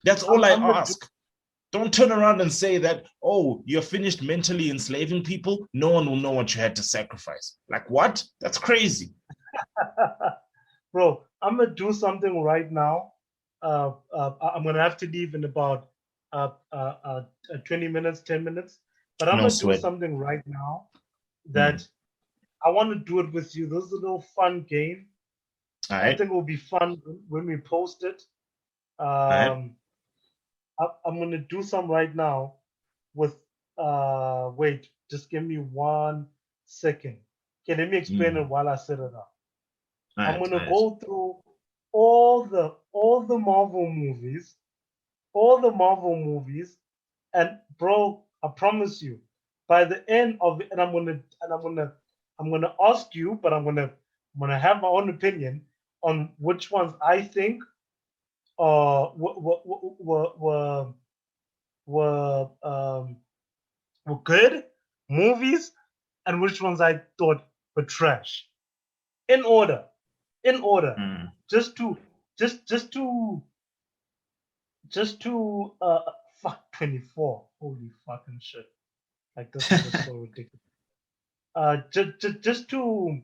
That's all I I'm gonna do. ask. Don't turn around and say that, oh, you're finished mentally enslaving people. No one will know what you had to sacrifice. Like, what? That's crazy. Bro, I'm gonna do something right now. I'm gonna have to leave in about 20 minutes, 10 minutes. But I'm No gonna do sweat. something right now Mm. that I want to do it with you. This is a little fun game. All I right. think it will be fun when we post it. All right. Um, I'm gonna do some right now with wait, just give me 1 second. Okay, let me explain it Mm. while I set it up. All I'm right. All gonna right. go through all the Marvel movies, all the Marvel movies, and bro, I promise you, by the end of it, I'm gonna ask you, but I'm gonna have my own opinion on which ones I think were were were good movies and which ones I thought were trash. In order, in order, Mm. just to just just to just to fuck 24. Holy fucking shit! Like this is just so ridiculous. Just to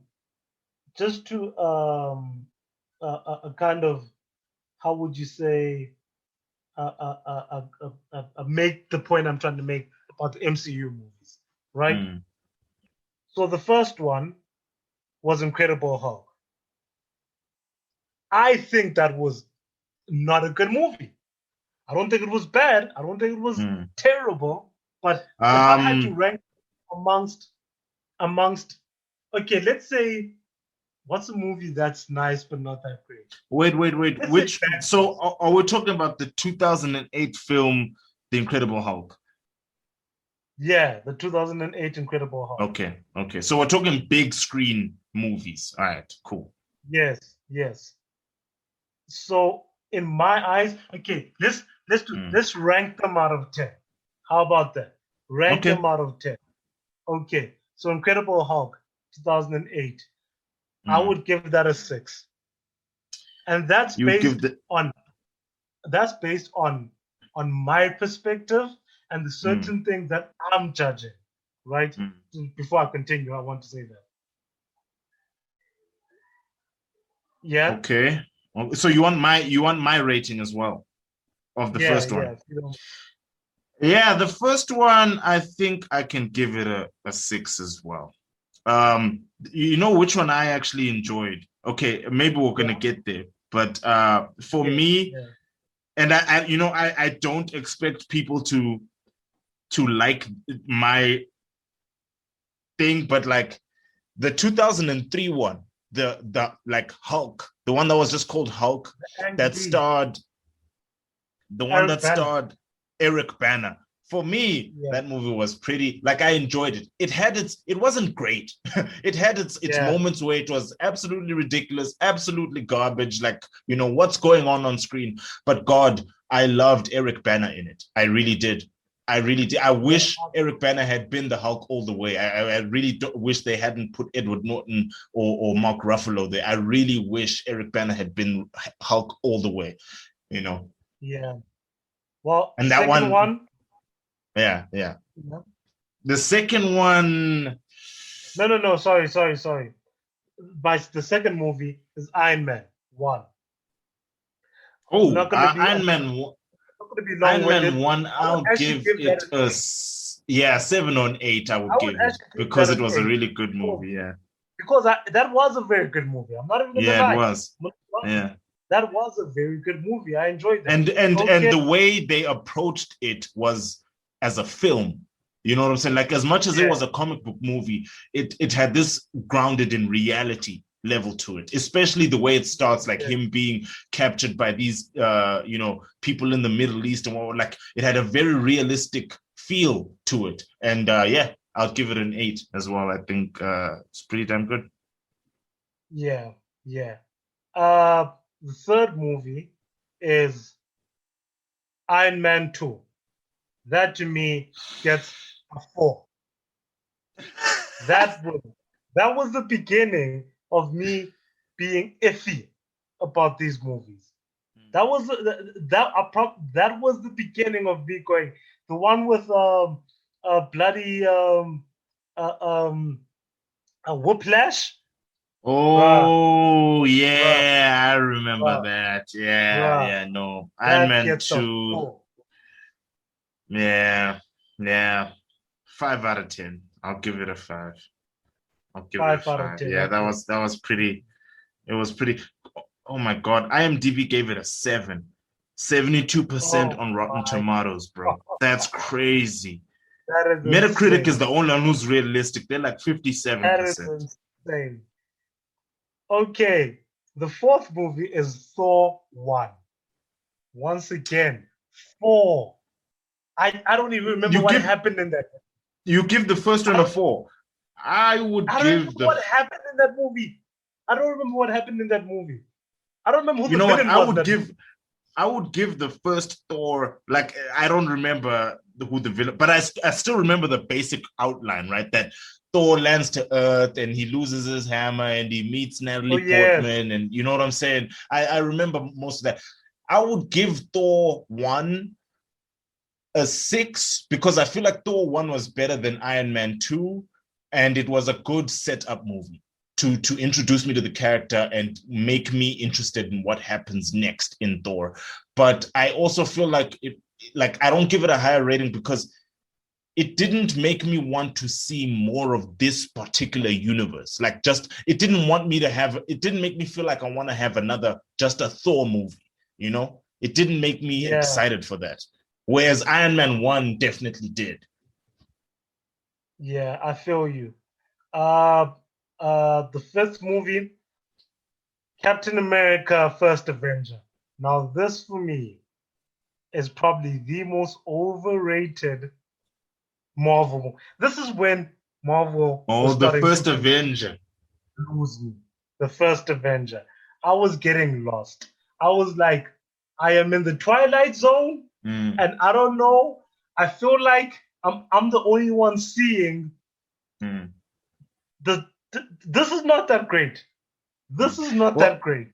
kind of, how would you say, make the point I'm trying to make about the MCU movies, right? Mm. So the first one was Incredible Hulk. I think that was not a good movie. I don't think it was bad. I don't think it was Mm. terrible. But if I had to Um. rank amongst, okay, let's say, what's a movie that's nice but not that great? Wait. Let's say Which? Bad So, Boys. are we talking about the 2008 film, The Incredible Hulk? Yeah, the 2008 Incredible Hulk. Okay. Okay. So we're talking big screen movies. All right. Cool. Yes, yes. So in my eyes, okay, Mm. let's rank them out of 10. How about that? Rank them Okay. out of 10. Okay, so Incredible Hulk 2008. I Mm. would give that a 6. And You would give the. on that's based on my perspective and the Mm. certain things that I'm judging, right? Mm. Before I continue, I want to say that. Yeah, Okay. So you want my rating as well of the yeah, first yeah. one. If you don't, Yeah, the first one, I think I can give it a six as well. You know which one I actually enjoyed. Okay, maybe we're gonna yeah, get there, but for yeah, me, yeah, and I don't expect people to like my thing, but like the 2003 one, the like Hulk, the one that was just called Hulk, Ang that Lee, starred the one Eric that Bana. starred Eric Banner. For me, Yeah, that movie was pretty, like, I enjoyed it. It wasn't great. It had its yeah, moments where it was absolutely ridiculous, absolutely garbage, like, what's going on screen. But God, I loved Eric Banner in it. I really did. I really did. I yeah. wish Eric Banner had been the Hulk all the way. I really wish they hadn't put Edward Norton or Mark Ruffalo there. I really wish Eric Banner had been Hulk all the way, you know. Yeah. Well, And that second one, one. yeah. Yeah. The second one, No, no, no. Sorry, sorry, sorry. The second movie is Iron Man 1. I'm oh, not gonna be. I'm Iron Man, not gonna be Iron Man long-winded. 1, I would I'll actually give give that it an a, 8. yeah, 7 on 8, I I would would give it actually give that because it an was a 8 really good because movie. Yeah. that was a very good movie. I'm not even gonna Yeah, it lie. was. I'm not gonna lie. Yeah. That was a very good movie. I enjoyed that. And Okay. the way they approached it was as a film. You know what I'm saying? Like, as much as it Yeah. was a comic book movie, it had this grounded in reality level to it, especially the way it starts, like Yeah. him being captured by these people in the Middle East, and what, like, it had a very realistic feel to it. And yeah, I'll give it an 8 as well. I think it's pretty damn good. Yeah. Yeah. The third movie is Iron Man 2. That to me gets a 4. That was that was the beginning of me being iffy about these movies. That was that was the beginning of me going. The one with bloody Whiplash. Oh Bruh, yeah, I remember bruh, that. Yeah, bruh. yeah, no. Iron That Man gets a 2. 4. Yeah, yeah. 5 out of 10. I'll give it a 5. I'll give it a 5 out of 5. 10. Yeah, Okay. that was pretty. It was pretty. Oh my God. IMDb gave it a 7. 72% Oh on Rotten my Tomatoes, bro. That's crazy. that is Metacritic is insane. the only one who's realistic. They're like That is 57%. insane. Okay. The fourth movie is Thor 1. Once again, 4. I don't even remember You what give happened in that. you give the first I one a don't 4. I would I don't remember give what happened in that movie. I don't remember what happened in that movie. I don't remember who you the know what? villain was in that movie. I would give the first Thor, like I don't remember who the villain, but I still remember the basic outline, right? That Thor lands to Earth and he loses his hammer and he meets Oh Natalie yes. Portman, and you know what I'm saying? I remember most of that. I would give Thor 1 a 6 because I feel like Thor 1 was better than Iron Man 2, and it was a good setup movie to introduce me to the character and make me interested in what happens next in Thor. But I also feel like I don't give it a higher rating because it didn't make me want to see more of this particular universe. Like, just it didn't want me to have it didn't make me feel like I want to have another just a Thor movie, you know? It didn't make me Yeah. excited for that. Whereas Iron Man 1 definitely did. Yeah, I feel you. The fifth movie, Captain America: First Avenger. Now, this for me is probably the most overrated Marvel. This is when Marvel Oh, was the starting first to Avenger. lose me. The first Avenger. I was getting lost. I was like, I am in the Twilight Zone, Mm, and I don't know. I feel like I'm the only one seeing mm, this is not that great. mm. This is not that Well, great.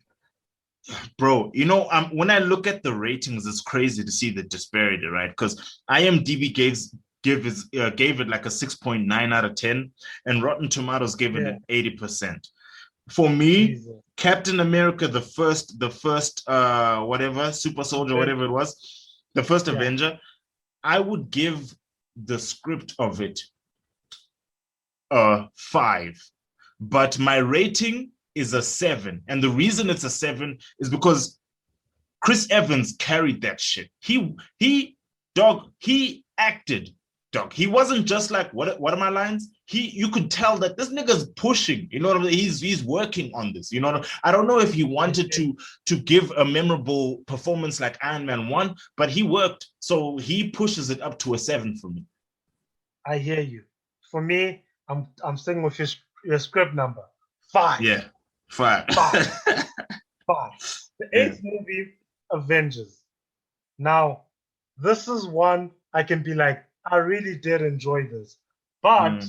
bro, you know, when I look at the ratings, it's crazy to see the disparity, right? Because IMDb gave it like a 6.9 out of 10, and Rotten Tomatoes gave it Yeah, an 80%. For me, Jesus. Captain America, the first whatever, Super Soldier, whatever it was, the first Yeah, Avenger, I would give the script of it a 5. But my rating is a 7. And the reason it's a 7 is because Chris Evans carried that shit. He acted, dog. He wasn't just like, what are my lines? You could tell that this nigga's pushing. You know what I mean? He's working on this. You know what I mean? I don't know if he wanted to give a memorable performance like Iron Man 1, but he worked. So he pushes it up to a 7 for me. I hear you. For me, I'm sticking with your script number. 5. Yeah. 5. 5. 5. The Yeah. eighth movie, Avengers. Now, this is one I can be like, I really did enjoy this. But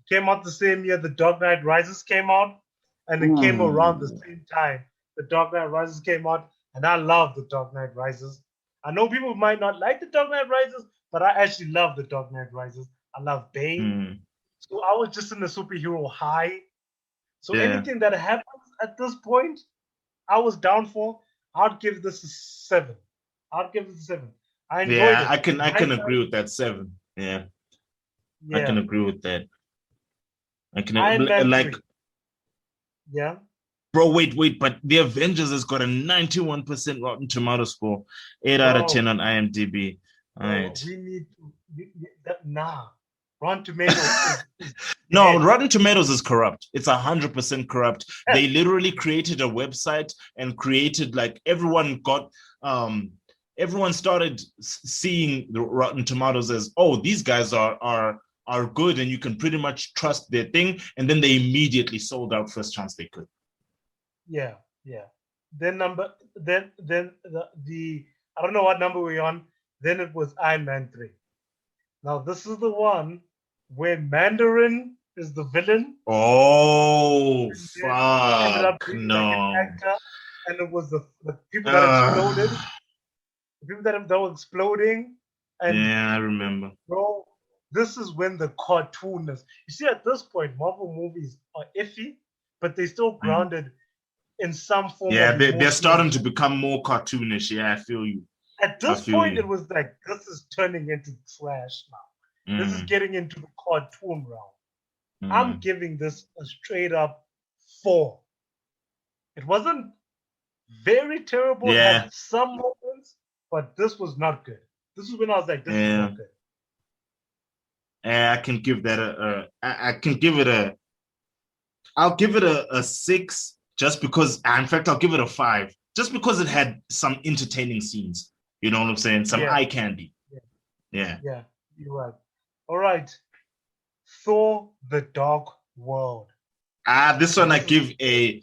came out the same year The Dark Knight Rises came out, and it came around the Ooh. same time The Dark Knight Rises came out, and I love The Dark Knight Rises. I know people might not like The Dark Knight Rises, but I actually love The Dark Knight Rises. I love Bane. Mm. So I was just in the superhero high. So Yeah. anything that happens at this point, I was down for. I'd give this a 7. I'd give it a 7. I enjoyed Yeah, it. I can In I can hindsight, agree with that 7. Yeah, I can yeah. agree with that. I can Iron Man like 3. Yeah. bro, wait, but The Avengers has got a 91% Rotten Tomato score, 8 out of 10 Bro, on IMDb. All bro, right. we need to. Nah. Rotten Tomatoes is No, dead. Rotten Tomatoes is corrupt. It's 100% corrupt. Yes. They literally created a website and created like everyone started seeing the Rotten Tomatoes as, oh, these guys are good and you can pretty much trust their thing, and then they immediately sold out first chance they could. Yeah. Yeah. Then the I don't know what number we're on. Then it was Iron Man 3. Now this is the one where Mandarin is the villain. Oh And then he ended up fuck being like an no. actor, and it was the people that exploded, the people that were exploding, and Yeah, I remember. bro, this is when the cartoonness. You see, at this point, Marvel movies are iffy, but they're still grounded in some form Yeah, of they're emotional. starting to become more cartoonish. Yeah, I feel you. At I this feel point, you. it was like this is turning into trash now. This is Mm, getting into the cartoon realm. I'm mm. giving this a straight up 4. It wasn't very terrible. It Yeah, had some moments, but this was not good. This is when I was like, this is yeah. not good. I can give that I can give it a. I'll give it a 6 just because. In fact, I'll give it a 5 just because it had some entertaining scenes. You know what I'm saying? Some Yeah, eye candy. yeah, Yeah. yeah. You're right. All right. Thor: The Dark World. This Now one I this is give a.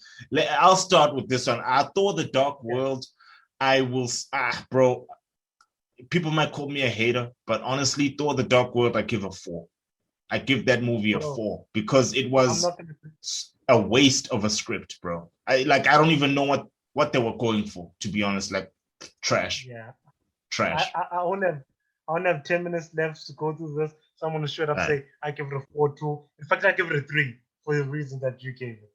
I'll start with this one. I thought the Dark yeah, World. I will. Bro. People might call me a hater, but honestly, Thor: The Dark World, I give a 4. I give that movie a bro. 4 because it I'm was not gonna. a waste of a script, bro. I don't even know what they were going for, to be honest. Like trash, Yeah, trash. I only have 10 minutes left to go through this, so I'm gonna straight up Right. say I give it a 4 too. In fact, I give it a 3 for the reason that you gave it.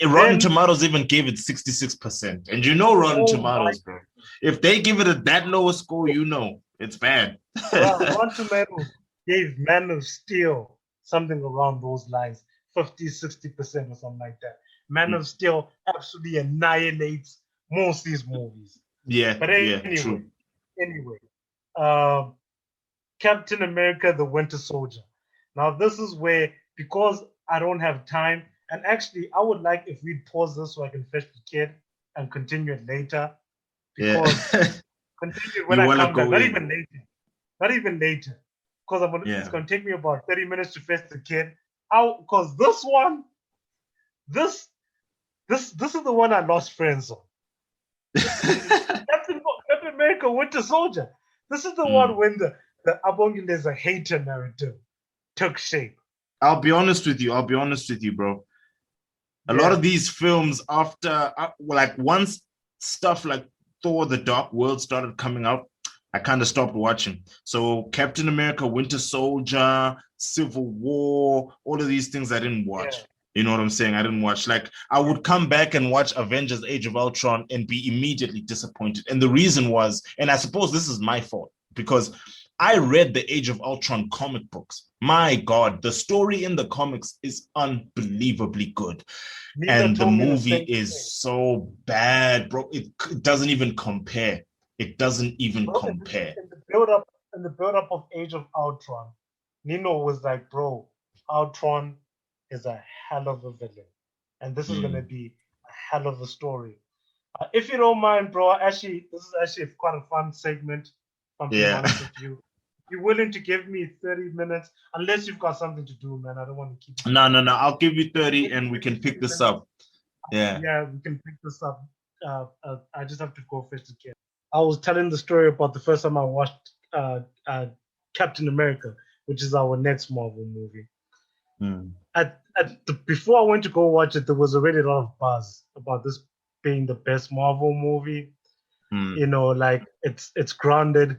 Rotten Then, Tomatoes even gave it 66%. And you know Rotten oh my, Tomatoes, bro. If they give it that low a score, you know it's bad. Rotten Tomatoes gave Man of Steel something around those lines, 50-60% or something like that. Man of Steel absolutely annihilates most of these movies. Yeah, But yeah, anyway, true. anyway, um, Captain America: The Winter Soldier. Now this is where, because I don't have time, and actually I would like if we pause this so I can fetch the kid and continue it later. Yeah. Because continue when You I wanna come back, go in. not even later, because it's Yeah. gonna take me about 30 minutes to fetch the kid. Out because this one, this this is the one I lost friends on. Captain America: Winter Soldier. This is the one Mm. when the Abongin there's a hater narrative took shape. I'll be honest with you. I'll be honest with you, bro. A lot Yeah, of these films, after like once stuff like Thor: The Dark World started coming out, I kind of stopped watching. So Captain America, Winter Soldier, Civil War, all of these things I didn't yeah, watch. You know what I'm saying? I didn't watch. Like I would come back and watch Avengers: Age of Ultron and be immediately disappointed. And the reason was, and I suppose this is my fault because I read the Age of Ultron comic books. My God, the story in the comics is unbelievably good. Nina And the told me the movie same is thing. so bad, bro. It doesn't even compare. It doesn't even Bro, compare. in the build up of Age of Ultron, Nino was like, "Bro, Ultron is a hell of a villain, and this is gonna Mm. be a hell of a story." If you don't mind, bro, actually, this is actually quite a fun segment. If I'm being Yeah. honest with you, you're willing to give me 30 minutes, unless you've got something to do, man. I don't want to keep you too No, long. no, no. I'll give you 30 Give me and we 30, can pick 30 this minutes. up. Yeah. Yeah, we can pick this up. I just have to go fetch the kid. I was telling the story about the first time I watched Captain America, which is our next Marvel movie. Mm. Before I went to go watch it, there was already a lot of buzz about this being the best Marvel movie. Mm. You know, like it's grounded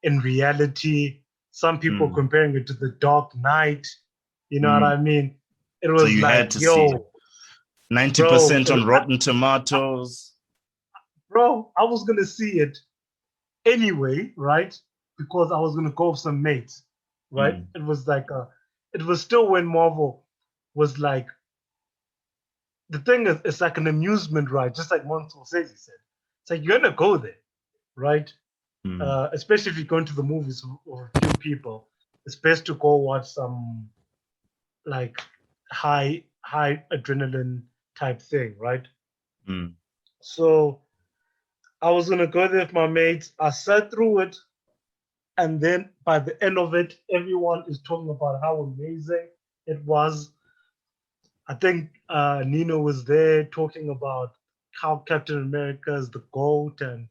in reality. Some people Mm. comparing it to the Dark Knight. You know what Mm. I mean? It So was you had like, to see it. yo, bro, 90% on Rotten Tomatoes. bro, I was gonna see it anyway, right? Because I was gonna go with some mates, right? Mm. It was still when Marvel was like, the thing is, it's like an amusement ride, just like Montel says. He said, it's like you're gonna go there, right? Mm. Especially if you're going to the movies with a few people, it's best to go watch some like high adrenaline type thing, right? Mm. So I was gonna go there with my mates. I sat through it, and then by the end of it, everyone is talking about how amazing it was. I think Nino was there talking about how Captain America is the GOAT, and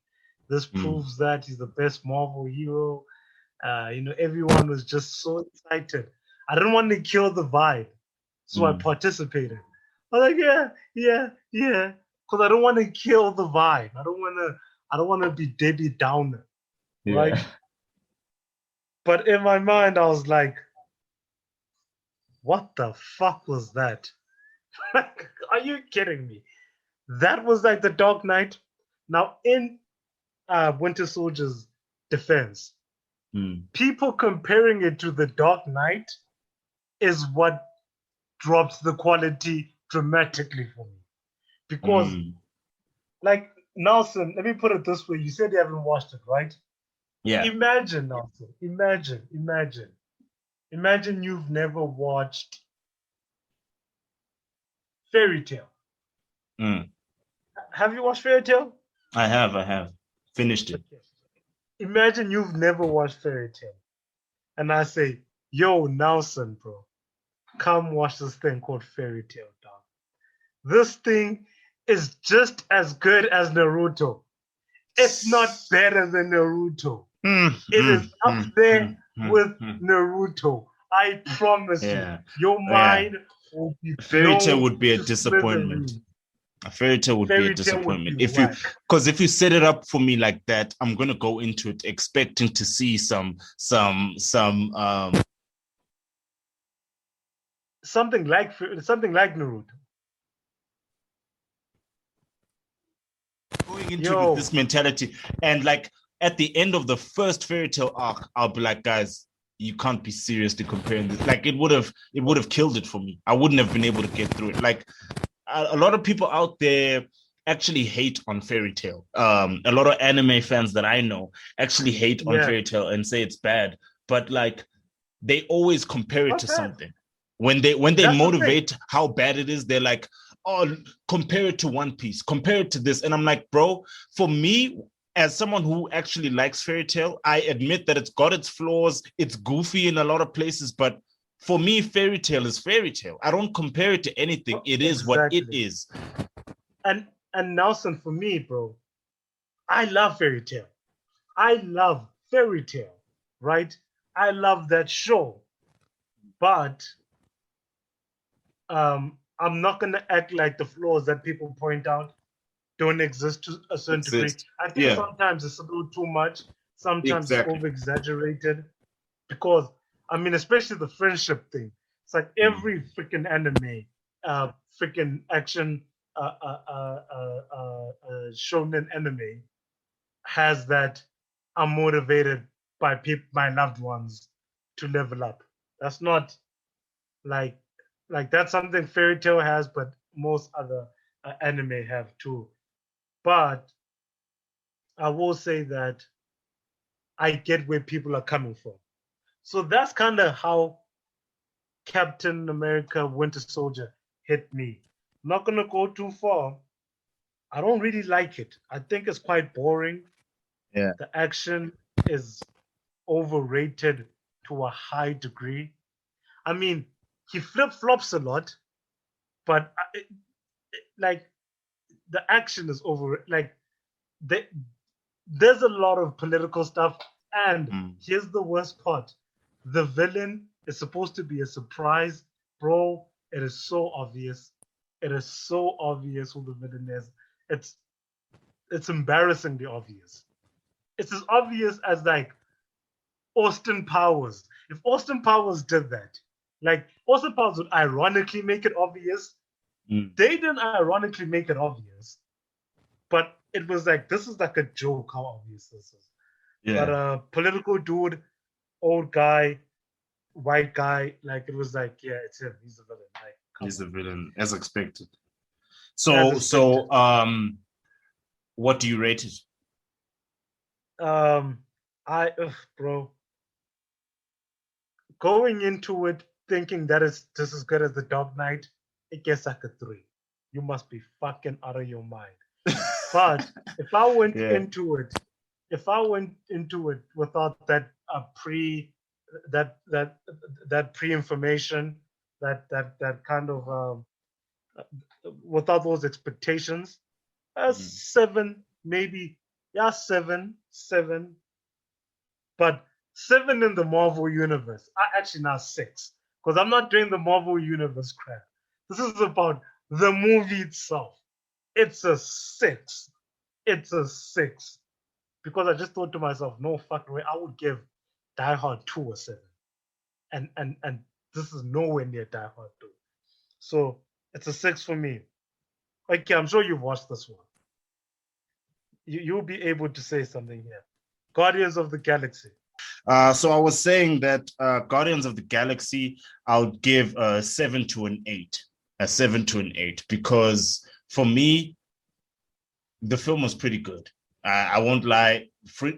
this Mm. proves that he's the best Marvel hero. Everyone was just so excited. I didn't want to kill the vibe, so I Mm. participated. I was like, yeah, yeah, yeah. because I don't want to kill the vibe. I don't want to be Debbie Downer, right? But in my mind, I was like, what the fuck was that? Like, are you kidding me? That was like the Dark Knight. Now, in Winter Soldier's defense, people comparing it to the Dark Knight is what drops the quality dramatically for me. Because, like, Nelson, let me put it this way. You said you haven't watched it, right? Yeah. Imagine, Nelson. Imagine you've never watched Fairy Tale. Have you watched Fairy Tale? I have. Finished it. Okay. Imagine you've never watched Fairy Tale. And I say, yo, Nelson, bro, come watch this thing called Fairy Tale, dog. This thing is just as good as Naruto. It's not better than Naruto. It is up there with Naruto. I promise you. Your mind will be Fairy Tale would be a disappointment. A fairy tale would be a disappointment. Because if you set it up for me like that, I'm gonna go into it expecting to see something like Naruto. Going into it with this mentality, and like at the end of the first fairy tale arc, I'll be like, guys, you can't be seriously comparing this. Like it would have killed it for me. I wouldn't have been able to get through it. Like a lot of people out there actually hate on fairy tale. A lot of anime fans that I know actually hate on fairy tale and say it's bad. But like they always compare it to something. When they motivate how bad it is, they're like, oh, compare it to One Piece, compare it to this. And I'm like, bro, for me, as someone who actually likes fairy tale, I admit that it's got its flaws. It's goofy in a lot of places, but for me, fairy tale is fairy tale. I don't compare it to anything. It is what it is. And Nelson, for me, bro, I love fairy tale. I love fairy tale, right? I love that show. But I'm not gonna act like the flaws that people point out don't exist to a certain degree. I think sometimes it's a little too much. Sometimes it's over-exaggerated. Because, I mean, especially the friendship thing. It's like every freaking anime, freaking action, shonen anime has that I'm motivated by my loved ones to level up. That's not like that's something Fairy Tail has, but most other anime have too. But I will say that I get where people are coming from. So that's kind of how Captain America Winter Soldier hit me. I'm not going to go too far. I don't really like it. I think it's quite boring. Yeah. The action is overrated to a high degree. I mean, he flip-flops a lot, but like the action is over. Like there's a lot of political stuff, and here's the worst part: the villain is supposed to be a surprise, bro. It is so obvious. It is so obvious who the villain is. It's embarrassingly obvious. It's as obvious as like Austin Powers. If Austin Powers did that, like Austin Powers would ironically make it obvious. They didn't ironically make it obvious, but it was like this is like a joke how obvious this is. Yeah. But political dude, old guy, white guy, like it was like, yeah, it's him. He's the villain. Like, he's the villain, as expected. So, what do you rate it? Bro, going into it thinking that is just as good as the Dark Knight, it gets like a 3. You must be fucking out of your mind. But if I went into it without that pre-information, that kind of without those expectations, 7 maybe. Yeah, 7. But 7 in the Marvel universe. Actually now 6. Because I'm not doing the Marvel universe crap. This is about the movie itself. it's a 6. It's a 6. Because I just thought to myself, no fucking way, I would give Die Hard 2 a 7. And this is nowhere near Die Hard 2. So it's a 6 for me. Okay, I'm sure you've watched this one. You'll be able to say something here. Guardians of the Galaxy. So I was saying that Guardians of the Galaxy, I would give a 7 to an 8. A 7 to an 8. Because for me, the film was pretty good. I won't lie,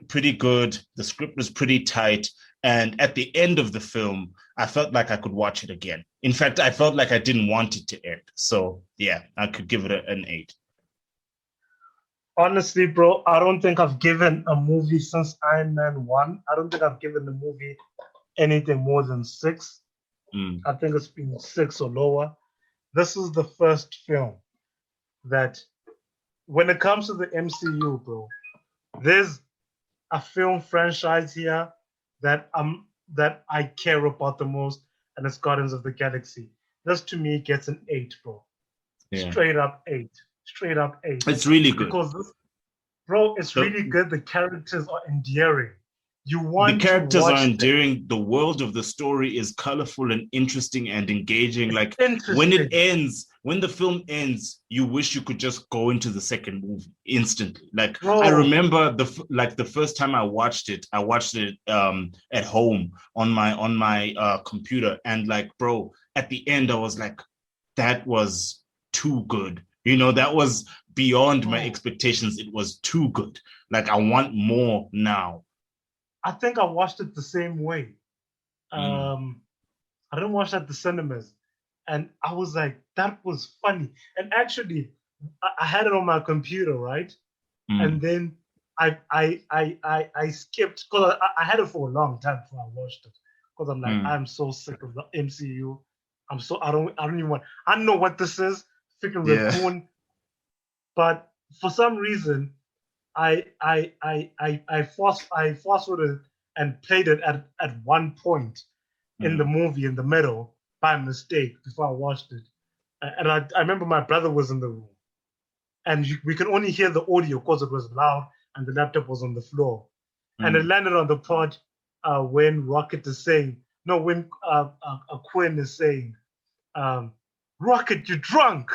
pretty good. The script was pretty tight. And at the end of the film, I felt like I could watch it again. In fact, I felt like I didn't want it to end. So yeah, I could give it an 8. Honestly, bro, I don't think I've given a movie since Iron Man 1. I don't think I've given a movie anything more than 6. I think it's been 6 or lower. This is the first film that, when it comes to the MCU, bro, there's a film franchise here that I care about the most, and it's Guardians of the Galaxy. This to me gets an 8, bro. Yeah. Straight up 8. It's really good. Because this, bro, it's really good. The characters are endearing. The characters are endearing. The world of the story is colorful and interesting and engaging. Like when it ends, when the film ends, you wish you could just go into the second movie instantly. Like, bro, I remember the first time I watched it at home on my computer, and like, bro, at the end I was like, that was too good. You know, that was beyond my expectations. It was too good. Like, I want more now. I think I watched it the same way. I didn't watch it at the cinemas. And I was like, that was funny. And actually, I had it on my computer, right? And then I skipped, because I had it for a long time before I watched it. Because I'm like, I'm so sick of the MCU. I don't even want, I don't know what this is. Freaking raccoon. But for some reason, I fast-forwarded and played it at one point in the movie in the middle by mistake before I watched it. And I remember my brother was in the room, and we could only hear the audio because it was loud and the laptop was on the floor. And it landed on the part when Rocket is saying, no, when Quinn is saying, Rocket, you're drunk.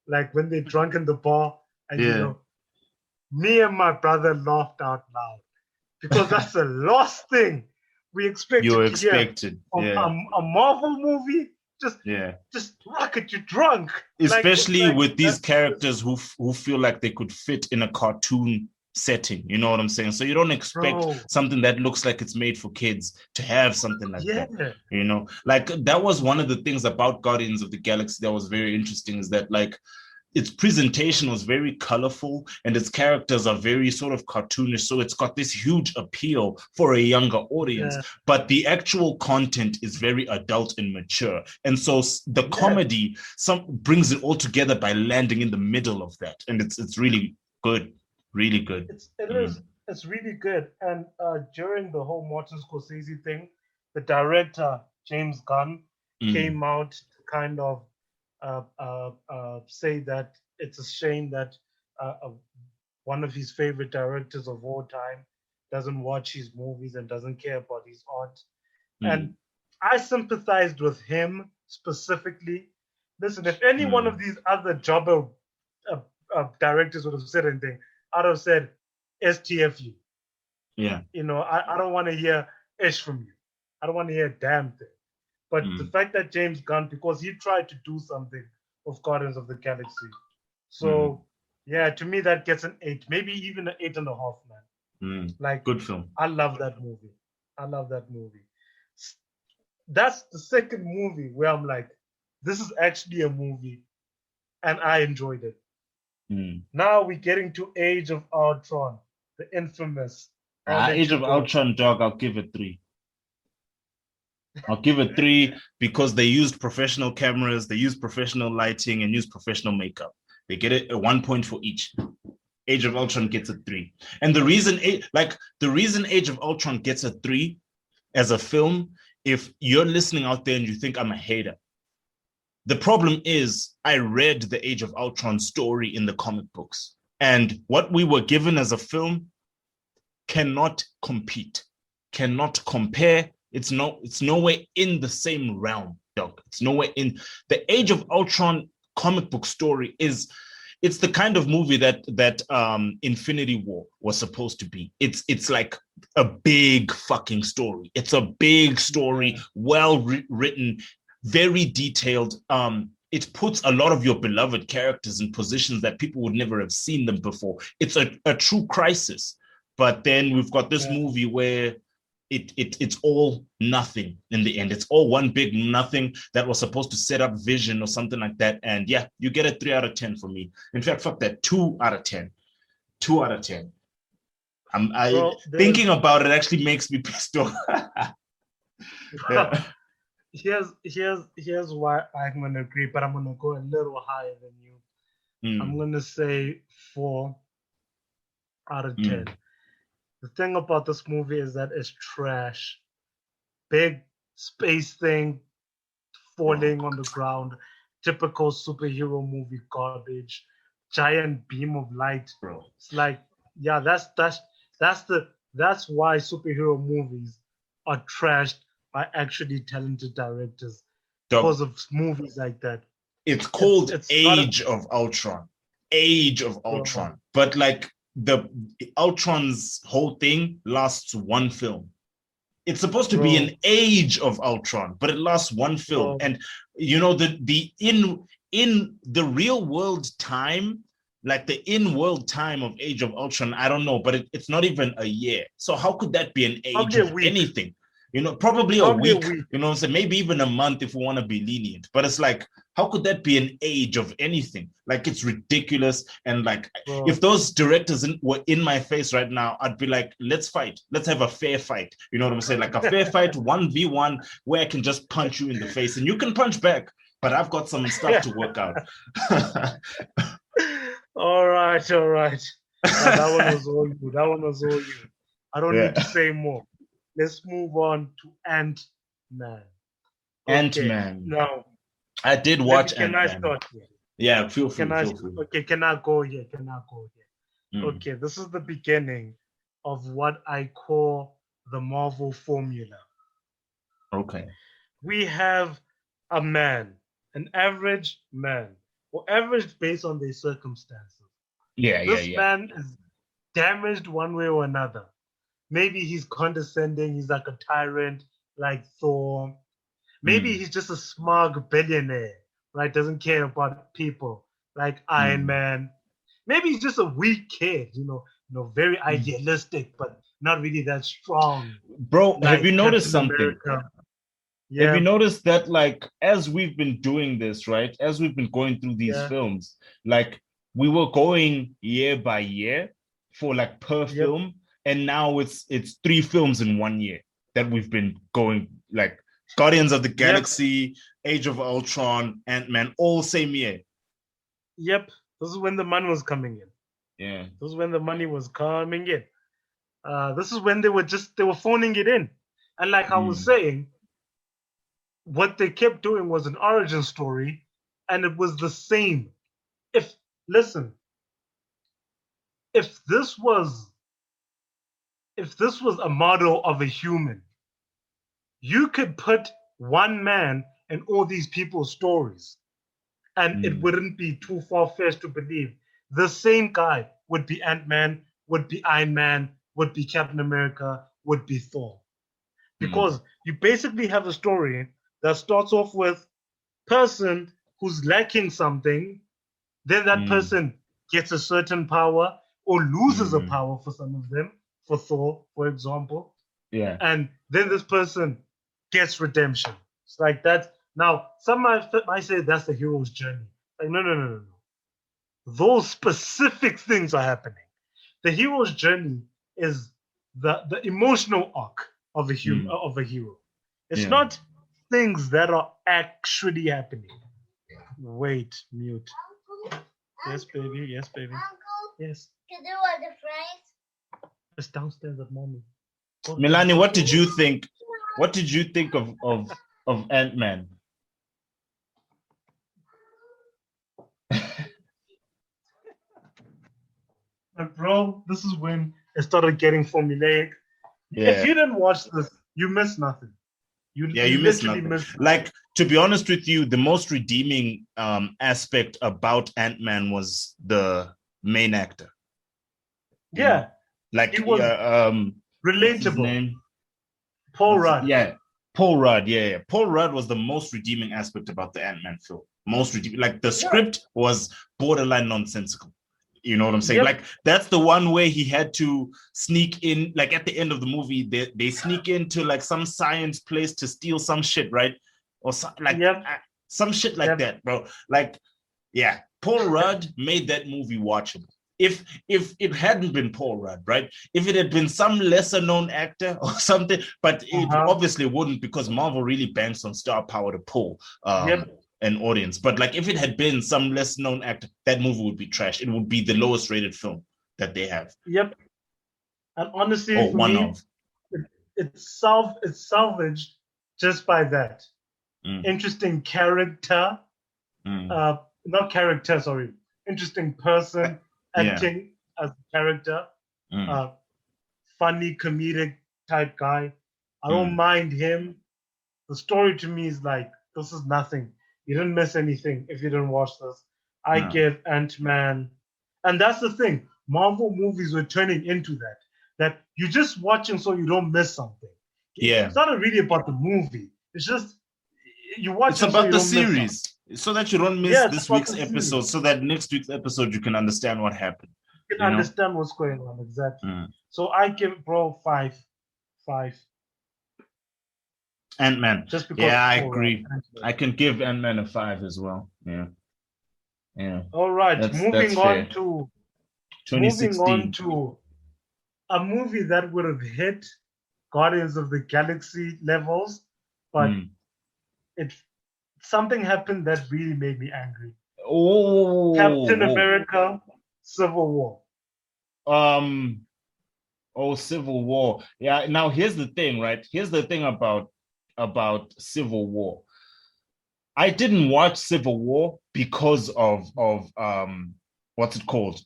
Like when they're drunk in the bar, and you know, me and my brother laughed out loud because that's the last thing we expected. You expected a Marvel movie. Just Rocket, you're drunk. Especially with these characters who feel like they could fit in a cartoon setting. You know what I'm saying? So you don't expect something that looks like it's made for kids to have something like that. You know, like that was one of the things about Guardians of the Galaxy that was very interesting, is that like its presentation was very colorful and its characters are very sort of cartoonish. So it's got this huge appeal for a younger audience, but the actual content is very adult and mature. And so the comedy brings it all together by landing in the middle of that. And it's really good, really good. It's really good. And during the whole Martin Scorsese thing, the director, James Gunn, came out to kind of say that it's a shame that one of his favorite directors of all time doesn't watch his movies and doesn't care about his art. And I sympathized with him specifically. Listen, if any one of these other jobber directors would have said anything, I'd have said STFU. Yeah. You know, I don't want to hear ish from you. I don't want to hear a damn thing. But the fact that James Gunn, because he tried to do something with Guardians of the Galaxy. So, yeah, to me, that gets an 8, maybe even an 8.5, man. Like, good film. I love that movie. That's the second movie where I'm like, this is actually a movie, and I enjoyed it. Now we're getting to Age of Ultron, the infamous. Age of Ultron, dog, I'll give it 3. I'll give it 3 because they used professional cameras, they used professional lighting, and used professional makeup. They get it at 1 point for each. Age of Ultron gets a 3. And the reason Age of Ultron gets a 3 as a film, if you're listening out there and you think I'm a hater, The problem is I read the Age of Ultron story in the comic books, and what we were given as a film cannot compete, cannot compare. It's nowhere in the same realm, dog. It's nowhere in the Age of Ultron comic book story. It's the kind of movie that Infinity War was supposed to be. It's like a big fucking story. It's a big story, well written, very detailed. It puts a lot of your beloved characters in positions that people would never have seen them before. It's a true crisis. But then we've got this movie where it's all nothing in the end. It's all one big nothing that was supposed to set up Vision or something like that. And yeah, you get a 3 out of 10 for me. In fact, fuck that, 2 out of 10. 2 out of 10. Thinking about it actually makes me pissed off. Yeah. Here's why I'm gonna agree, but I'm gonna go a little higher than you. I'm gonna say 4 out of 10. The thing about this movie is that it's trash. Big space thing falling on the ground, typical superhero movie garbage, giant beam of light. Bro. It's like, yeah, that's why superhero movies are trashed by actually talented directors. Because of movies like that. It's called Age of Ultron. Age of Ultron. But like the Ultron's whole thing lasts one film. It's supposed to be an Age of Ultron, but it lasts one film. And you know, the in the real world time, like the in-world time of Age of Ultron, I don't know, but it's not even a year. So how could that be an age of anything? You know, probably a week. You know, so maybe even a month if we want to be lenient. But it's like, how could that be an age of anything? Like, it's ridiculous. And like, if those directors were in my face right now, I'd be like, let's fight. Let's have a fair fight. You know what I'm saying? Like a fair fight, 1v1, where I can just punch you in the face and you can punch back. But I've got some stuff to work out. All right. That one was all you. I don't need to say more. Let's move on to Ant-Man. Ant-Man. Now, I did watch Ant-Man. Can I start here? Yeah, feel free. Okay, can I go here? Okay, this is the beginning of what I call the Marvel formula. Okay. We have a man, an average man, or average based on their circumstances. This man is damaged one way or another. Maybe he's condescending, he's like a tyrant, like Thor. Maybe he's just a smug billionaire, right? Doesn't care about people, like Iron Man. Maybe he's just a weak kid, you know, very idealistic, but not really that strong. Bro, like have you noticed something? Yeah. Have you noticed that, like, as we've been doing this, right? As we've been going through these films, like, we were going year by year for like per film. And now it's 3 films in 1 year that we've been going, like Guardians of the Galaxy, Age of Ultron, Ant-Man, all same year. Yep. This is when the money was coming in. Yeah. This is when the money was coming in. This is when they were phoning it in. And like I was saying, what they kept doing was an origin story, and it was the same. If this was a model of a human, you could put one man in all these people's stories, and it wouldn't be too far-fetched to believe the same guy would be Ant-Man, would be Iron Man, would be Captain America, would be Thor. Because you basically have a story that starts off with person who's lacking something, then that person gets a certain power or loses a power for some of them. For Thor, for example. Yeah. And then this person gets redemption. It's like that. Now, some might say that's the hero's journey. Like, no. Those specific things are happening. The hero's journey is the emotional arc of a hero. It's not things that are actually happening. Wait, mute. Yes, baby. Yes. Uncle, yes. Can you want the fries? It's downstairs at mommy. Milani, what did you think? What did you think of Ant-Man? And bro, this is when it started getting formulaic. Yeah. If you didn't watch this, you missed nothing. You miss literally nothing. missed Like, to be honest with you, the most redeeming aspect about Ant-Man was the main actor. You know? Like, he was what's his relatable. name? Paul Rudd. Yeah, Paul Rudd. Yeah. Paul Rudd was the most redeeming aspect about the Ant-Man film. Most redeeming. Like, the script was borderline nonsensical. You know what I'm saying? Yep. Like, that's the one way he had to sneak in. Like, at the end of the movie, they sneak into like some science place to steal some shit, right? Or some shit like that, bro. Like, yeah, Paul Rudd made that movie watchable. If it hadn't been Paul Rudd, right? If it had been some lesser known actor or something, but it obviously wouldn't, because Marvel really banks on star power to pull an audience. But like, if it had been some less known actor, that movie would be trash. It would be the lowest rated film that they have. Yep. And honestly, for one me, of. It's salvaged just by that. Interesting character. Not character, sorry. Interesting person acting as a character. Funny, comedic type guy. I don't mind him. The story to me is like, this is nothing. You didn't miss anything if you didn't watch this. I give Ant-Man. And that's the thing. Marvel movies were turning into that you're just watching so you don't miss something. Yeah. It's not really about the movie. It's just you watch. It's about the series, so that you don't miss this week's episode, so that next week's episode you can understand what happened. You can understand what's going on, exactly. So I give bro 5. Ant-Man. Just because I agree. I can give Ant-Man a 5 as well. Yeah. All right, moving on fair. to 2016. Moving on to a movie that would have hit Guardians of the Galaxy levels, but something happened that really made me angry. Captain America: Civil War. Civil War. Yeah. Now here's the thing, right? Here's the thing about Civil War. I didn't watch Civil War because of what's it called?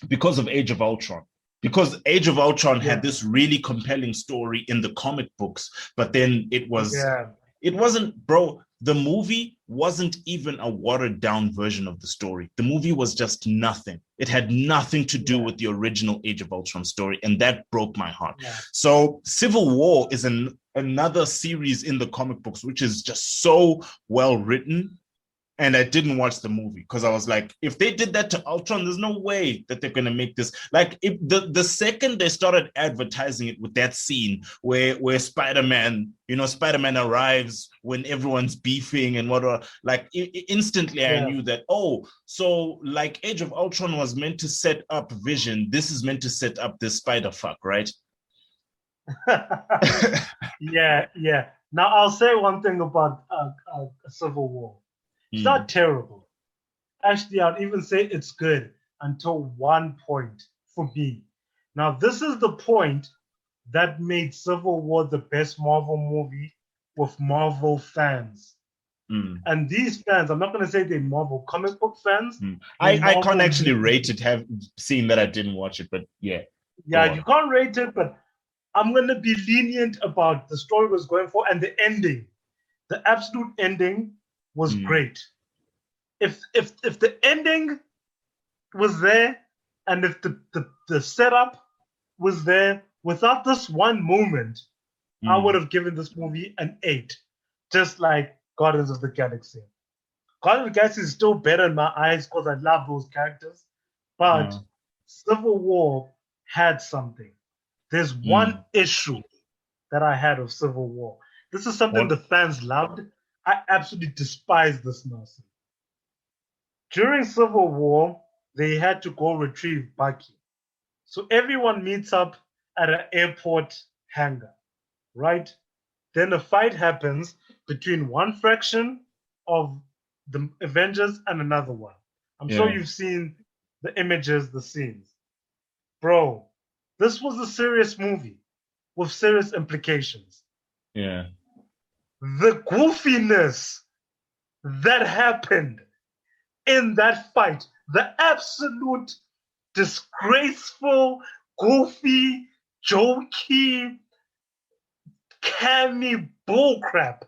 Because of Age of Ultron. Because Age of Ultron had this really compelling story in the comic books, but then it wasn't, bro, the movie wasn't even a watered down version of the story. The movie was just nothing. It had nothing to do with the original Age of Ultron story, and that broke my heart. So Civil War is another series in the comic books, which is just so well written. And I didn't watch the movie because I was like, if they did that to Ultron, there's no way that they're going to make this. Like, if the second they started advertising it with that scene where Spider-Man arrives when everyone's beefing and whatever, like instantly I knew that, so like Age of Ultron was meant to set up Vision. This is meant to set up this spider fuck, right? Yeah. Now I'll say one thing about Civil War. It's not terrible. Actually, I'd even say it's good until one point for me. Now, this is the point that made Civil War the best Marvel movie with Marvel fans. And these fans, I'm not going to say they're Marvel comic book fans. I can't actually rate it, seeing that I didn't watch it, but yeah. Yeah, you can't rate it, but I'm going to be lenient about the story was going for and the ending. The absolute ending was great. If the ending was there and if the setup was there, without this one moment, I would have given this movie an 8, just like Guardians of the Galaxy. Guardians of the Galaxy is still better in my eyes because I love those characters, but Civil War had something. There's one issue that I had of Civil War. This is something the fans loved. I absolutely despise this nonsense. During Civil War, they had to go retrieve Bucky. So everyone meets up at an airport hangar, right? Then a fight happens between one fraction of the Avengers and another one. I'm sure you've seen the images, the scenes. Bro, this was a serious movie with serious implications. Yeah. The goofiness that happened in that fight, the absolute disgraceful, goofy, jokey, cammy bullcrap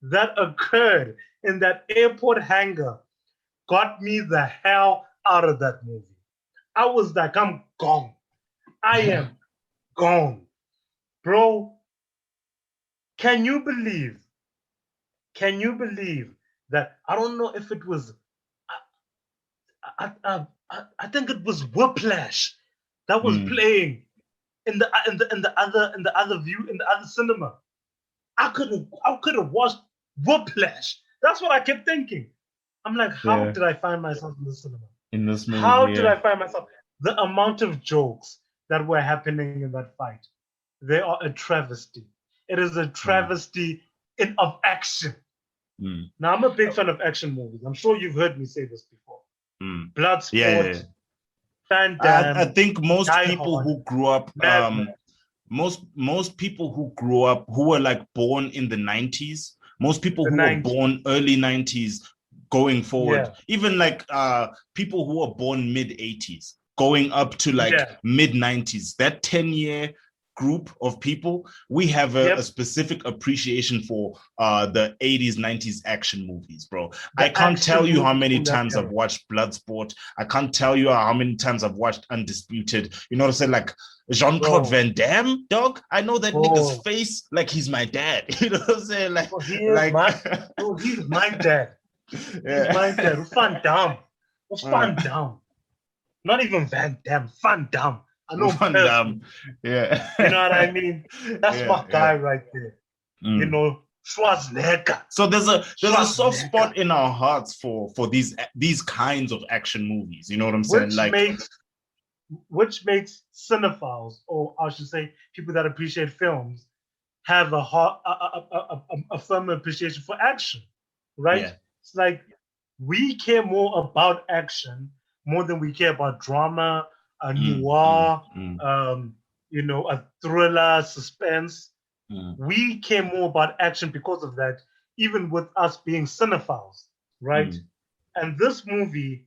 that occurred in that airport hangar got me the hell out of that movie. I was like, I'm gone. I am gone. Bro, can you believe that? I don't know if it was, I think it was Whiplash that was playing in the other cinema. I could have watched Whiplash. That's what I kept thinking. I'm like, how did I find myself in the cinema? In this movie, how did I find myself? The amount of jokes that were happening in that fight, they are a travesty. It is a travesty of action. Now, I'm a big fan of action movies. I'm sure you've heard me say this before. Bloodsport, Van Damme. I think most people who grew up, most people who grew up, who were like born in the 90s, most people who were born early 90s going forward, even like people who were born mid 80s going up to like mid 90s, that 10-year group of people, we have a specific appreciation for the 80s, 90s action movies, bro. I can't tell you how many times I've watched Bloodsport. I can't tell you how many times I've watched Undisputed. You know what I'm saying? Like Jean-Claude Van Damme, dog. I know that nigga's face like he's my dad. You know what I'm saying? Like, he's my dad. He's my dad. Van Damme. Van Damme. Not even Van Damme. Van Damme. I know Van Damme. Yeah. You know what I mean? That's my guy right there. You know, Schwarzenegger. So there's a soft spot in our hearts for these kinds of action movies. You know what I'm saying? Which makes cinephiles, or I should say, people that appreciate films, have a firm appreciation for action, right? Yeah. It's like we care more about action more than we care about drama, a noir, you know, a thriller, suspense. We care more about action because of that, even with us being cinephiles, right? And this movie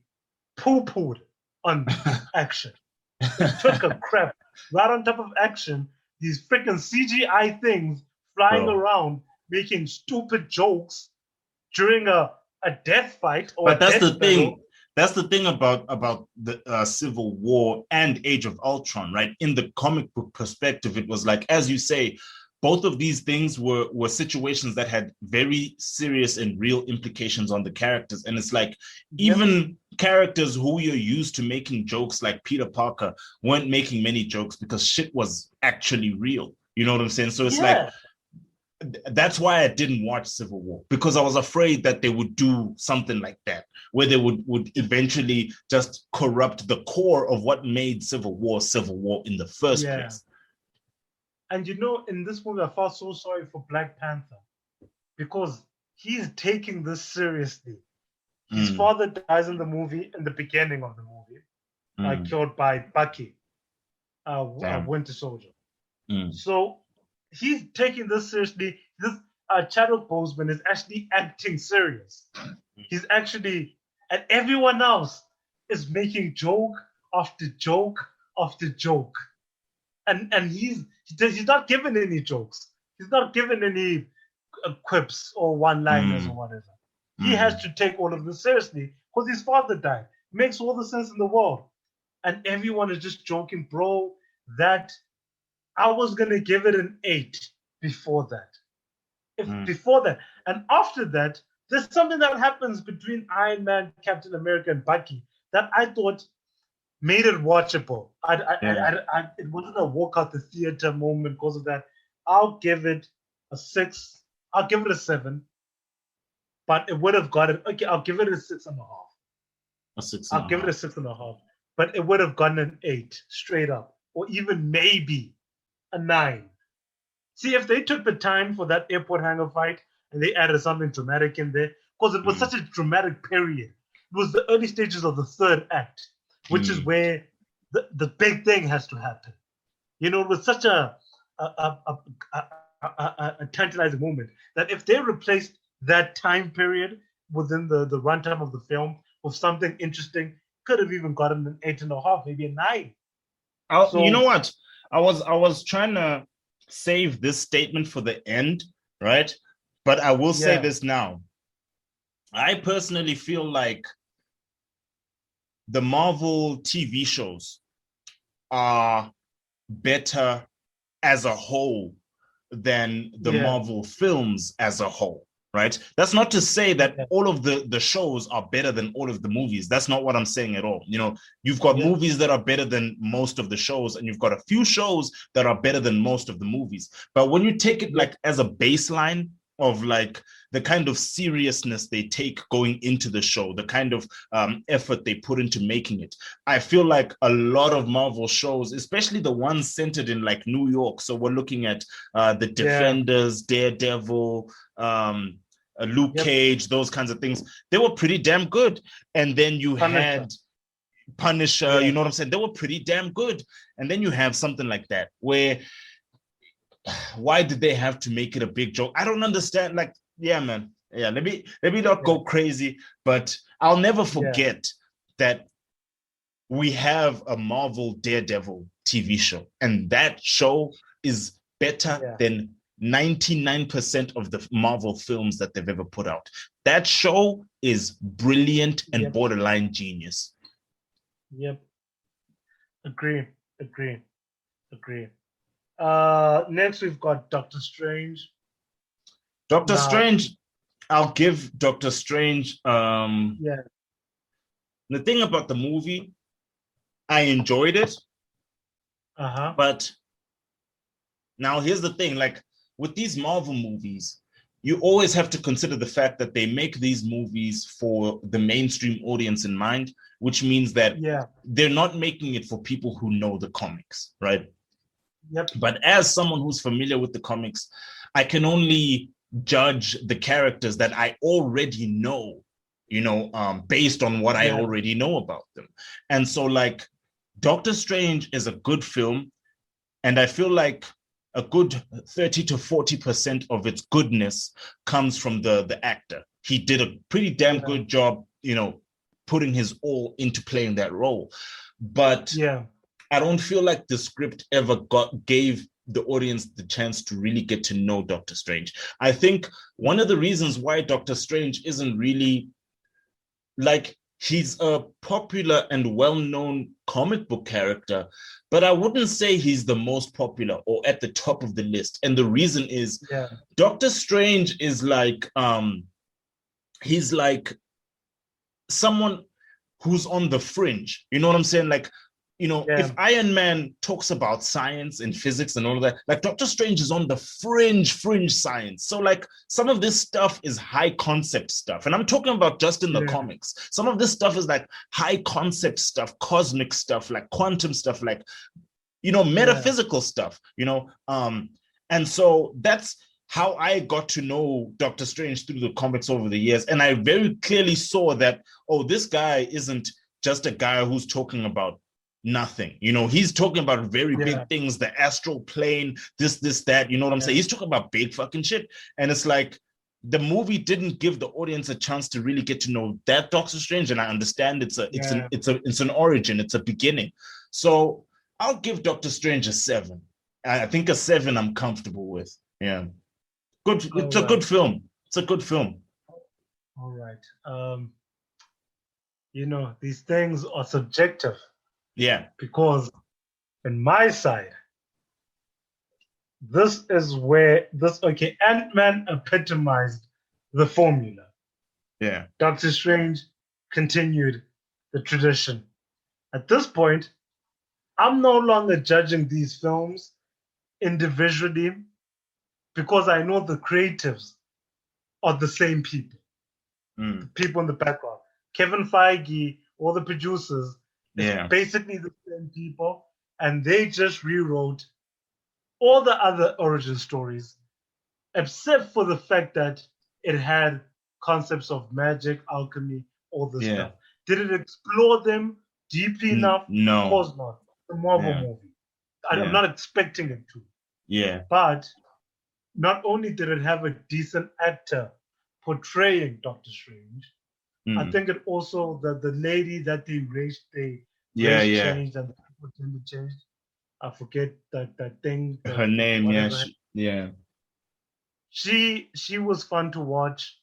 poo-pooed on action. It took a crap right on top of action. These freaking CGI things flying around, making stupid jokes during a death fight. But that's the thing. That's the thing about the Civil War and Age of Ultron, right? In the comic book perspective, it was like, as you say, both of these things were situations that had very serious and real implications on the characters. And it's like, even characters who you're used to making jokes like Peter Parker weren't making many jokes because shit was actually real. You know what I'm saying? So it's like, that's why I didn't watch Civil War, because I was afraid that they would do something like that, where they would eventually just corrupt the core of what made Civil War in the first place. And you know, in this movie, I felt so sorry for Black Panther because he's taking this seriously. His father dies in the movie, in the beginning of the movie, killed by Bucky, Winter Soldier. So he's taking this seriously. This Chadwick Boseman is actually acting serious. He's actually, and everyone else is making joke after joke after joke. And he's not giving any jokes. He's not giving any quips or one-liners or whatever. He has to take all of this seriously because his father died. Makes all the sense in the world. And everyone is just joking, bro, that I was going to give it an 8 before that. Before that. And after that, there's something that happens between Iron Man, Captain America, and Bucky that I thought made it watchable. It wasn't a walk out the theater moment because of that. I'll give it a 6. I'll give it a 7. But it would have gotten, okay, I'll give it a 6.5. I'll give it a 6.5. But it would have gotten an 8 straight up. Or even maybe a 9. See, if they took the time for that airport hangar fight and they added something dramatic in there, because it was such a dramatic period. It was the early stages of the third act, which is where the big thing has to happen. You know, it was such a tantalizing moment that if they replaced that time period within the runtime of the film with something interesting, could have even gotten an 8.5, maybe a 9. You know what? I was trying to save this statement for the end, right? But I will say this now. I personally feel like the Marvel TV shows are better as a whole than the Marvel films as a whole, right? That's not to say that all of the shows are better than all of the movies. That's not what I'm saying at all. You know, you've got movies that are better than most of the shows, and you've got a few shows that are better than most of the movies. But when you take it like as a baseline of like the kind of seriousness they take going into the show, the kind of effort they put into making it, I feel like a lot of Marvel shows, especially the ones centered in like New York, so we're looking at the Defenders, Daredevil, Luke Cage, those kinds of things, they were pretty damn good. And then you had Punisher, you know what I'm saying? They were pretty damn good. And then you have something like that where why did they have to make it a big joke? I don't understand. Like, yeah, man. Yeah, let me not go crazy, but I'll never forget that we have a Marvel Daredevil TV show, and that show is better than 99% of the Marvel films that they've ever put out. That show is brilliant and borderline genius. Yep. Agree. Next we've got Doctor Strange. Doctor Strange, I'll give Doctor Strange the thing about the movie, I enjoyed it. But now here's the thing, like with these Marvel movies, you always have to consider the fact that they make these movies for the mainstream audience in mind, which means that they're not making it for people who know the comics, right? But as someone who's familiar with the comics, I can only judge the characters that I already know, based on what I already know about them. And so like Doctor Strange is a good film, and I feel like a good 30 to 40% of its goodness comes from the actor. He did a pretty damn good job, putting his all into playing that role. But I don't feel like the script ever gave the audience the chance to really get to know Doctor Strange. I think one of the reasons why Doctor Strange isn't really like, he's a popular and well-known comic book character, but I wouldn't say he's the most popular or at the top of the list. And the reason is Doctor Strange is like, he's like someone who's on the fringe. You know what I'm saying? Like, if Iron Man talks about science and physics and all of that, like Doctor Strange is on the fringe science. So like some of this stuff is high concept stuff. And I'm talking about just in the comics. Some of this stuff is like high concept stuff, cosmic stuff, like quantum stuff, like, metaphysical stuff, and so that's how I got to know Doctor Strange through the comics over the years. And I very clearly saw that, this guy isn't just a guy who's talking about nothing. He's talking about very big things, the astral plane, this, that, you know what I'm saying? He's talking about big fucking shit. And it's like, the movie didn't give the audience a chance to really get to know that Doctor Strange. And I understand it's an origin, it's a beginning. So I'll give Doctor Strange a 7. I think a 7 I'm comfortable with. Yeah. Good. It's a good film. It's a good film. All right. These things are subjective. Yeah. Because in my side, this is where Ant-Man epitomized the formula. Yeah. Doctor Strange continued the tradition. At this point, I'm no longer judging these films individually because I know the creatives are the same people. The people in the background. Kevin Feige, all the producers, it's basically the same people, and they just rewrote all the other origin stories, except for the fact that it had concepts of magic, alchemy, all this stuff. Did it explore them deeply enough? No. Of course not. The Marvel movie. I'm not expecting it to. Yeah. But not only did it have a decent actor portraying Doctor Strange, I think it also the lady that they race changed and the people gender changed. I forget that thing. Her name, whatever. She was fun to watch.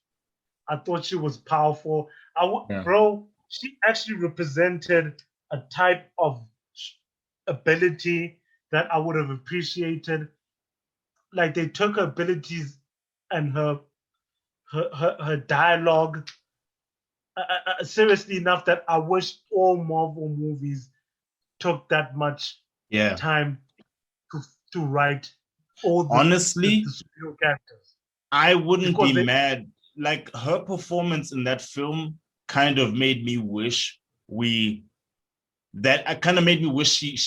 I thought she was powerful. Bro, she actually represented a type of ability that I would have appreciated. Like they took her abilities and her dialogue seriously enough that I wish all Marvel movies took that much time to write all the superhero characters. I wouldn't be mad. Like her performance in that film kind of made me wish she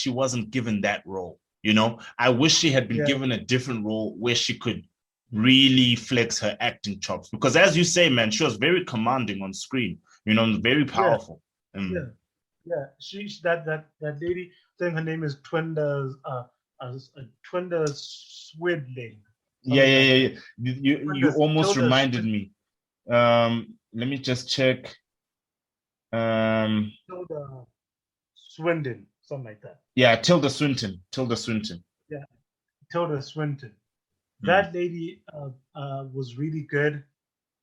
wasn't given that role. You know, I wish she had been given a different role where she could really flex her acting chops. Because as you say, man, she was very commanding on screen. You know, very powerful. She that lady. I think her name is Twinda Swidling. Yeah. You almost reminded me. Let me just check. Tilda Swinton, something like that. Yeah, Tilda Swinton. Yeah, Tilda Swinton. That lady was really good.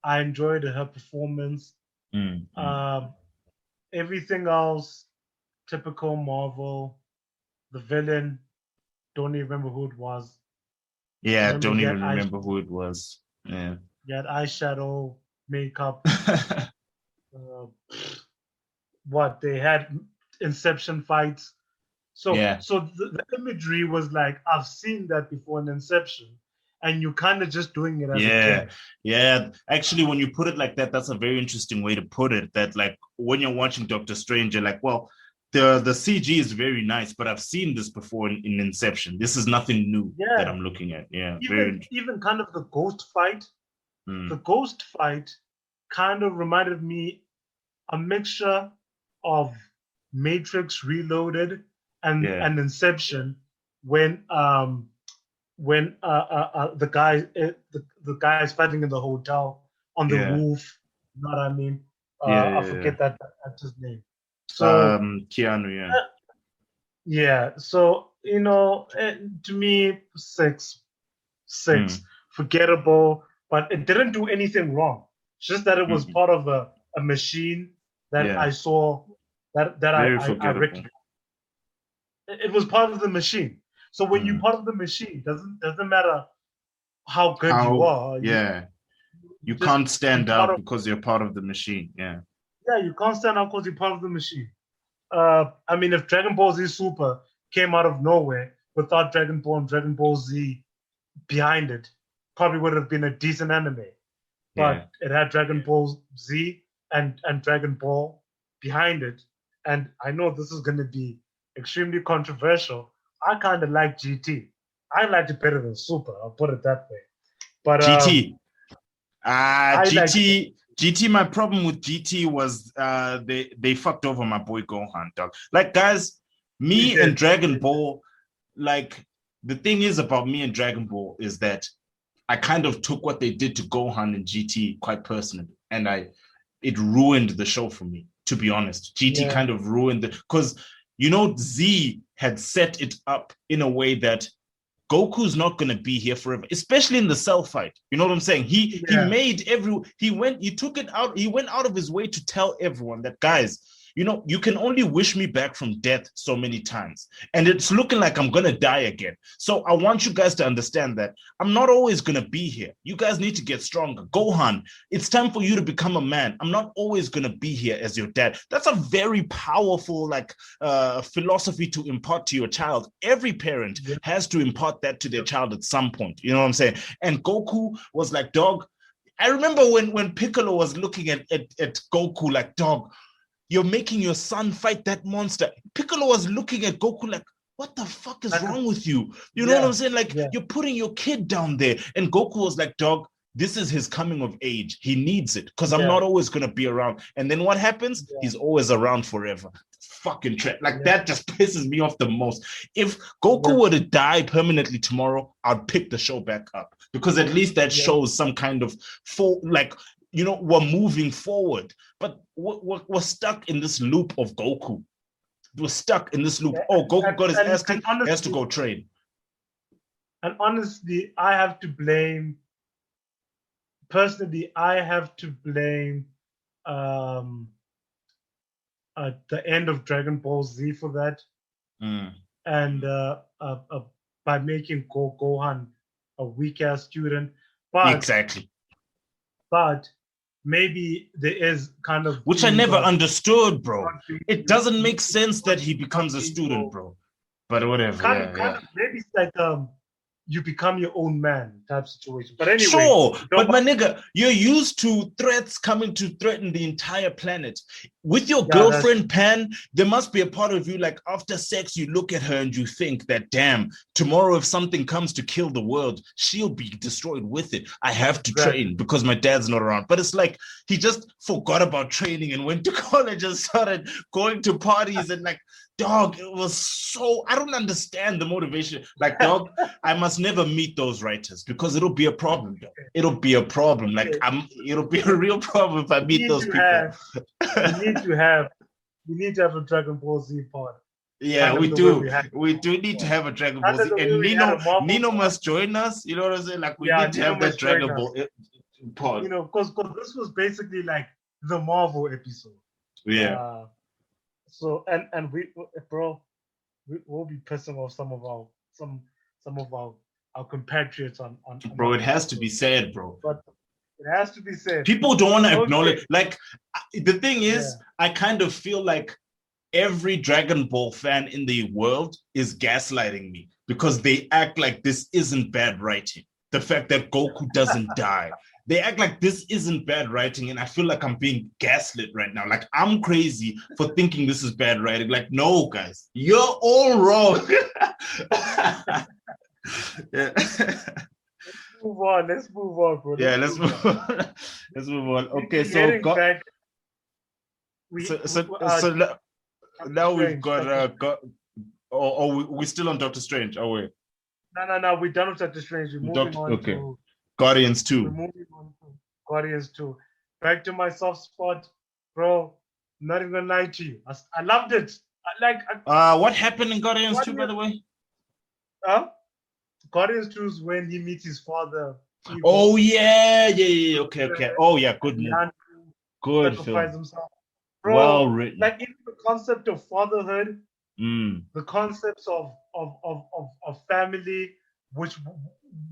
I enjoyed her performance. Everything else, typical Marvel. The villain, don't even remember who it was. Yeah, don't even remember who it was. Yeah. You had eyeshadow, makeup. What they had Inception fights. So the imagery was like, I've seen that before in Inception, and you're kind of just doing it as a kid. Yeah. Actually, when you put it like that, that's a very interesting way to put it. That like when you're watching Doctor Strange, you're like, well, the CG is very nice, but I've seen this before in Inception. This is nothing new that I'm looking at. Yeah, even kind of the ghost fight. The ghost fight kind of reminded me a mixture of Matrix Reloaded and Inception when the guy is fighting in the hotel on the roof. You know what I mean? I forget that actor's name. So Keanu, So you know, to me, six, forgettable, but it didn't do anything wrong. It's just that it was part of a machine that I saw that I recognized. It was part of the machine. So when you're part of the machine, doesn't matter how good you are. You can't stand out because you're part of the machine. Yeah, you can't stand out because you're part of the machine. I mean, if Dragon Ball Z Super came out of nowhere without Dragon Ball and Dragon Ball Z behind it, probably would have been a decent anime. But it had Dragon Ball Z and Dragon Ball behind it. And I know this is going to be extremely controversial. I kind of like GT. I liked it better than Super. I'll put it that way. But GT. GT, my problem with GT was they fucked over my boy Gohan, dog. Like, guys, and Dragon Ball, like, the thing is about me and Dragon Ball is that I kind of took what they did to Gohan and GT quite personally, and it ruined the show for me, to be honest. GT kind of ruined it, because, you know, Z had set it up in a way that Goku's not going to be here forever, especially in the Cell fight. You know what I'm saying? He went out of his way to tell everyone that, guys, you know, you can only wish me back from death so many times. And it's looking like I'm going to die again. So I want you guys to understand that I'm not always going to be here. You guys need to get stronger. Gohan, it's time for you to become a man. I'm not always going to be here as your dad. That's a very powerful, like, philosophy to impart to your child. Every parent has to impart that to their child at some point. You know what I'm saying? And Goku was like, dog, I remember when Piccolo was looking at Goku like, dog, you're making your son fight that monster. Piccolo was looking at Goku like, what the fuck is wrong with you? You know what I'm saying? Like, you're putting your kid down there. And Goku was like, dog, this is his coming of age. He needs it because I'm not always going to be around. And then what happens? He's always around forever. Fucking like that just pisses me off the most. If Goku were to die permanently tomorrow, I'd pick the show back up, because at least that shows some kind of we're moving forward, but we're stuck in this loop of Goku. We're stuck in this loop. Oh, Goku got his ass kicked, has to go train. And honestly, I have to blame the end of Dragon Ball Z for that, and by making Gohan a weak ass student. But exactly. But maybe there is kind of which I never understood, bro. It doesn't make sense that he becomes a student, bro. But whatever. Kind of, maybe it's like you become your own man type situation. But anyway, sure. But my nigga, you're used to threats coming to threaten the entire planet. With your girlfriend Pan, there must be a part of you like after sex, you look at her and you think that, damn, tomorrow if something comes to kill the world, she'll be destroyed with it. I have to train because my dad's not around. But it's like he just forgot about training and went to college and started going to parties and like, dog, it was so, I don't understand the motivation. Like, dog, I must never meet those writers because it'll be a problem, dog. It'll be a problem. Like, it'll be a real problem if I meet those people. We need to have a Dragon Ball Z part. Yeah, we do. We do need to have a Dragon Ball Z. And Nino must join us. You know what I'm saying? Like, we need to have that Dragon Ball part. You know, because this was basically like the Marvel episode. Yeah. So and we, bro, we'll be pissing off some of our compatriots on bro. It has to be said, bro. But it has to be said. People don't want to acknowledge. Like the thing is, I kind of feel like every Dragon Ball fan in the world is gaslighting me because they act like this isn't bad writing. The fact that Goku doesn't die. They act like this isn't bad writing, and I feel like I'm being gaslit right now. Like, I'm crazy for thinking this is bad writing. Like, no, guys, you're all wrong. Yeah. Let's move on, bro. Let's move on. Okay, so now we've got we're still on Doctor Strange, are we? No, we're done with Doctor Strange. We're moving on to Guardians 2. We're moving on to Guardians 2. Back to my soft spot, bro. Not even gonna lie to you. I loved it. What happened in Guardians 2, by the way? Guardians 2 is when he meets his father. Oh yeah. Okay. Oh yeah, good move. Good film. Himself. Bro, well written. Like even the concept of fatherhood, the concepts of family,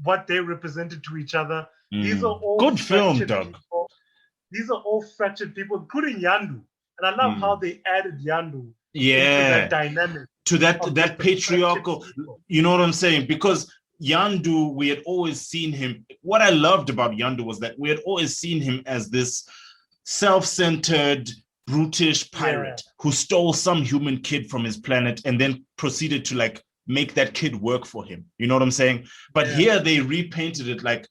what they represented to each other. These are all good film, Doug. These are all fractured people, including Yandu. And I love how they added Yandu into that dynamic. To that patriarchal, you know what I'm saying? Because Yandu, we had always seen him. What I loved about Yandu was that we had always seen him as this self-centered, brutish pirate who stole some human kid from his planet and then proceeded to like make that kid work for him. You know what I'm saying? But here they repainted it like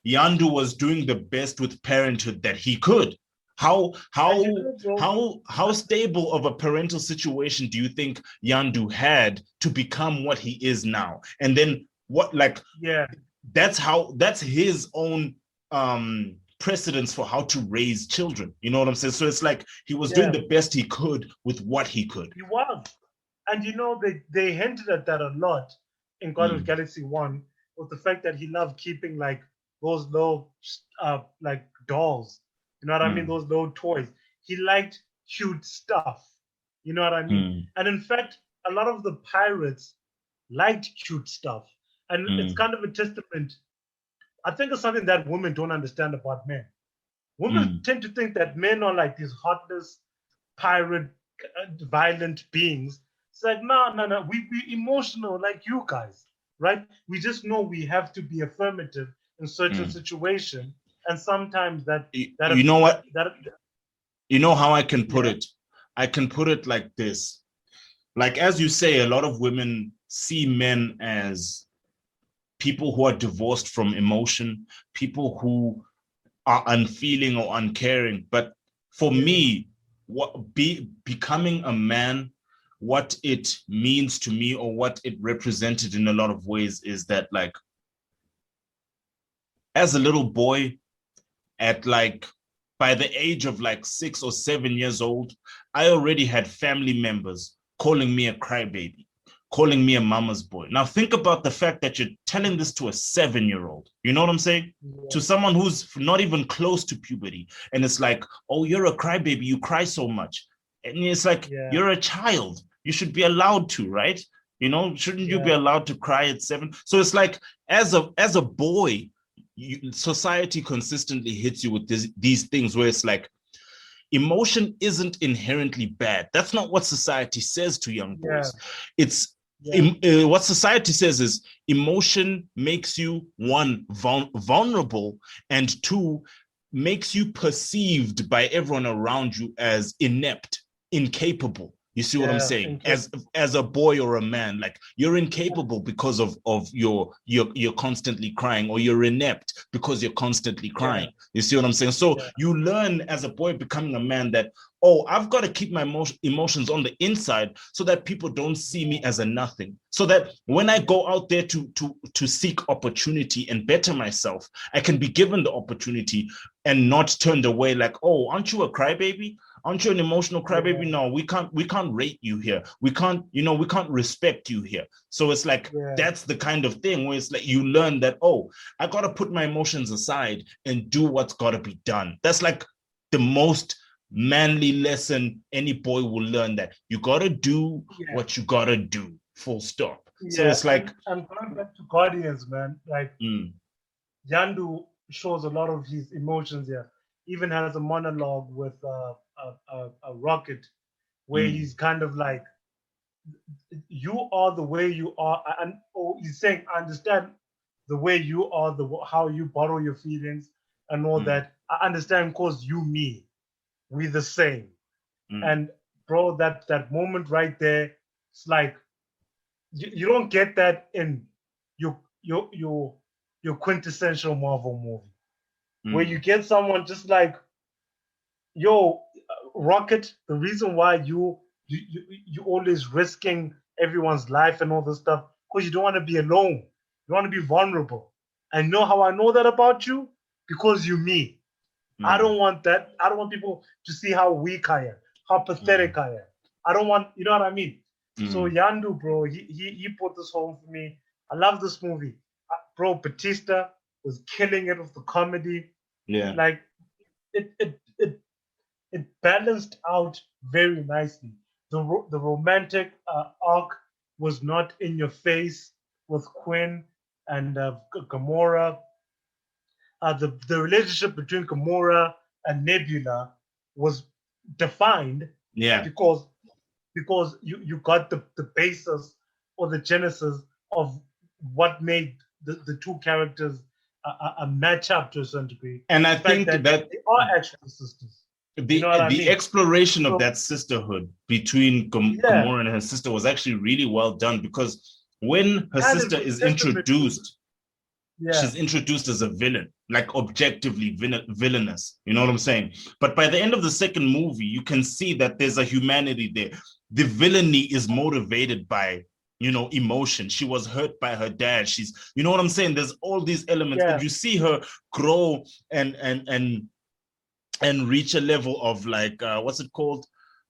Yandu was doing the best with parenthood that he could. How stable of a parental situation do you think Yandu had to become what he is now? And then that's his own precedence for how to raise children. You know what I'm saying? So it's like he was doing the best he could with what he could. He was. And you know, they hinted at that a lot in Guardians of the Galaxy 1 with the fact that he loved keeping like those little like dolls. You know what I mean? Those little toys. He liked cute stuff. You know what I mean? And in fact, a lot of the pirates liked cute stuff. And it's kind of a testament. I think it's something that women don't understand about men. Women tend to think that men are like these heartless, pirate, violent beings. It's like, no. We be emotional like you guys, right? We just know we have to be affirmative in certain situations. And sometimes you know what? You know how I can put it? I can put it like this. Like, as you say, a lot of women see men as people who are divorced from emotion, people who are unfeeling or uncaring. But for me, becoming a man, what it means to me or what it represented in a lot of ways is that, like, as a little boy at like by the age of like 6 or 7 years old, I already had family members calling me a crybaby, calling me a mama's boy. Now think about the fact that you're telling this to a 7-year-old. You know what I'm saying? Yeah. To someone who's not even close to puberty. And it's like, oh, you're a crybaby. You cry so much. And it's like, you're a child. You should be allowed to, right? You know, shouldn't you be allowed to cry at 7? So it's like, as a boy, society consistently hits you with these things where it's like, emotion isn't inherently bad. That's not what society says to young boys. It's what society says is emotion makes you, one, vulnerable, and two, makes you perceived by everyone around you as inept, incapable. You see what I'm saying? As a boy or a man, like you're incapable because of you're constantly crying, or you're inept because you're constantly crying. You see what I'm saying? So you learn as a boy becoming a man that, oh, I've got to keep my emotions on the inside so that people don't see me as a nothing. So that when I go out there to seek opportunity and better myself, I can be given the opportunity and not turned away like, oh, aren't you a crybaby? Aren't you an emotional crybaby? No, we can't rate you here. We can't respect you here. So it's like, that's the kind of thing where it's like you learn that, oh, I got to put my emotions aside and do what's got to be done. That's like the most manly lesson any boy will learn, that you got to do what you got to do, full stop. So it's like, and going back to Guardians, man, like Yandu shows a lot of his emotions here. Even has a monologue with a Rocket where he's kind of like, you are the way you are, and he's saying, I understand the way you are, how you borrow your feelings and all that. I understand because you, me, we the same. And bro, that moment right there, it's like you don't get that in your quintessential Marvel movie, where you get someone just like, yo, Rocket, the reason why you always risking everyone's life and all this stuff, because you don't want to be alone. You want to be vulnerable. I know how I know that about you, because you me. I don't want that. I don't want people to see how weak I am, how pathetic I am. I don't want, you know what I mean? So Yandu, bro, he put this home for me. I love this movie. Bro, Batista was killing it with the comedy. Yeah. Like it balanced out very nicely. The romantic arc was not in your face with Quinn and Gamora. The relationship between Gamora and Nebula was defined, because you got the basis or the genesis of what made the two characters a match up to a certain degree. And I think that they are actually sisters. The exploration of that sisterhood between Gamora and her sister was actually really well done, because when her sister is introduced, she's introduced as a villain, like objectively villainous. You know what I'm saying? But by the end of the second movie, you can see that there's a humanity there. The villainy is motivated by, emotion. She was hurt by her dad. She's, you know what I'm saying? There's all these elements that you see her grow and reach a level of like, what's it called?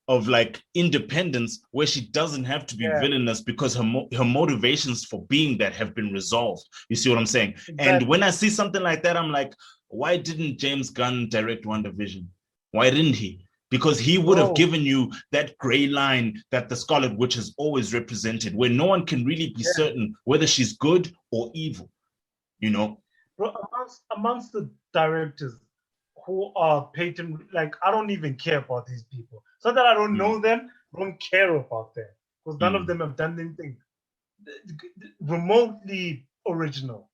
Of like independence, where she doesn't have to be villainous, because her motivations for being that have been resolved. You see what I'm saying? Exactly. And when I see something like that, I'm like, why didn't James Gunn direct WandaVision? Why didn't he? Because he would have given you that gray line that the Scarlet Witch has always represented, where no one can really be certain whether she's good or evil, Bro, amongst the directors who are patent, like, I don't even care about these people. It's not that I don't know them, I don't care about them, because none of them have done anything remotely original.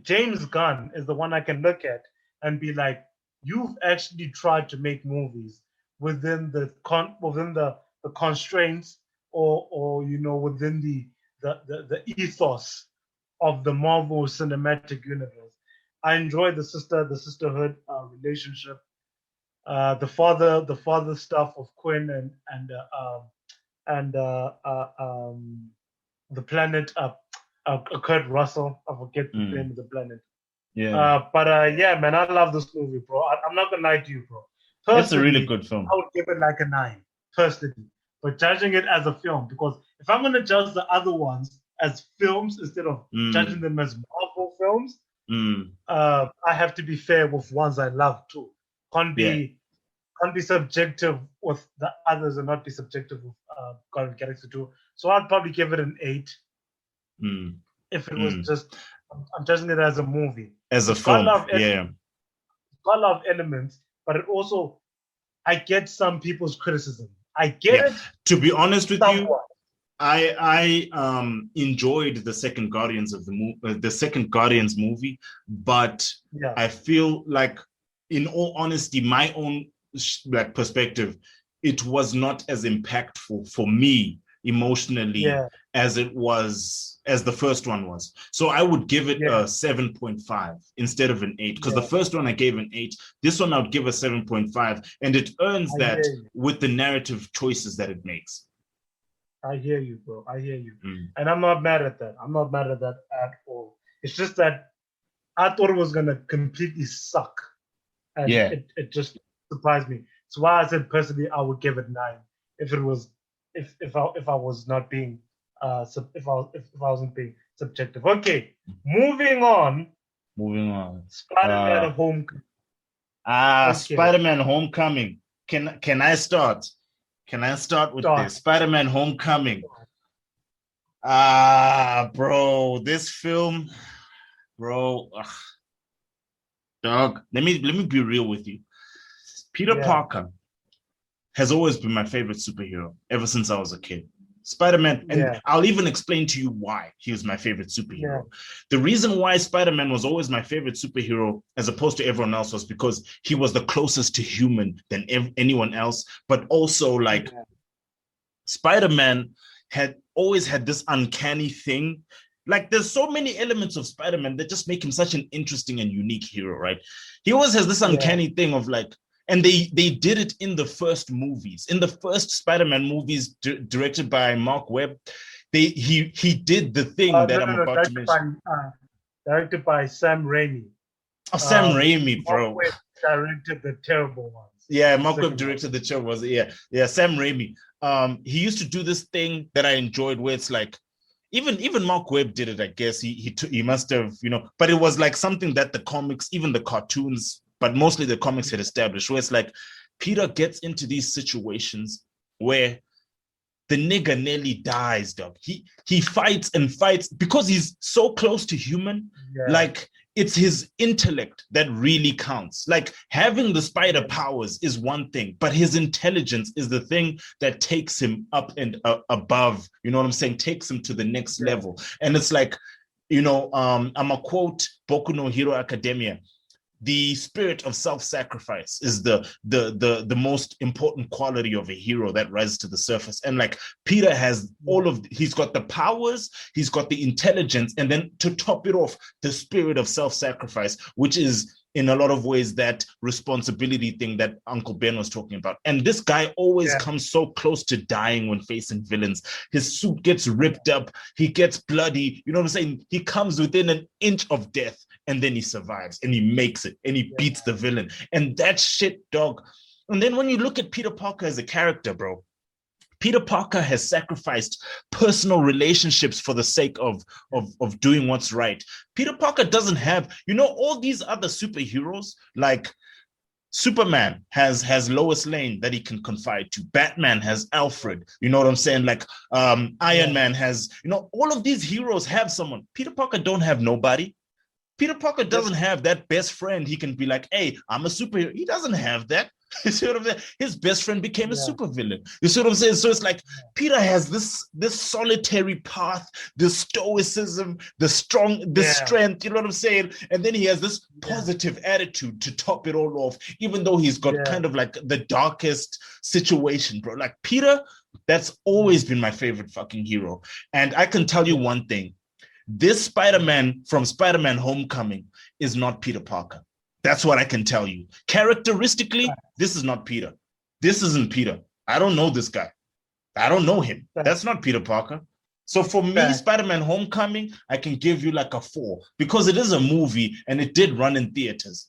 James Gunn is the one I can look at and be like, you've actually tried to make movies within the constraints or within the ethos of the Marvel Cinematic Universe. I enjoy the sisterhood relationship, the father stuff of Quinn and the planet. Kurt Russell. I forget the name of the planet. Yeah. But yeah, man, I love this movie, bro. I'm not gonna lie to you, bro. It's a really Personally, good film. I would give it like a 9, personally. But judging it as a film, because if I'm gonna judge the other ones as films instead of judging them as Marvel films, I have to be fair with ones I love too. Can't Yeah. be can't be subjective with the others and not be subjective with Guardians of the Galaxy too. So I'd probably give it an 8 if it was just. I'm judging it as a movie. As a It's got a film, lot of yeah. got a lot of elements, but it also I get some people's criticism. I get it. To be honest with you, somewhat. I enjoyed the second Guardians movie, but Yeah. I feel like, in all honesty, my own like perspective, it was not as impactful for me emotionally as the first one was. So I would give it a 7.5 instead of an 8, because the first one I gave an 8. This one I would give a 7.5, and it earns that with the narrative choices that it makes. I hear you, bro. I hear you. And I'm not mad at that. I'm not mad at that at all. It's just that I thought it was gonna completely suck. And it just surprised me. So why I said personally I would give it 9 if it was if I was not being if I wasn't being subjective. Okay, moving on. Spider-Man Homecoming. Spider-Man Homecoming. Can I start? Can I start with this? Spider-Man Homecoming. Bro, this film, bro. Dog, let me be real with you. Peter Parker has always been my favorite superhero ever since I was a kid. Spider-Man, and I'll even explain to you why he was my favorite superhero. The reason why Spider-Man was always my favorite superhero as opposed to everyone else was because he was the closest to human than anyone else, but also like Spider-Man had always had this uncanny thing. Like, there's so many elements of Spider-Man that just make him such an interesting and unique hero, right? He always has this uncanny thing of like, and they did it in the first movies. In the first Spider-Man movies directed by Mark Webb, he did the thing that I'm about to mention. Directed by Sam Raimi. Oh, Sam Raimi, bro. Mark Webb directed the terrible ones. Yeah, Mark Webb directed the terrible ones. Yeah, Sam Raimi. He used to do this thing that I enjoyed where it's like, even Mark Webb did it, I guess. He must have, but it was like something that the comics, even the cartoons, but mostly the comics had established, where it's like Peter gets into these situations where the nigga nearly dies, dog. He fights and fights because he's so close to human. Like, it's his intellect that really counts. Like, having the spider powers is one thing, but his intelligence is the thing that takes him up and above, you know what I'm saying? Takes him to the next level. And it's like, I'm a quote Boku no Hero Academia. The spirit of self-sacrifice is the most important quality of a hero that rises to the surface. And like, Peter has he's got the powers, he's got the intelligence, and then to top it off, the spirit of self-sacrifice, which is in a lot of ways that responsibility thing that Uncle Ben was talking about. And this guy always comes so close to dying when facing villains. His suit gets ripped up, he gets bloody, you know what I'm saying? He comes within an inch of death, and then he survives and he makes it and he beats the villain. And that shit, dog. And then when you look at Peter Parker as a character, bro, Peter Parker has sacrificed personal relationships for the sake of doing what's right. Peter Parker doesn't have, all these other superheroes, like Superman has Lois Lane that he can confide to. Batman has Alfred. You know what I'm saying? Like, Iron Man has, all of these heroes have someone. Peter Parker don't have nobody. Peter Parker doesn't have that best friend. He can be like, hey, I'm a superhero. He doesn't have that. You see what I'm saying? His best friend became a supervillain. You see what I'm saying? So it's like Peter has this solitary path, this stoicism, the strength, you know what I'm saying? And then he has this positive attitude to top it all off, even though he's got kind of like the darkest situation, bro. Like, Peter, that's always been my favorite fucking hero. And I can tell you one thing. This Spider-Man from Spider-Man Homecoming is not Peter Parker. That's what I can tell you. Characteristically, this is not Peter. This isn't Peter. I don't know this guy. I don't know him. That's not Peter Parker. So for me, Fact. Spider-Man Homecoming, I can give you like a 4 because it is a movie and it did run in theaters.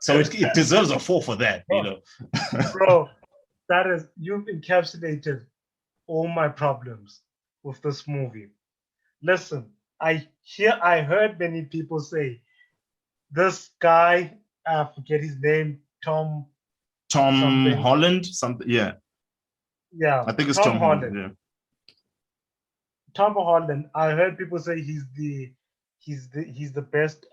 So it deserves a 4 for that, you know. Bro, you've encapsulated all my problems with this movie. Listen, I heard many people say this guy, I forget his name, Tom something. Holland, something, yeah. Yeah, I think it's Tom Holland. Yeah. Tom Holland. I heard people say he's the best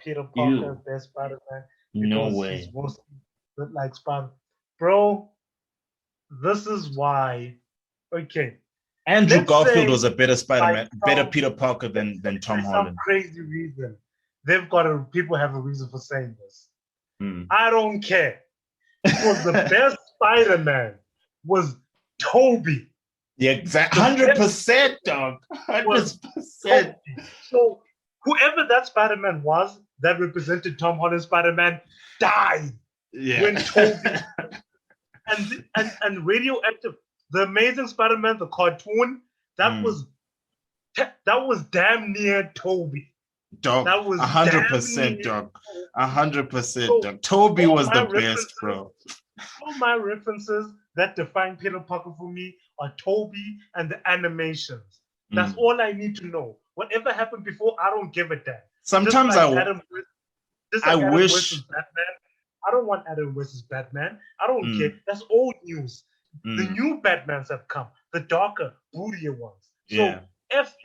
Peter Parker, best Spider-Man. No way. He's mostly like Spider. Bro, this is why. Okay. Andrew Garfield was a better Spider-Man, better Peter Parker than Tom Holland. Some crazy reason. People have a reason for saying this. Mm. I don't care. Because the best Spider-Man was Tobey. Yeah, exactly. 100%, dog. 100%. So whoever that Spider-Man was that represented Tom Holland's Spider-Man died when Tobey and Radioactive, the Amazing Spider-Man, the cartoon, that was damn near Tobey. Dog, that was 100%, dog. 100%, dog. Tobey was the best, bro. All my references that define Peter Parker for me are Tobey and the animations. That's all I need to know. Whatever happened before, I don't give a damn. Sometimes I wish Batman. I don't want Adam West's Batman. I don't care. That's old news. The new Batmans have come, the darker, broodier ones. So F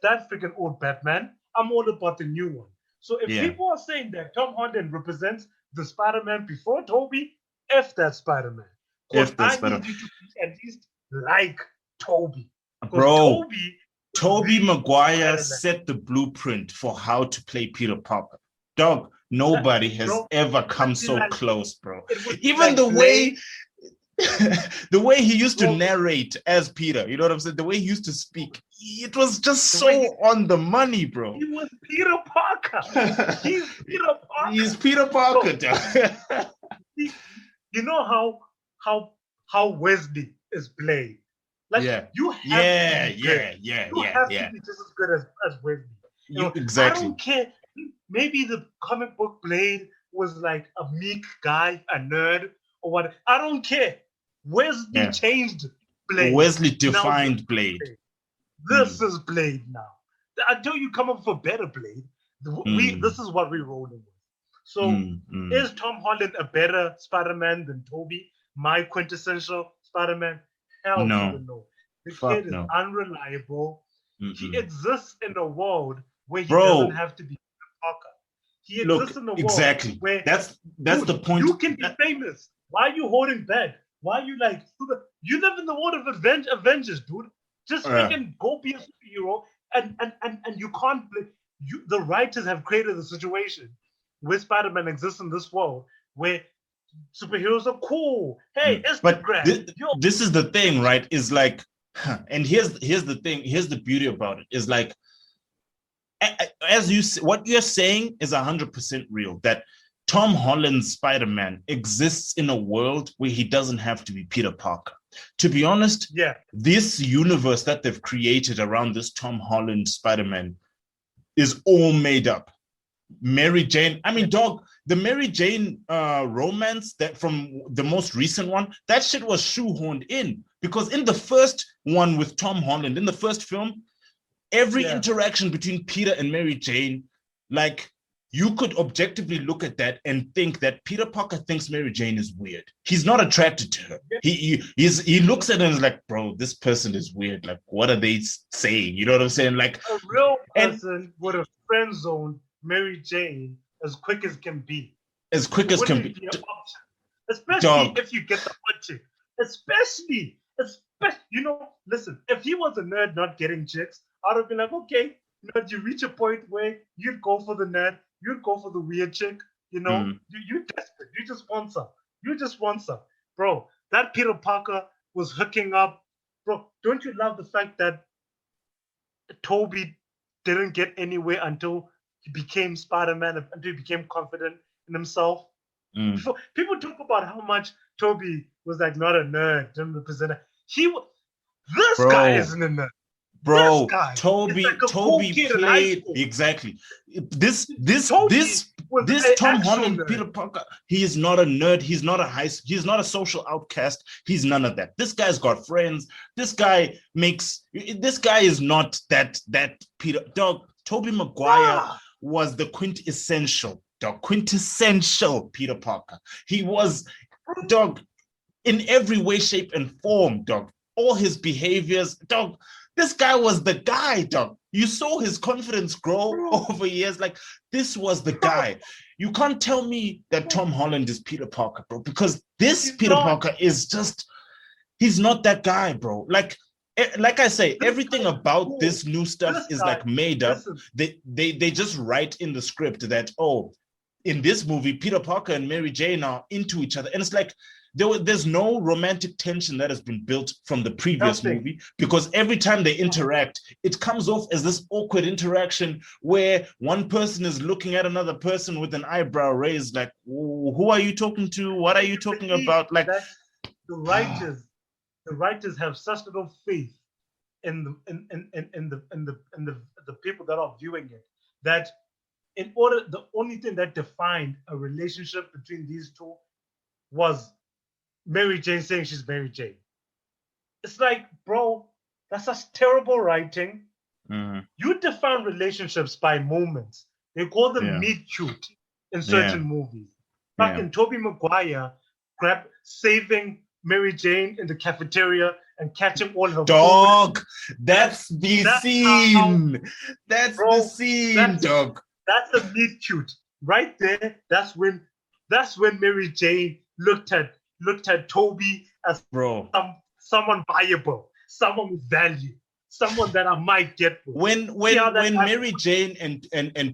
that freaking old Batman. I'm all about the new one. So if people are saying that Tom Holland represents the Spider-Man before Tobey, F that Spider-Man. Because I need you to be at least like Tobey. Bro, Tobey Maguire set the blueprint for how to play Peter Parker. Dog, nobody has ever come so close, bro. Even the way the way he used to narrate as Peter, you know what I'm saying? The way he used to speak, it was just so on the money, bro. He was Peter Parker. He's Peter Parker. He's Peter Parker, dog. You know how Wesley is played. Like you have to be just as good as Wesley. You know, exactly. I don't care. Maybe the comic book Blade was like a meek guy, a nerd, or what. I don't care. Wesley changed Blade. Wesley defined Blade. This is Blade now. Until you come up with a better Blade, this is what we're rolling with. So, is Tom Holland a better Spider-Man than Tobey? My quintessential Spider-Man? Hell no. The kid is unreliable. He exists in a world where he doesn't have to be Peter Parker. He exists in a world where that's the point. You can be famous. Why are you holding back? Why are you like you live in the world of Avengers, dude? Just freaking go be a superhero and you can't the writers have created a situation where Spider-Man exists in this world where superheroes are cool. Hey, Instagram. This is the thing, right? Is like, and here's the thing. Here's the beauty about it. Is like, what you're saying is 100% real. That Tom Holland's Spider-Man exists in a world where he doesn't have to be Peter Parker. To be honest, this universe that they've created around this Tom Holland Spider-Man is all made up. Mary Jane, I mean, dog, the Mary Jane romance that from the most recent one, that shit was shoehorned in because in the first one with Tom Holland, in the first film, every interaction between Peter and Mary Jane, like you could objectively look at that and think that Peter Parker thinks Mary Jane is weird. He's not attracted to her. He looks at her and is like, bro, this person is weird. Like, what are they saying? You know what I'm saying? Like a real person would have friend zoned Mary Jane as quick as can be. As quick as can be. Especially if you get the hot chick. Especially, you know, listen, if he was a nerd not getting chicks, I'd have been like, okay, you know, you reach a point where you'd go for the nerd, you'd go for the weird chick, you know, you're desperate, you just want some. Bro, that Peter Parker was hooking up. Bro, don't you love the fact that Tobey didn't get anywhere until he became Spider-Man, until he became confident in himself? So people talk about how much Tobey was like not a nerd, didn't represent it. This Bro. guy isn't in that. Bro, This guy is Toby like a cool kid in high played school. exactly. This Toby was an Tom actual Holland, nerd. Peter Parker. He is not a nerd. He's not a social outcast. He's none of that. This guy's got friends. This guy is not that Peter. Dog, Tobey Maguire was the quintessential Peter Parker. He was, dog, in every way, shape, and form, dog. All his behaviors, dog. This guy was the guy, dog. You saw his confidence grow over years. Like, this was the guy. You can't tell me that Tom Holland is Peter Parker, bro, because this Peter Parker is just, he's not that guy, bro. Like I say, everything about this new stuff is like made up. They just write in the script that, oh, in this movie, Peter Parker and Mary Jane are into each other. And it's like, there's no romantic tension that has been built from the previous movie, because every time they interact, it comes off as this awkward interaction where one person is looking at another person with an eyebrow raised, like, who are you talking to? What are you talking about? Like, the writers have such little faith in the people that are viewing it, that the only thing that defined a relationship between these two was Mary Jane saying she's Mary Jane. It's like, bro, that's such terrible writing. Mm-hmm. You define relationships by moments. They call them meet cute in certain movies. Fucking Tobey Maguire saving Mary Jane in the cafeteria and catching all her dog. food. That's the scene. That's the scene, dog. That's a meet cute. Right there, that's when Mary Jane looked at Toby as someone viable, someone with value, someone that I might get with. When Mary Jane and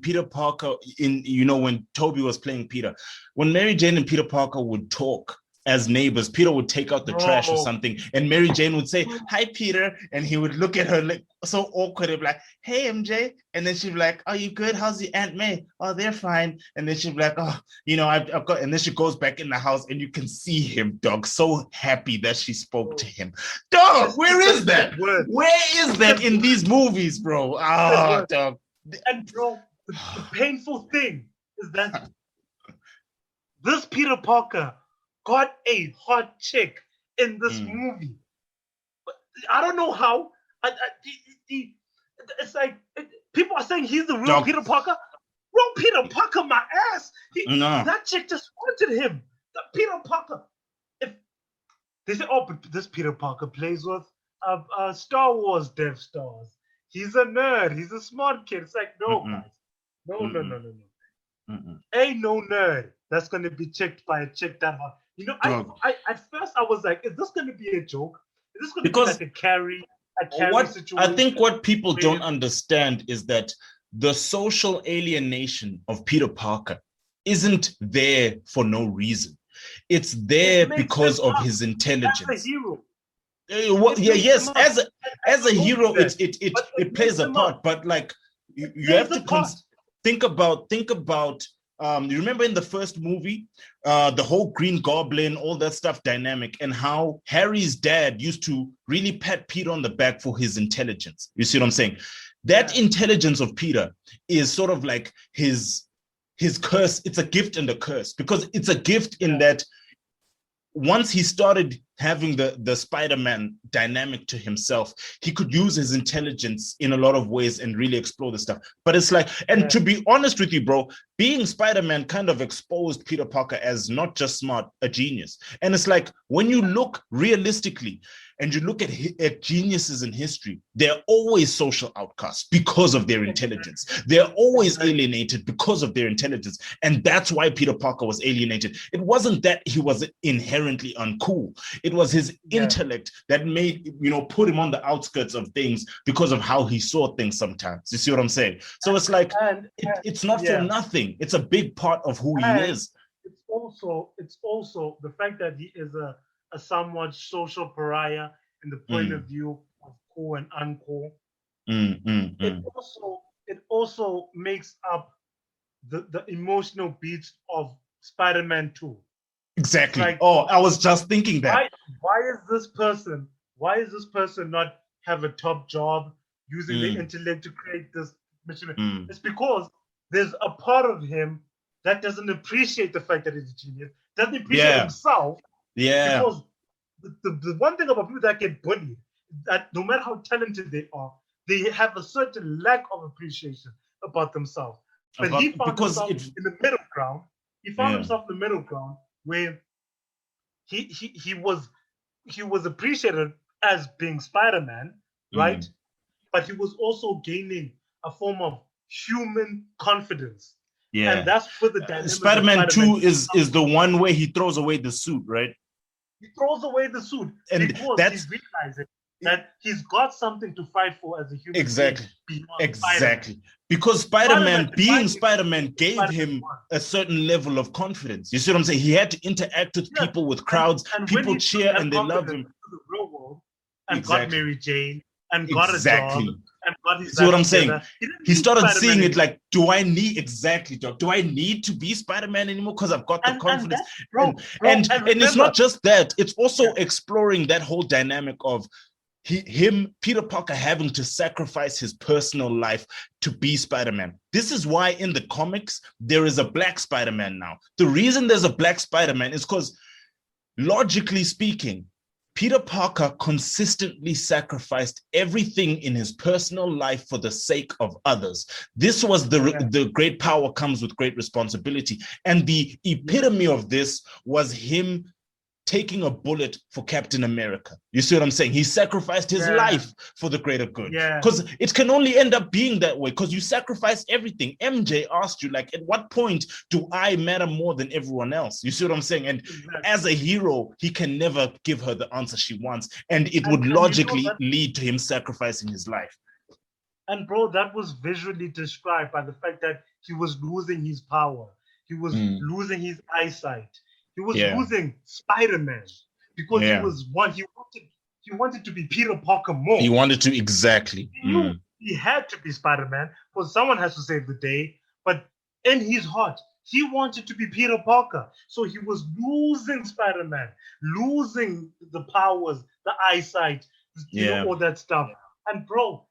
Peter Parker, when Toby was playing Peter, when Mary Jane and Peter Parker would talk as neighbors, Peter would take out the trash or something, and Mary Jane would say, "Hi, Peter," and he would look at her like so awkward, and be like, "Hey, MJ," and then she'd be like, "Are you good? How's your Aunt May?" "Oh, they're fine." And then she'd be like, "Oh, I've got," and then she goes back in the house, and you can see him, dog, so happy that she spoke to him. Dog, where is that? Where is that in these movies, bro? Dog. And bro, the painful thing is that this Peter Parker got a hot chick in this movie. I don't know how. It's like people are saying he's the real Peter Parker. Real Peter Parker, my ass. That chick just wanted him. The Peter Parker. If they say, "Oh, but this Peter Parker plays with Star Wars Death Stars. He's a nerd. He's a smart kid." It's like, no, guys. No. Ain't no nerd that's gonna be checked by a chick that hot. I at first I was like, is this going to be a joke? Is this going to be like a carry situation? I think what people don't understand is that the social alienation of Peter Parker isn't there for no reason. It's there because of his intelligence. As a hero. Yes, as a hero, it plays a part, but like you have to think about. You remember in the first movie, the whole Green Goblin, all that stuff dynamic, and how Harry's dad used to really pat Peter on the back for his intelligence. You see what I'm saying? That intelligence of Peter is sort of like his curse. It's a gift and a curse, because it's a gift in that once he started having the Spider-Man dynamic to himself, he could use his intelligence in a lot of ways and really explore the stuff. But it's like, and to be honest with you, bro, being Spider-Man kind of exposed Peter Parker as not just smart, a genius. And it's like, when you look realistically and you look at geniuses in history, they're always social outcasts because of their intelligence. They're always alienated because of their intelligence. And that's why Peter Parker was alienated. It wasn't that he was inherently uncool. It was his intellect that made, put him on the outskirts of things because of how he saw things sometimes. You see what I'm saying? So it's like, it's not for nothing. It's a big part of who he is. It's also the fact that he is a somewhat social pariah in the point of view of cool and uncool. It also makes up the emotional beats of Spider-Man 2. Exactly. Like, I was just thinking that. Why is this person why is this person not have a top job using the intellect to create this mission? It's because there's a part of him that doesn't appreciate the fact that he's a genius, doesn't appreciate himself. Yeah. Because the one thing about people that get bullied, that no matter how talented they are, they have a certain lack of appreciation about themselves. But he found himself in the middle ground. He found himself in the middle ground where he was appreciated as being Spider-Man, right? But he was also gaining a form of human confidence. Yeah. And that's for the dynamic. Spider-Man 2 is the one where he throws away the suit, right? He throws away the suit and because that's he's realizing that he's got something to fight for as a human. Exactly. Being Exactly. Because Spider-Man being Spider-Man gave him a certain level of confidence. You see what I'm saying? He had to interact with people, with crowds, and people cheer and they loved him. The real world and got Mary Jane and got a job and got his. See what I'm saying? He started seeing it like, do I need to be Spider-Man anymore? Because I've got the confidence. And it's not just that, it's also exploring that whole dynamic of Peter Parker having to sacrifice his personal life to be Spider-Man. This is why in the comics, there is a black Spider-Man now. The reason there's a black Spider-Man is because, logically speaking, Peter Parker consistently sacrificed everything in his personal life for the sake of others. This was the great power comes with great responsibility. And the epitome of this was him taking a bullet for Captain America. You see what I'm saying? He sacrificed his life for the greater good. Because it can only end up being that way because you sacrifice everything. MJ asked you, like, at what point do I matter more than everyone else? You see what I'm saying? And as a hero, he can never give her the answer she wants. And it would logically lead to him sacrificing his life. And bro, that was visually described by the fact that he was losing his power. He was losing his eyesight. He was losing Spider-Man because he wanted to be Peter Parker more. He wanted to, exactly. He knew he had to be Spider-Man because someone has to save the day. But in his heart, he wanted to be Peter Parker. So he was losing Spider-Man, losing the powers, the eyesight, all that stuff. And bro,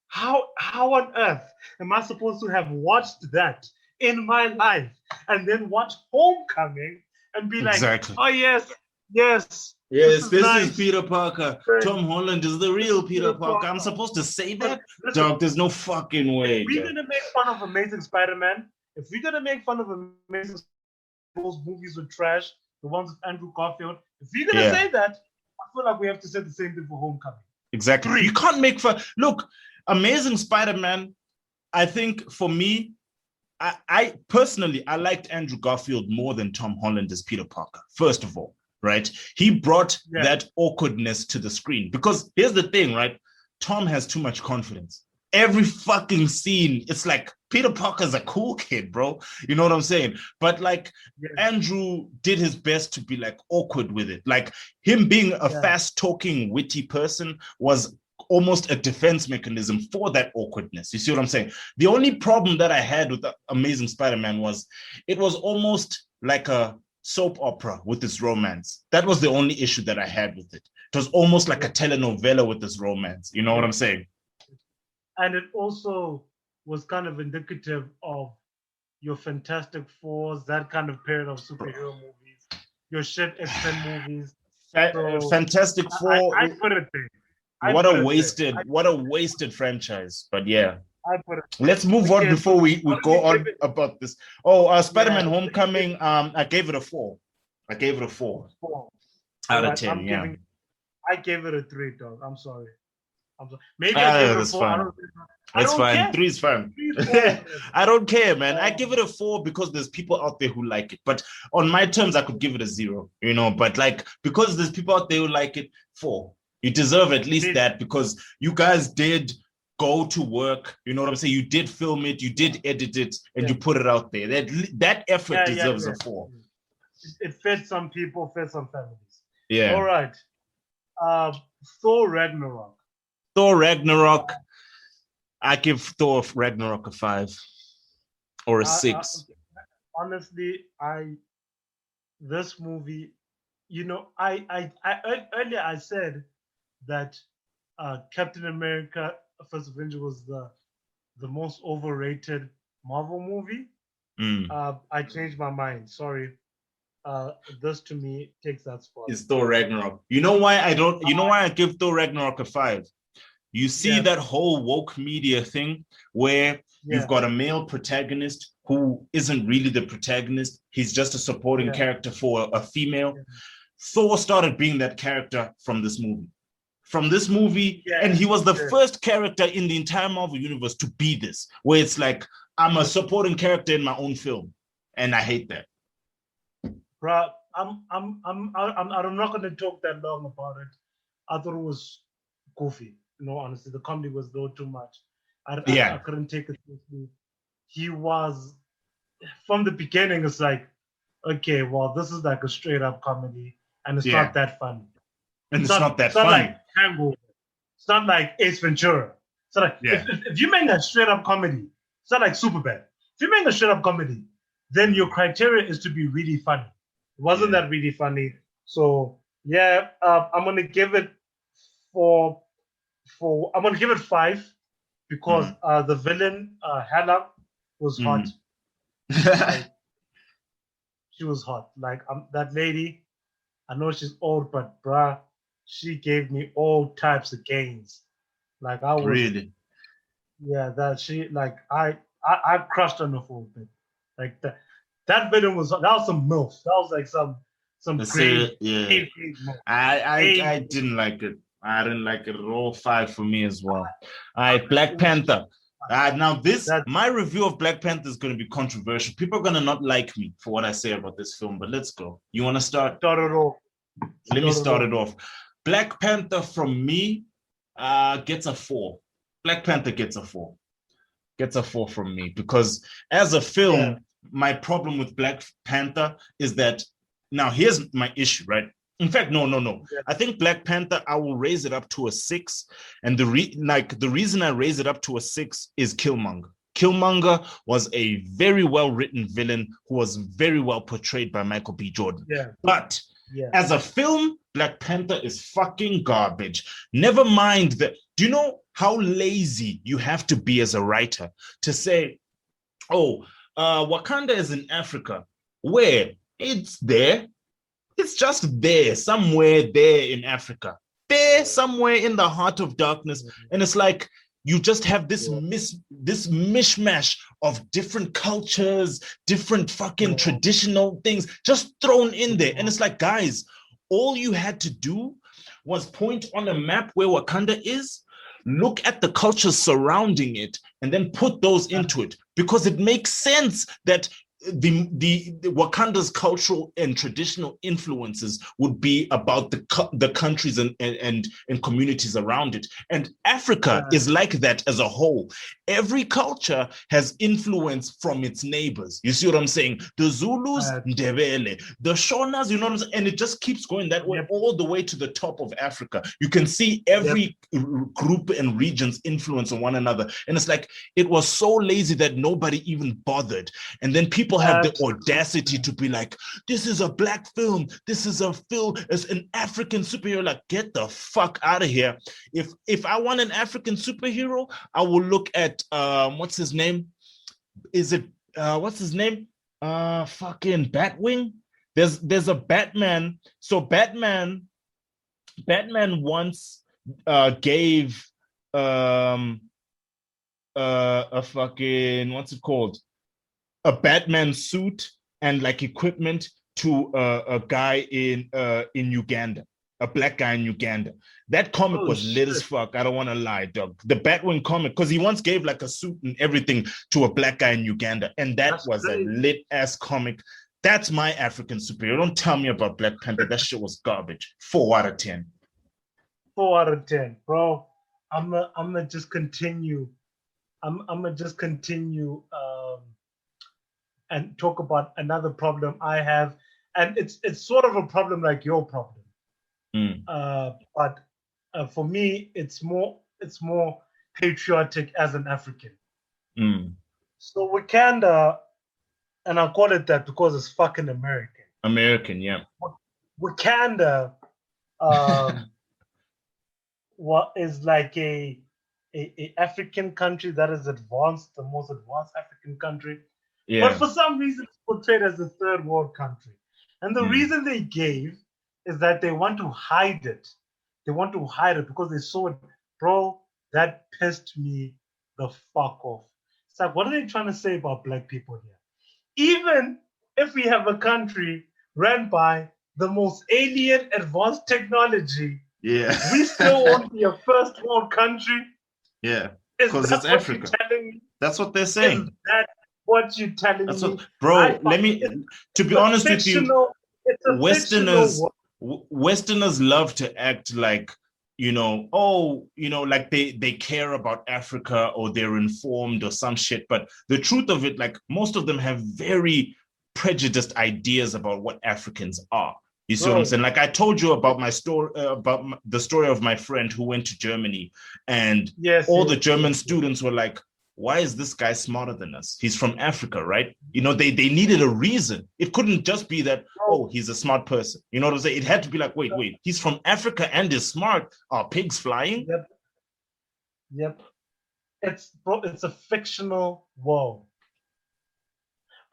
how on earth am I supposed to have watched that in my life and then watch Homecoming and be like, oh yes, this is Peter Parker. Tom Holland is the real Peter Parker. I'm supposed to say that? Listen, dog, there's no fucking way. If we're going to make fun of Amazing Spider-Man, if we're going to make fun of Amazing those movies were trash, the ones with Andrew Garfield, if we're going to say that, I feel like we have to say the same thing for Homecoming. Exactly. You can't make fun. Look, Amazing Spider-Man, I think for me, I personally, I liked Andrew Garfield more than Tom Holland as Peter Parker, first of all, right? He brought that awkwardness to the screen because here's the thing, right? Tom has too much confidence. Every fucking scene, it's like Peter Parker's a cool kid, bro. You know what I'm saying? But like Andrew did his best to be like awkward with it. Like him being a fast talking, witty person was almost a defense mechanism for that awkwardness. You see what I'm saying? The only problem that I had with Amazing Spider-Man was it was almost like a soap opera with this romance. That was the only issue that I had with it. It was almost like a telenovela with this romance. You know what I'm saying? And it also was kind of indicative of your Fantastic Fours, that kind of period of superhero movies, your shit X-Men movies. Fantastic Four. I put it there. What a wasted franchise. But yeah. Let's move on before we go on about this. Spider-Man Homecoming, I gave it a 4. I gave it a 4 out of 10. I gave it a 3, dog. I'm sorry. Maybe I gave it a 4. Fine. It's fine. 3 is fine. I don't care, man. I give it a 4 because there's people out there who like it. But on my terms, I could give it a 0, you know. But like, because there's people out there who like it, 4. You deserve at least that because you guys did go to work. You know what I'm saying? You did film it, you did edit it, and you put it out there. That effort deserves a 4. It fits some people, fits some families. Yeah. All right. Thor Ragnarok. Thor Ragnarok. I give Thor Ragnarok a 5 or a 6. Honestly, this movie, you know, I earlier I said that Captain America: First Avenger was the most overrated Marvel movie. I changed my mind. Sorry. This to me takes that spot. It's Thor Ragnarok. You know why I don't? You know why I give Thor Ragnarok a 5? You see that whole woke media thing where you've got a male protagonist who isn't really the protagonist. He's just a supporting character for a female. Thor started being that character from this movie. And he was the first character in the entire Marvel universe to be this, where it's like, I'm a supporting character in my own film, and I hate that. Bro, I'm not going to talk that long about it. I thought it was goofy. No, honestly, the comedy was a little too much. I couldn't take it seriously. He was, from the beginning, it's like, okay, well, this is like a straight up comedy, and it's not that funny. And it's not that funny. Like Hangover. It's not like Ace Ventura. So like, if you make a straight up comedy, it's not like Superbad. If you make a straight up comedy, then your criteria is to be really funny. It wasn't that really funny. So I'm gonna give it I'm gonna give it 5 because the villain Hannah was hot. Like, she was hot. Like that lady, I know she's old, but bruh, she gave me all types of gains. Like I was really, that she like I crushed on her for a bit. Like that villain was some MILF. That was like some great. I didn't like it. I didn't like it at all. 5 for me as well. All right, Black Panther. Now my review of Black Panther is going to be controversial. People are going to not like me for what I say about this film, but let's go. You want to start? Start it off. Let me start it off. Black Panther from me gets a 4. Black Panther gets a 4. Gets a 4 from me because as a film, my problem with Black Panther is that now here's my issue, right? In fact, no. Yeah. I think Black Panther, I will raise it up to a 6. And the reason I raise it up to a 6 is Killmonger. Killmonger was a very well-written villain who was very well portrayed by Michael B. Jordan. Yeah. But as a film, Black Panther is fucking garbage. Never mind that. Do you know how lazy you have to be as a writer to say, Wakanda is in Africa? Where? It's there. It's just there, somewhere there in Africa. There, somewhere in the heart of darkness. And it's like, you just have this mishmash of different cultures, different fucking traditional things just thrown in there. And it's like, guys, all you had to do was point on a map where Wakanda is, look at the cultures surrounding it, and then put those into it. Because it makes sense that the Wakanda's cultural and traditional influences would be about the countries and communities around it. And Africa is like that as a whole. Every culture has influence from its neighbors. You see what I'm saying? The Zulus, Ndebele, the Shonas, you know what I'm saying? And it just keeps going that way all the way to the top of Africa. You can see every group and region's influence on one another. And it's like, it was so lazy that nobody even bothered. And then people have the audacity to be like, this is a black film. This is a film as an African superhero. Like, get the fuck out of here. If I want an African superhero, I will look at what's his name? What's his name? Fucking Batwing. There's a Batman. So Batman once gave a fucking, what's it called? A Batman suit and like equipment to a guy in Uganda, a black guy in Uganda. That comic was lit as fuck. I don't want to lie, dog. The Batwing comic, because he once gave like a suit and everything to a black guy in Uganda, and that's a lit ass comic. That's my African superhero. Don't tell me about Black Panther. That shit was garbage. 4 out of 10. 4 out of 10, bro. I'm gonna just continue. I'm gonna just continue. And talk about another problem I have, and it's sort of a problem like your problem, but for me, it's more patriotic as an African. So Wakanda, and I call it that because it's fucking American. American, yeah. Wakanda what is like a African country that is advanced, the most advanced African country. But Yeah. for some reason, it's portrayed as a third world country. And the reason they gave is that they want to hide it. They want to hide it because they saw it. Bro, that pissed me the fuck off. It's like, what are they trying to say about black people here? Even if we have a country ran by the most alien advanced technology, Yeah. we still won't be a first world country. Yeah. Is Because that it's what Africa. you're telling me? That's what they're Is saying. that what you're telling That's me? what, bro. Let me. To be honest with you, Westerners love to act like, like they care about Africa or they're informed or some shit. But the truth of it, like most of them have very prejudiced ideas about what Africans are. You see what I'm saying? Like I told you about my story, the story of my friend who went to Germany, and the German students were like, why is this guy smarter than us? He's from Africa, right? They needed a reason. It couldn't just be that, he's a smart person. You know what I'm saying? It had to be like, wait, he's from Africa and is smart. Are pigs flying? Yep. It's a fictional world.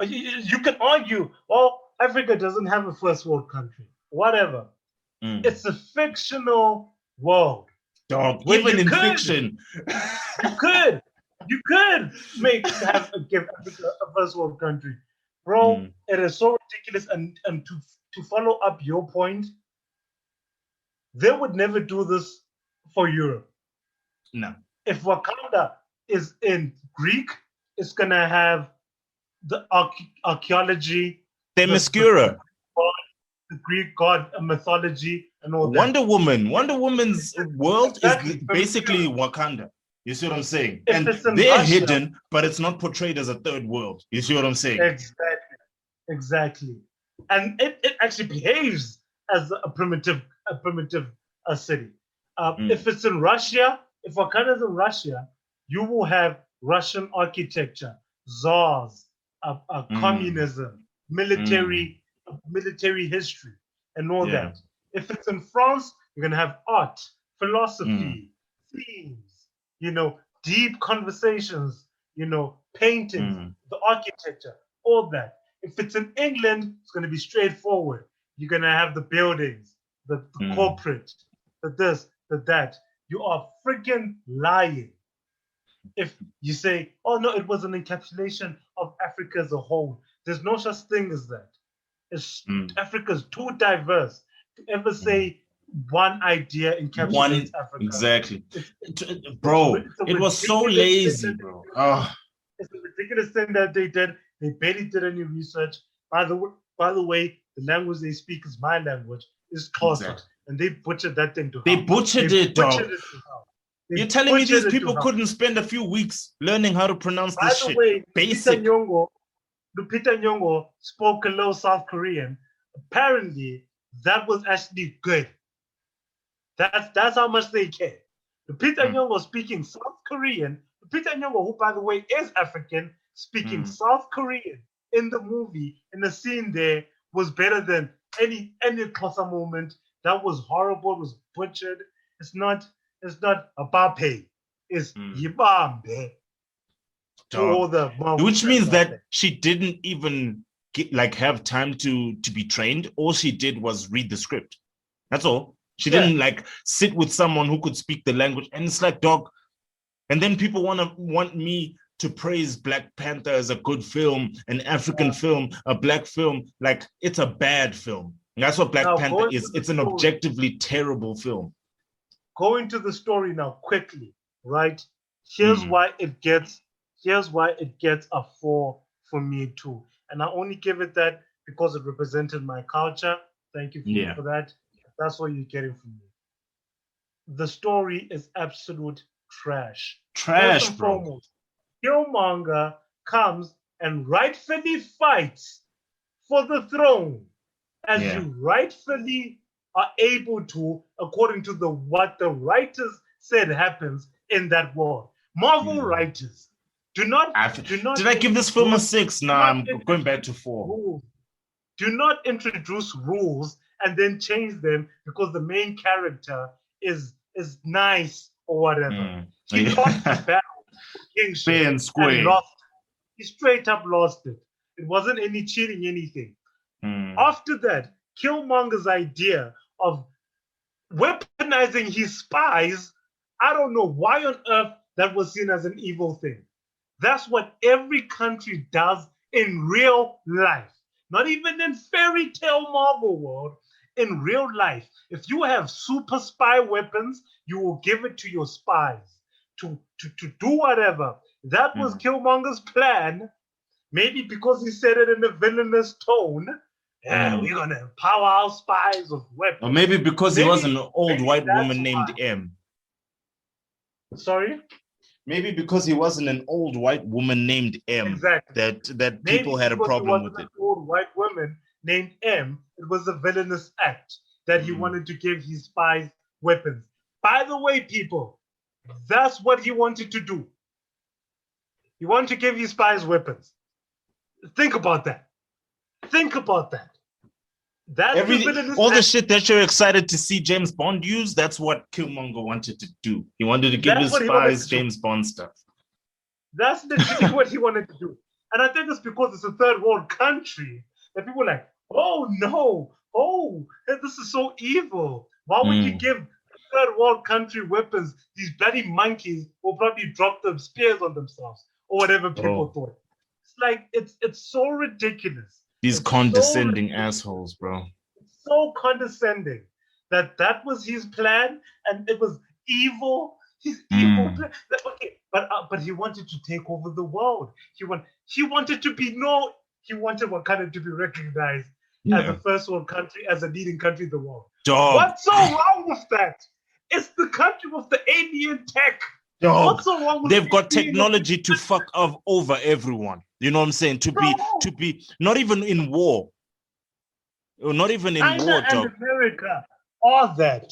You can argue, Africa doesn't have a first world country. Whatever. It's a fictional world. Dog, even in fiction. You could give Africa a first world country. Bro, it is so ridiculous. And to follow up your point, they would never do this for Europe. No. If Wakanda is in Greek, it's going to have the archaeology, Themyscira, the Greek god mythology, and all that. Wonder Woman's world is basically Wakanda. You see what I'm saying? And they're Russia, hidden, but it's not portrayed as a third world. You see what I'm saying? Exactly. And it actually behaves as a primitive city. If it's in Russia, if Wakanda is in Russia, you will have Russian architecture, czars, communism, military history, and all that. If it's in France, you're gonna have art, philosophy, themes, deep conversations, paintings, the architecture, all that. If it's in England, it's gonna be straightforward. You're gonna have the buildings, the corporate, the this, the that. You are freaking lying if you say, oh no, it was an encapsulation of Africa as a whole. There's no such thing as that. Africa's too diverse to ever say one idea encapsulates Africa. Exactly. Bro, it was so lazy, bro. It's a ridiculous thing that they did. They barely did any research. By the way, the language they speak is my language. It's Xhosa. Exactly. And they butchered that thing to hell. They butchered it, dog. You're telling me these people couldn't spend a few weeks learning how to pronounce this shit? By the way, basic. Lupita Nyong'o spoke a little South Korean. Apparently, that was actually good. That's how much they care. Lupita Nyong'o speaking South Korean. Lupita Nyong'o, who by the way is African, speaking South Korean in the movie, in the scene there, was better than any Xhosa moment. That was horrible. It was butchered. It's not Abape. It's Yibambe. Which means that she didn't even have time to be trained. All she did was read the script. That's all. She didn't sit with someone who could speak the language. And it's like, dog. And then people want me to praise Black Panther as a good film, an African film, a black film. Like, it's a bad film. And that's what Black Panther is. It's an objectively terrible film. Going to the story now quickly, right? Here's why it gets a 4 for me too. And I only give it that because it represented my culture. Thank you for that. That's what you're getting from me. The story is absolute trash. Trash, bro. Killmonger comes and rightfully fights for the throne, as you rightfully are able to, according to what the writers said happens in that war. Marvel writers do not. Did I give this film a 6? No, I'm going back to 4. Rules. Do not introduce rules and then change them because the main character is is nice or whatever. He Yeah. lost the battle for kingship Fair and and square. lost it. He straight up lost it. It wasn't any cheating, anything. After that, Killmonger's idea of weaponizing his spies, I don't know why on earth that was seen as an evil thing. That's what every country does in real life. Not even in fairy tale Marvel world. In real life, if you have super spy weapons, you will give it to your spies to do whatever. That was Killmonger's plan. Maybe because he said it in a villainous tone. Yeah, we're gonna empower our spies with weapons. Or maybe because he was an old white that's woman named why. M. Sorry? Maybe because he wasn't an old white woman named M. Exactly. That Maybe people had a because problem it with wasn't it. an old white woman named M. It was a villainous act that he wanted to give his spies weapons. By the way, people, that's what he wanted to do. He wanted to give his spies weapons. Think about that. Think about that. That's All the shit that you're excited to see James Bond use, that's what Killmonger wanted to do. He wanted to give his spies James Bond stuff. That's literally what he wanted to do. And I think it's because it's a third world country that people are like, oh no, oh, this is so evil. Why would you give a third world country weapons? These bloody monkeys will probably drop them spears on themselves or whatever people thought. It's like, it's so ridiculous. These condescending assholes, bro. It's so condescending that was his plan and it was evil. His evil plan. Okay, but he wanted to take over the world. He wanted to be known. He wanted Wakanda to be recognized as a first world country, as a leading country in the world. Dog. What's so wrong with that? It's the country with the alien tech. Dog. What's so wrong with They've got technology to fuck over everyone. You know what I'm saying? To be not even in war. Not even in China war, and dog. America are that.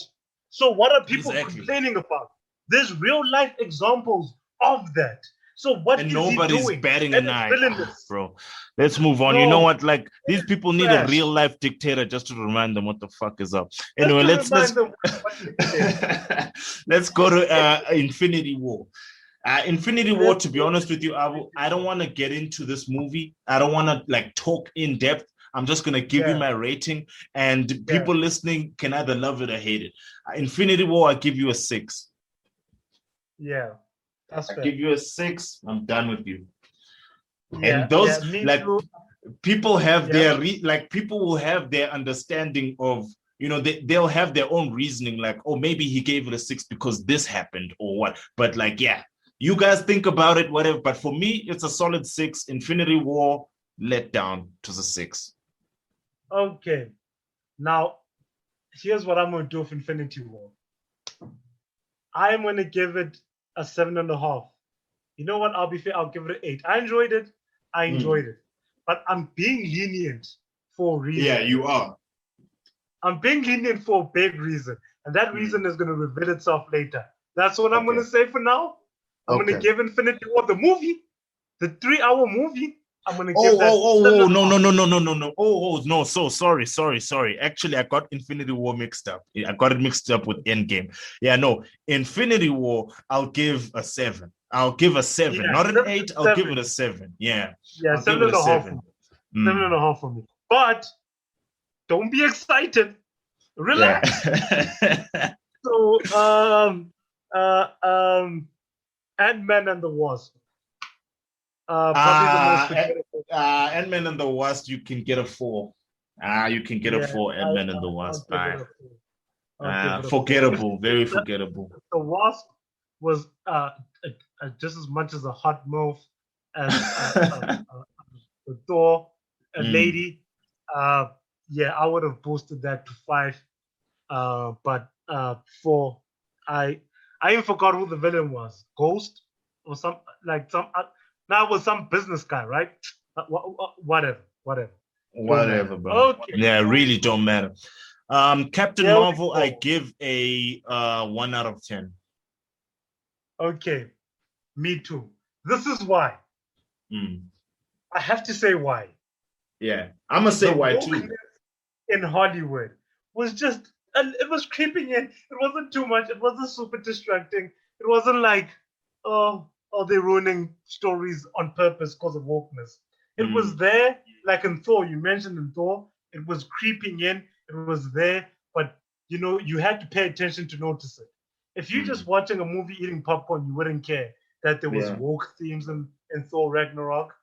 So what are people Exactly. complaining about? There's real life examples of that. So what and is nobody's he doing? batting And an eye, villainous. bro. Let's move on. No. You know what? Like these people need a trash. real life dictator just to remind them what the fuck is up. Anyway, let's Remind them what they did. let's go to Infinity War. Infinity War, to be honest with you, I don't want to get into this movie. I don't want to like talk in depth. I'm just going to give you my rating, and people listening can either love it or hate it. Infinity War, I give you a 6. Yeah, that's fair. I give you a 6. I'm done with you. Yeah, and those like too. People have their people will have their understanding of, you know, they'll have their own reasoning, like, oh, maybe he gave it a 6 because this happened or what. But like, yeah, you guys think about it, whatever. But for me, it's a solid 6. Infinity War let down to the 6. Okay, now here's what I'm going to do with Infinity War. I'm going to give it a 7.5. You know what? I'll be fair. I'll give it an 8. I enjoyed it. But I'm being lenient for a reason. Yeah, you are. I'm being lenient for a big reason. And that reason is going to reveal itself later. That's what I'm going to say for now. I'm going to give Infinity War the movie, the 3-hour movie. I'm going to give that. No. So sorry. Actually, I got Infinity War mixed up. I got it mixed up with Endgame. Yeah, no. Infinity War, I'll give a 7. I'll give a 7, not an 8. I'll give it a 7. Yeah. Yeah, 7.5. 7.5 for me. But don't be excited. Relax. Yeah. So, Ant-Man and the Wasp. Ant-Man and the Wasp, you can get a 4. You can get a 4. Ant-Man and the Wasp. Forgettable, very forgettable. The Wasp was just as much as a hot MILF as the Thor, a lady. Yeah, I would have boosted that to 5. But 4. I even forgot who the villain was. Ghost or some. Now it was some business guy, right? Whatever, bro. Okay. Yeah, really don't matter. Captain Marvel, I give a 1 out of 10. Okay, me too. This is why. I have to say why. Yeah, I'm gonna say why too. In Hollywood was just And it was creeping in. It wasn't too much. It wasn't super distracting. It wasn't like, oh, they're ruining stories on purpose because of wokeness. It was there, like in Thor. You mentioned in Thor, it was creeping in. It was there, but you had to pay attention to notice it. If you're just watching a movie eating popcorn, you wouldn't care that there was woke themes in Thor Ragnarok.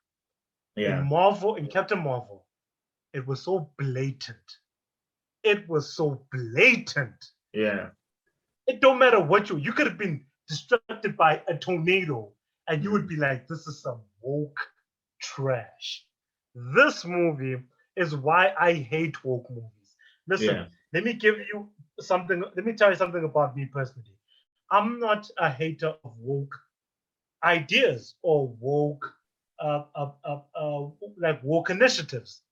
In Captain Marvel, it was so blatant. It was so blatant. Yeah. It don't matter what you could have been distracted by a tornado and you would be like, this is some woke trash. This movie is why I hate woke movies. Listen, let me tell you something about me personally. I'm not a hater of woke ideas or woke like woke initiatives.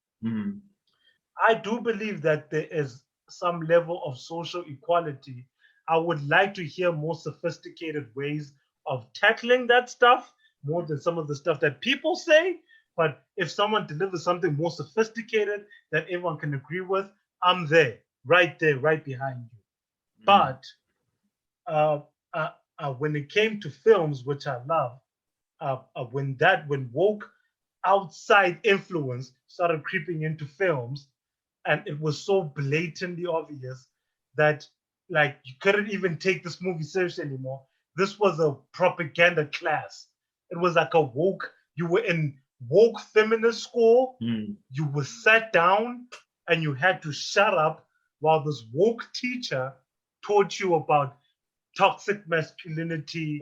I do believe that there is some level of social equality. I would like to hear more sophisticated ways of tackling that stuff more than some of the stuff that people say. But if someone delivers something more sophisticated that everyone can agree with, I'm there, right behind you. But when it came to films, which I love, when woke outside influence started creeping into films, and it was so blatantly obvious that like you couldn't even take this movie seriously anymore. This was a propaganda class. It was like a woke. You were in woke feminist school. You were sat down and you had to shut up while this woke teacher taught you about toxic masculinity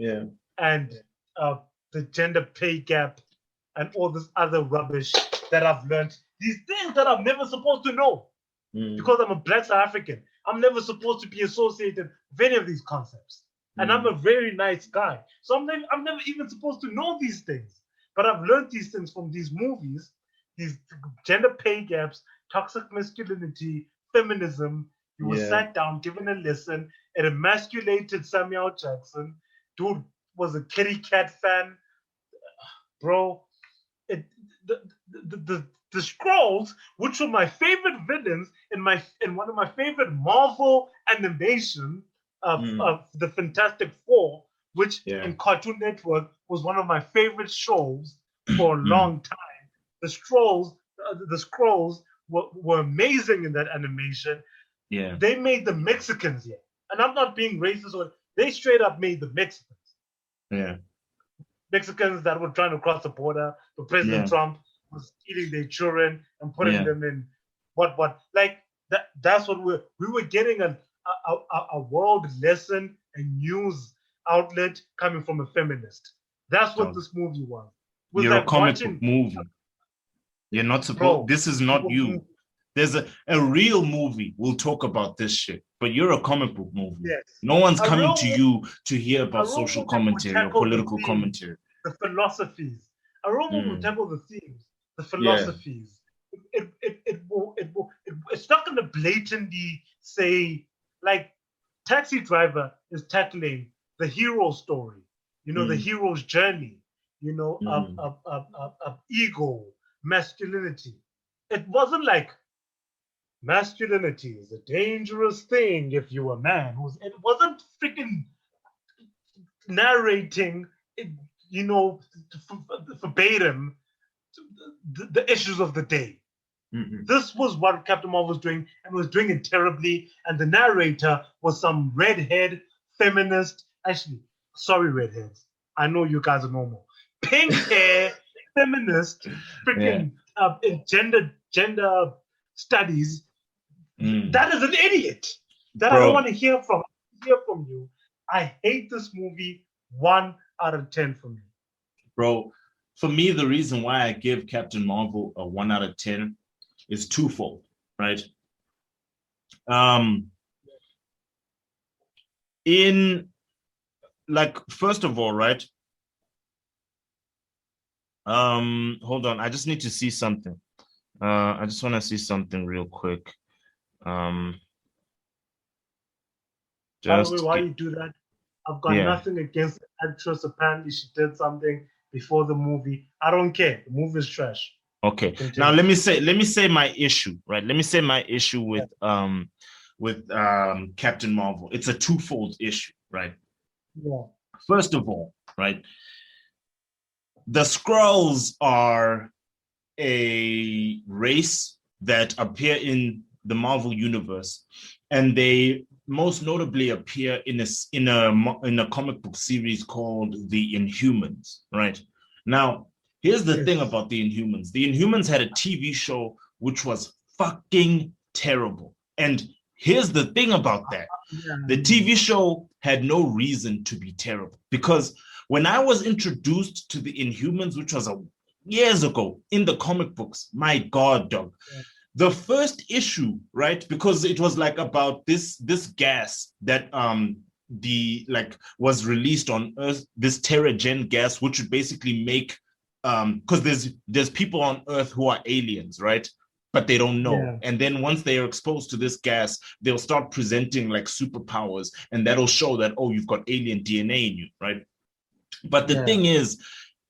and the gender pay gap and all this other rubbish that I've learned. These things that I'm never supposed to know because I'm a Black South African. I'm never supposed to be associated with any of these concepts. And I'm a very nice guy. So I'm never even supposed to know these things. But I've learned these things from these movies, these gender pay gaps, toxic masculinity, feminism. You were sat down, given a lesson. It emasculated Samuel Jackson. Dude was a kitty cat fan. Bro, the Skrulls, which were my favorite villains in one of my favorite Marvel animation of the Fantastic Four, which in Cartoon Network was one of my favorite shows for a long time. The Skrulls were amazing in that animation. Yeah, they made the Mexicans and I'm not being racist. They straight up made the Mexicans. Yeah. Mexicans that were trying to cross the border, but President Trump was eating their children and putting them in what like that's what we were getting a world lesson and news outlet coming from a feminist. That's what this movie was. You're like a comic book movie. You're not supposed. This is not you. There's a real movie. We'll talk about this shit, but you're a comic book movie. Yes. No one's coming to you to hear about social commentary or political commentary. The philosophies. A real movie will tackle the themes, the philosophies. It's not going to blatantly say, like, Taxi Driver is tackling the hero story, the hero's journey, of ego, masculinity. It wasn't like masculinity is a dangerous thing if you're a man. It wasn't freaking narrating, verbatim the issues of the day. This was what Captain Marvel was doing, and was doing it terribly. And the narrator was some redhead feminist. Actually, sorry, redheads. I know you guys are normal. Pink hair feminist, freaking gender studies. That is an idiot. That I don't want to hear from. You. I hate this movie. 1 out of 10 for me. Bro, for me, the reason why I give Captain Marvel a 1 out of 10 is twofold, right? First of all, right? Hold on, I just need to see something. I just want to see something real quick. By the way, why you do that? I've got nothing against the actress. Apparently, she did something before the movie. I don't care. The movie is trash. Okay. Continue. Now let me say my issue, right? Let me say my issue with Captain Marvel. It's a twofold issue, right? Yeah. First of all, right, the Skrulls are a race that appear in the Marvel universe, and they most notably appear in a comic book series called The Inhumans, right? Now, here's the thing about The Inhumans. The Inhumans had a TV show which was fucking terrible. And here's the thing about that. The TV show had no reason to be terrible, because when I was introduced to The Inhumans, which was years ago in the comic books, my God, dog. The first issue, right? Because it was like about this gas that was released on Earth, this Terrigen gas, which would basically make because there's people on Earth who are aliens, right? But they don't know. Yeah. And then once they are exposed to this gas, they'll start presenting like superpowers, and that'll show that, oh, you've got alien DNA in you, right? But the thing is,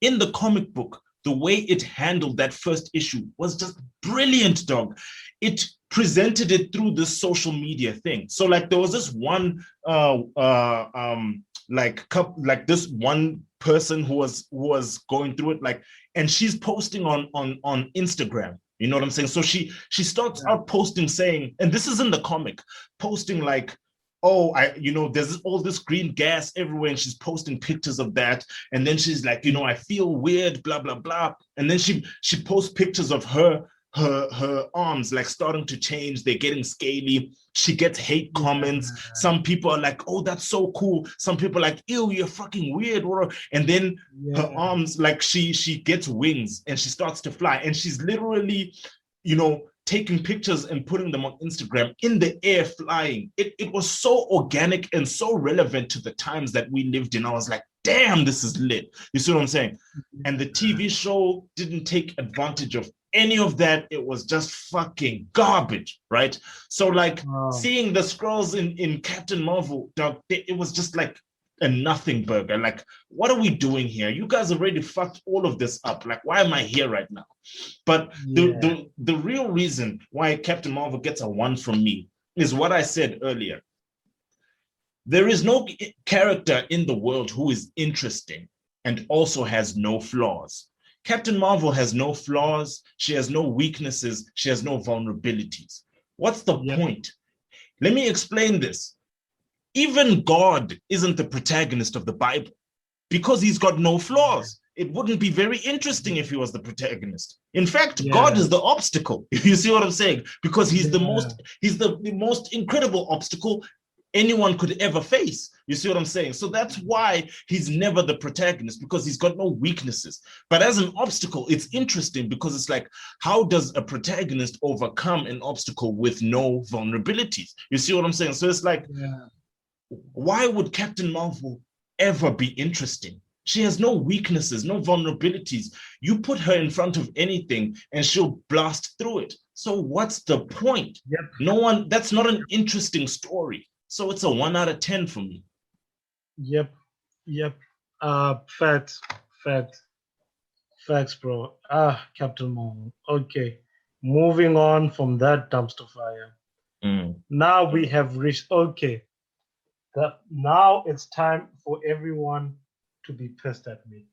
in the comic book, the way it handled that first issue was just brilliant, dog. It presented it through this social media thing. So like there was this one this one person who was going through it, like, and she's posting on Instagram. You know what I'm saying? So she starts out posting saying, and this is in the comic, posting like, oh, there's all this green gas everywhere, and she's posting pictures of that. And then she's like, I feel weird, blah, blah, blah. And then she posts pictures of her arms like starting to change. They're getting scaly. She gets hate comments. Some people are like, oh, that's so cool. Some people are like, ew, you're fucking weird. And then her arms, like she gets wings and she starts to fly. And she's literally, taking pictures and putting them on Instagram in the air, flying. It was so organic and so relevant to the times that we lived in. I was like, damn, this is lit. You see what I'm saying? And the TV show didn't take advantage of any of that. It was just fucking garbage, right? So like seeing the Skrulls in Captain Marvel, dog, it was just like a nothing burger. Like, what are we doing here? You guys already fucked all of this up. Like, why am I here right now? But the real reason why Captain Marvel gets a 1 from me is what I said earlier. There is no character in the world who is interesting and also has no flaws. Captain Marvel has no flaws. She has no weaknesses. She has no vulnerabilities. What's the point? Let me explain this. Even God isn't the protagonist of the Bible because he's got no flaws. It wouldn't be very interesting if he was the protagonist. In fact, God is the obstacle. You see what I'm saying? Because he's the most incredible obstacle anyone could ever face. You see what I'm saying? So that's why he's never the protagonist, because he's got no weaknesses. But as an obstacle, it's interesting because it's like, how does a protagonist overcome an obstacle with no vulnerabilities? You see what I'm saying? So it's like, why would Captain Marvel ever be interesting? She has no weaknesses, no vulnerabilities. You put her in front of anything and she'll blast through it. So what's the point? That's not an interesting story. So it's a 1 out of 10 for me. Facts, bro. Captain Marvel. Okay. Moving on from that dumpster fire. Now we have reached, now it's time for everyone to be pissed at me.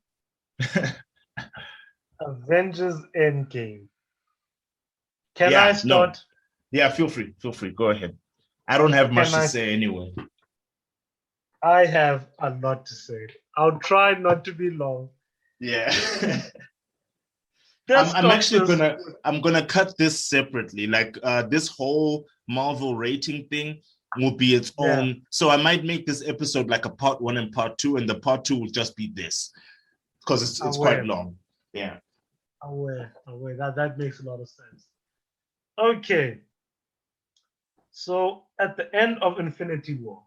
Avengers Endgame. Can I start? No. Yeah, feel free. Go ahead. I don't have much to say anyway. I have a lot to say. I'll try not to be long. Yeah. I'm gonna cut this separately. Like this whole Marvel rating thing will be its own. So I might make this episode like a part 1 and part 2, and the part 2 will just be this because it's quite long. Yeah. Aware. That makes a lot of sense. Okay. So at the end of Infinity War,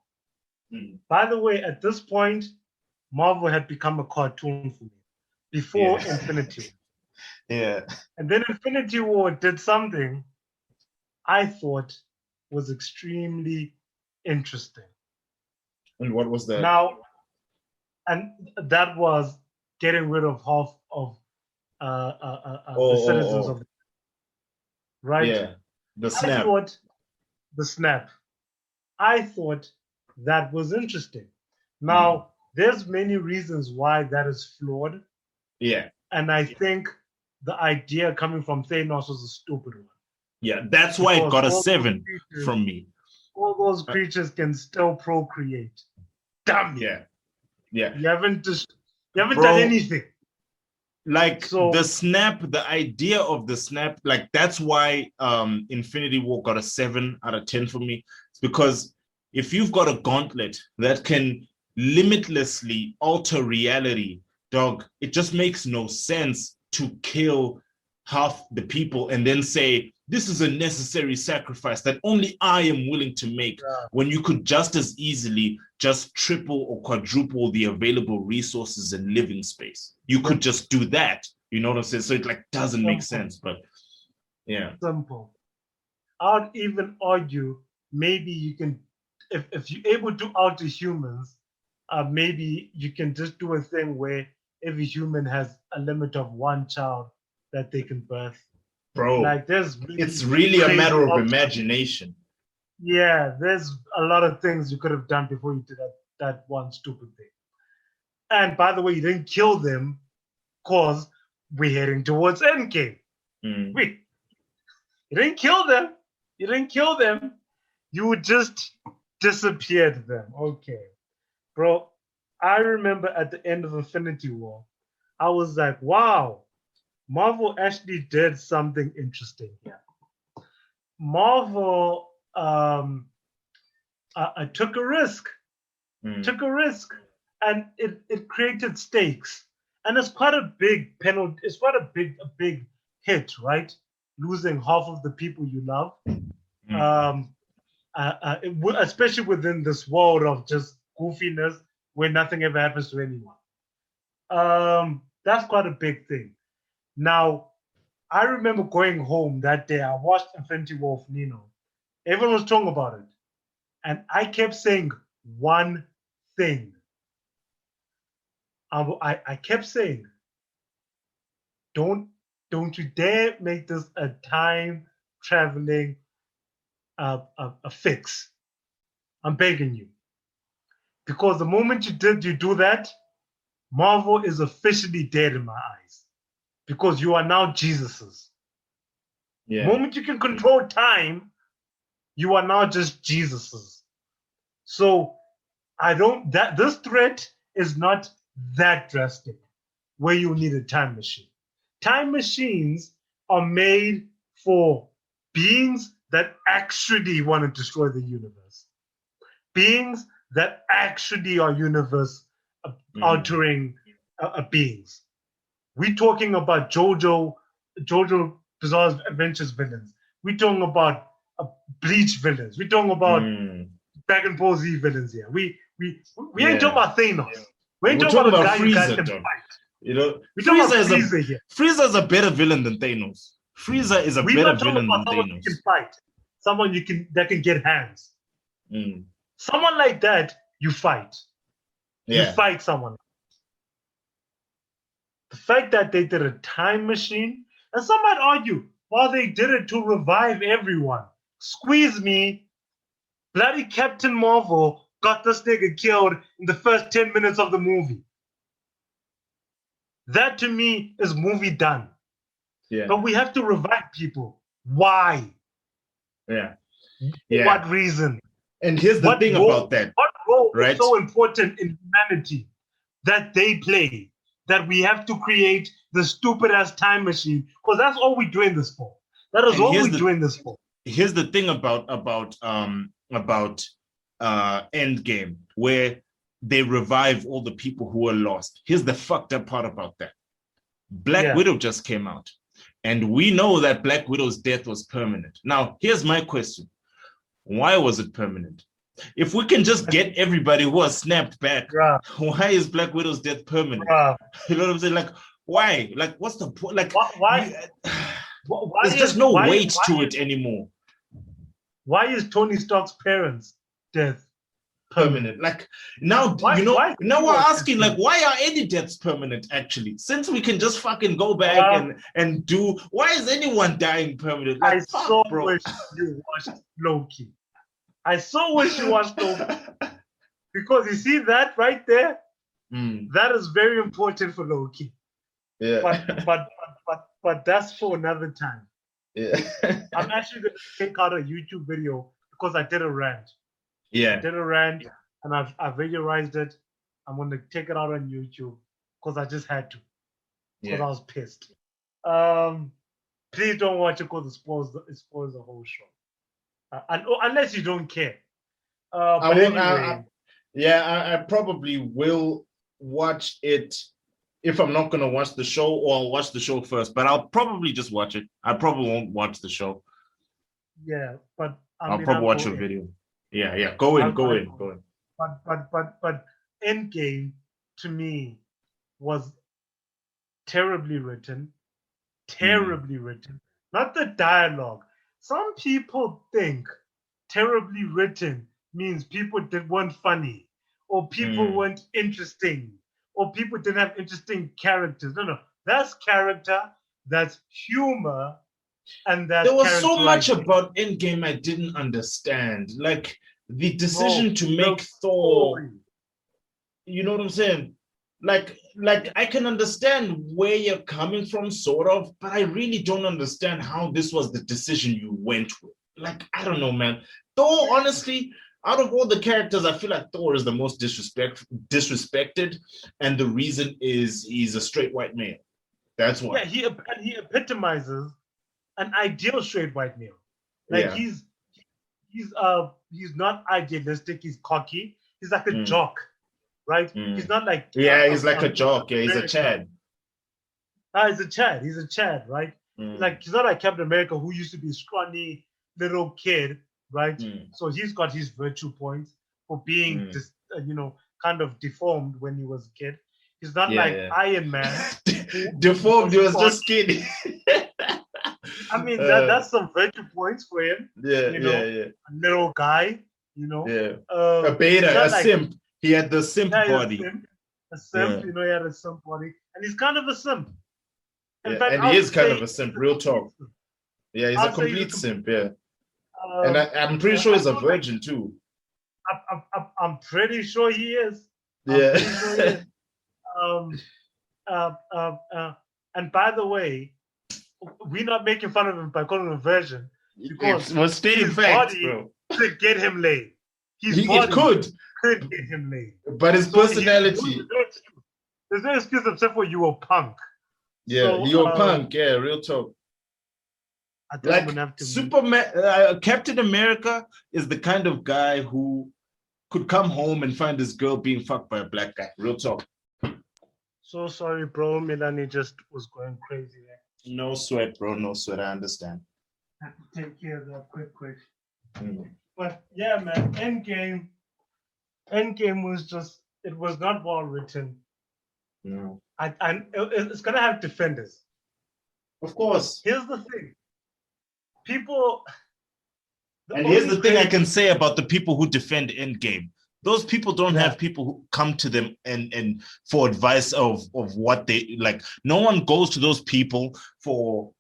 by the way, at this point, Marvel had become a cartoon for me before Infinity War. Yeah. And then Infinity War did something I thought was extremely interesting. And what was that? Now, and that was getting rid of half of the citizens of, right? Yeah, the snap. I thought the snap. I thought that was interesting. Now, there's many reasons why that is flawed, Yeah. and I think the idea coming from Thanos was a stupid one. Yeah. That's why it Because got a all those 7 creatures- from me. All those creatures can still procreate. Damn you! Yeah. Yeah. You haven't Bro, done anything. Like So- the snap, the idea of the snap, like that's why Infinity War got a 7 out of 10 for me. It's because if you've got a gauntlet that can limitlessly alter reality, dog, it just makes no sense to kill half the people and then say this is a necessary sacrifice that only I am willing to make, when you could just as easily just triple or quadruple the available resources and living space. You could just do that. You know what I'm saying? So it like doesn't make sense, but yeah. Simple. I'd even argue maybe you can, if you're able to alter humans, maybe you can just do a thing where every human has a limit of one child that they can birth. Bro, Like it's really a matter of imagination. Yeah, there's a lot of things you could have done before you did that one stupid thing. And by the way, you didn't kill them because we're heading towards Endgame. You didn't kill them. You didn't kill them. You just disappeared them. Okay. Bro, I remember at the end of Infinity War, I was like, wow, Marvel actually did something interesting here. Marvel took a risk. Took a risk. And it created stakes. And it's quite a big penalty. It's quite a big hit, right? Losing half of the people you love. Especially within this world of just goofiness where nothing ever happens to anyone. That's quite a big thing. Now, I remember going home that day. I watched Infinity War with Nino. Everyone was talking about it. And I kept saying one thing. I kept saying, don't you dare make this a time traveling a fix. I'm begging you. Because the moment you do that, Marvel is officially dead in my eyes. Because you are now Jesuses. Yeah. The moment you can control time, you are now just Jesuses. So this threat is not that drastic where you need a time machine. Time machines are made for beings that actually want to destroy the universe. Beings that actually are universe altering beings. We're talking about JoJo Bizarre Adventures villains. We're talking about Bleach villains. We're talking about Dragon Ball Z villains here. We ain't talking about Thanos. We ain't talking about a guy you guys can fight. You know, Frieza is a better villain than Thanos. Frieza is a better villain than someone Thanos. You can fight. Someone that can get hands. Someone like that, you fight. Yeah. You fight someone. The fact that they did a time machine, and some might argue, well, they did it to revive everyone. Squeeze me. Bloody Captain Marvel got this nigga killed in the first 10 minutes of the movie. That to me is movie done. Yeah. But we have to revive people. Why? Yeah. For what reason? And here's the thing about that. What role right? is so important in humanity that they play that we have to create the stupid ass time machine? Because that's all we're doing this for. That is all we're doing this for. Here's the thing about Endgame, where they revive all the people who were lost. Here's the fucked up part about that. Black Widow just came out, and we know that Black Widow's death was permanent. Now, here's my question. Why was it permanent? If we can just get everybody who was snapped back, why is Black Widow's death permanent? You know what I'm saying? Like, why? Like, what's the point? Like, why there's just no weight to it anymore. Why is Tony Stark's parents' death permanent? Like, now, now we're asking, like, why are any deaths permanent, actually? Since we can just fucking go back and do, why is anyone dying permanent? Like, I so wish you watched Loki. I so wish you watched Loki because you see that right there. That is very important for Loki. Yeah. But that's for another time. Yeah. I'm actually going to take out a YouTube video because I did a rant. Yeah. I did a rant and I've videoized it. I'm going to take it out on YouTube because I just had to. Because I was pissed. Please don't watch it because it spoils the whole show. Unless you don't care. But anyway. I probably will watch it if I'm not going to watch the show, or I'll watch the show first. But I'll probably just watch it. I probably won't watch the show. Yeah, but I'll probably watch a video. Yeah. Go in. But Endgame to me was terribly written. Not the dialogue. Some people think terribly written means people weren't funny, or people weren't interesting, or people didn't have interesting characters. No. That's character, that's humor, and that's there was so much about Endgame I didn't understand. Like the decision to make Thor. You know what I'm saying? Like I can understand where you're coming from, sort of, but I really don't understand how this was the decision you went with. Like, I don't know, man. Thor, honestly, out of all the characters, I feel like Thor is the most disrespected, and the reason is he's a straight white male. That's why. Yeah, he epitomizes an ideal straight white male. Like he's not idealistic. He's cocky. He's like a jock. Right? He's not like he's like a jock. Yeah, he's a Chad. He's a Chad, right? Like he's not like Captain America, who used to be a scrawny little kid, right? So he's got his virtue points for being just kind of deformed when he was a kid. He's not like Iron Man. Deformed, he was just skinny. I mean, that's some virtue points for him. A little guy, a beta, a simp. He had the simp body. A simp, he had a simp body. And he's kind of a simp. In fact, and he is kind of a simp, real talk. Yeah, he's a complete simp, yeah. And I'm pretty sure he's a virgin, too. I'm pretty sure he is. And by the way, we're not making fun of him by calling him a virgin. Because we're stating facts, bro. Could get him laid. It could get him laid. But his personality. There's no excuse except for you were punk. Yeah, you're punk. Yeah, real talk. I don't even have to. Superman, Captain America is the kind of guy who could come home and find his girl being fucked by a black guy. Real talk. So sorry, bro. Milani just was going crazy there. No sweat, bro. No sweat. I understand. I have to take care of that quick. But yeah, man, Endgame was just, it was not well written. No. And it's gonna have defenders. Of course. Here's the thing. People. And here's the thing I can say about the people who defend Endgame. Those people don't have people who come to them and for advice of what they like. No one goes to those people for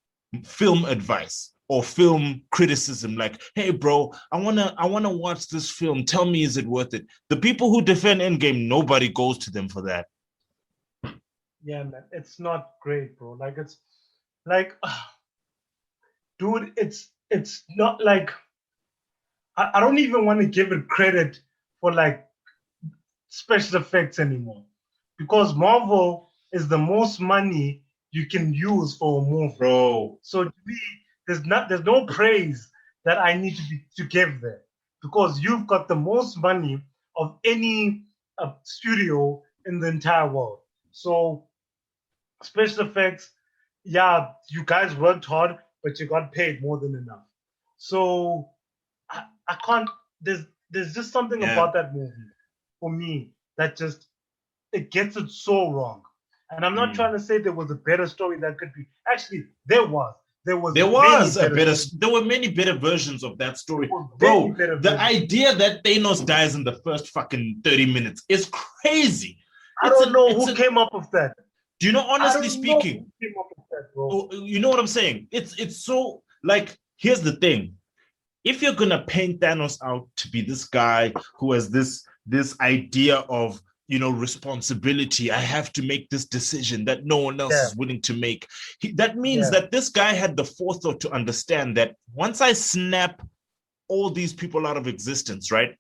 film advice or film criticism. Like, hey, bro, I wanna watch this film. Tell me, is it worth it? The people who defend Endgame, nobody goes to them for that. Yeah, man, it's not great, bro. Like, it's like, dude, it's not like, I don't even want to give it credit for like special effects anymore, because Marvel is the most money you can use for a movie, bro. So to me, there's no praise that I need to give there, because you've got the most money of any studio in the entire world. So special effects, yeah, you guys worked hard, but you got paid more than enough. So I can't. There's just something about that movie for me that just, it gets it so wrong. And I'm not trying to say there was a better story that could be. Actually, there was. There were many better versions of that story. Bro, the idea that Thanos dies in the first fucking 30 minutes is crazy. I don't know who came up with that. Do you know, honestly speaking, who came up with that, bro? You know what I'm saying? It's so, like, here's the thing. if you're gonna paint Thanos out to be this guy who has this idea of, you know, responsibility, I have to make this decision that no one else is willing to make. That means that this guy had the forethought to understand that once I snap all these people out of existence, right?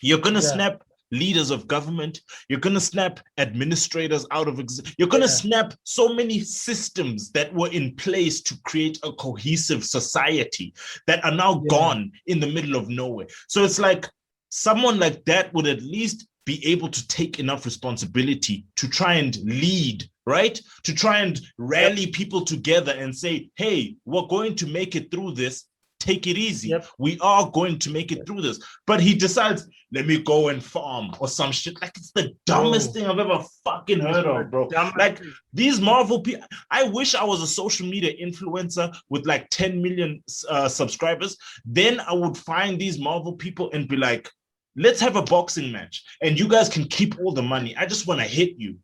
You're gonna snap leaders of government. You're gonna snap administrators out of existence. You're gonna snap so many systems that were in place to create a cohesive society that are now gone in the middle of nowhere. So it's like someone like that would at least be able to take enough responsibility to try and lead, right? To try and rally people together and say, hey, we're going to make it through this. Take it easy. We are going to make it through this. But he decides, let me go and farm or some shit. Like, it's the dumbest thing I've ever fucking heard of, bro. Like, these Marvel people, I wish I was a social media influencer with like 10 million subscribers. Then I would find these Marvel people and be like, let's have a boxing match and you guys can keep all the money. I just want to hit you.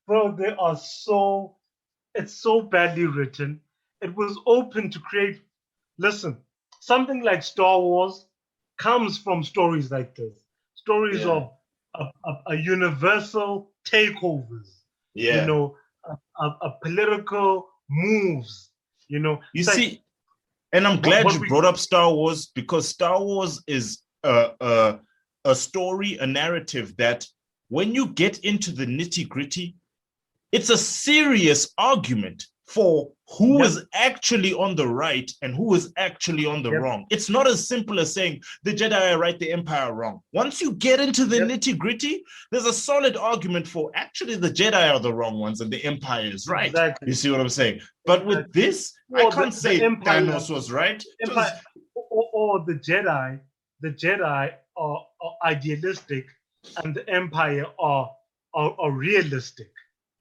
Bro, it's so badly written. It was open to create. Listen, something like Star Wars comes from stories like this. Stories of a universal takeovers. You know, a political moves. You know, you see, and I'm glad you brought up Star Wars, because Star Wars is a story, a narrative that when you get into the nitty-gritty, it's a serious argument for who is actually on the right and who is actually on the wrong. It's not as simple as saying the Jedi are right, the Empire are wrong. Once you get into the nitty-gritty, there's a solid argument for actually the Jedi are the wrong ones and the Empire is right. Exactly. You see what I'm saying? But with this, I can't say Thanos was right. Empire, or the Jedi are idealistic and the Empire are realistic.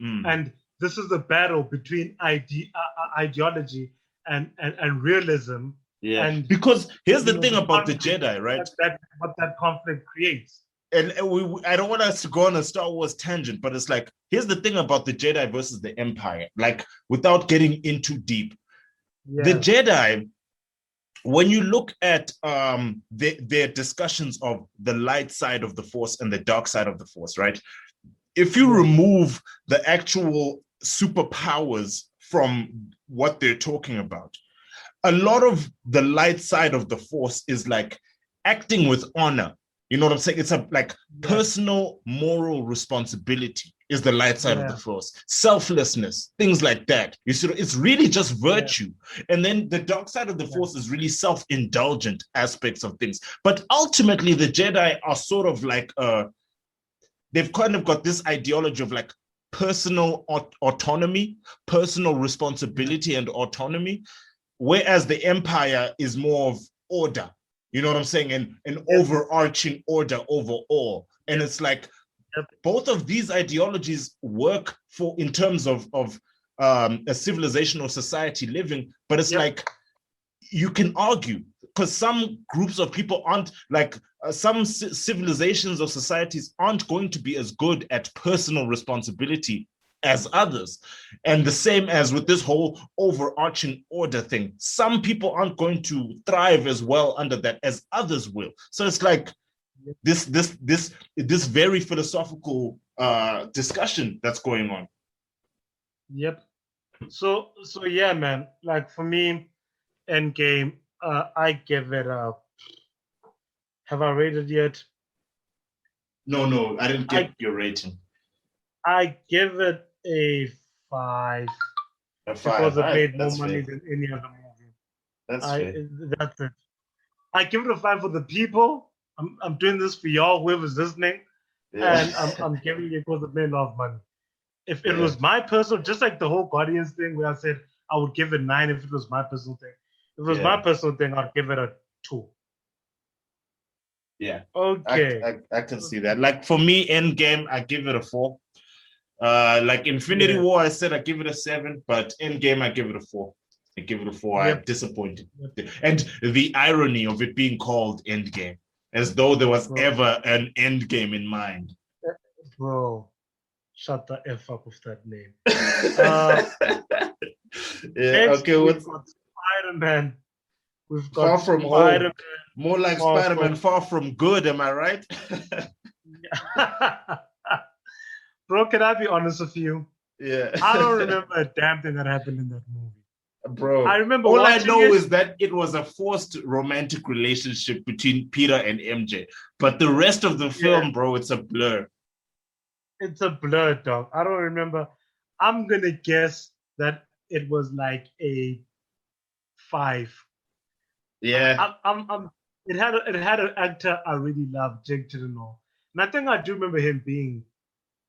And this is the battle between ideology and realism. Yeah. And because here's the thing about the Jedi, right? What that conflict creates. And I don't want us to go on a Star Wars tangent, but it's like, here's the thing about the Jedi versus the Empire. Like, without getting in too deep, the Jedi, when you look at their discussions of the light side of the Force and the dark side of the Force, right? If you remove the actual superpowers from what they're talking about, a lot of the light side of the Force is like acting with honor. You know what I'm saying? It's a like personal moral responsibility is the light side of the Force. Selflessness, things like that. You see, it's really just virtue. And then the dark side of the Force is really self-indulgent aspects of things. But ultimately, the Jedi are sort of like they've kind of got this ideology of like personal autonomy, personal responsibility and autonomy, whereas the Empire is more of order. You know what I'm saying? And an overarching order over all. And it's like both of these ideologies work for in terms of a civilization or society living, but it's like you can argue because some groups of people aren't like some civilizations or societies aren't going to be as good at personal responsibility as others. And the same as with this whole overarching order thing. Some people aren't going to thrive as well under that as others will. So it's like this very philosophical discussion that's going on. Yep. So yeah, man. Like for me, Endgame, I give it a. Have I rated yet? No, I didn't get your rating. I give it a 5. A 5. Because it made more money than any other movie. That's it. I give it a 5 for the people. I'm doing this for y'all, whoever's listening, and I'm giving it because it made a lot of money. If it was my personal, just like the whole Guardians thing, where I said I would give it 9 if it was my personal thing. If it was my personal thing, I'd give it a 2. Yeah. Okay. I can see that. Like for me, Endgame, I give it a 4. Like Infinity War, I said I give it a 7, but Endgame, I give it a 4. I give it a 4. I'm disappointed. And the irony of it being called Endgame, as though there was ever an Endgame in mind. Bro, shut the F up with that name. Okay, what's Spider-Man We've Far got from home. Spider-Man. More like Far Spider-Man, far from good. Am I right? Bro, can I be honest with you? Yeah. I don't remember a damn thing that happened in that movie. Bro, I remember all I watching know it. is that it was a forced romantic relationship between Peter and MJ. But the rest of the film, bro, it's a blur. It's a blur, dog. I don't remember. I'm gonna guess that it was like a 5. Yeah. It had an actor I really loved, Jake Gyllenhaal, and I think I do remember him being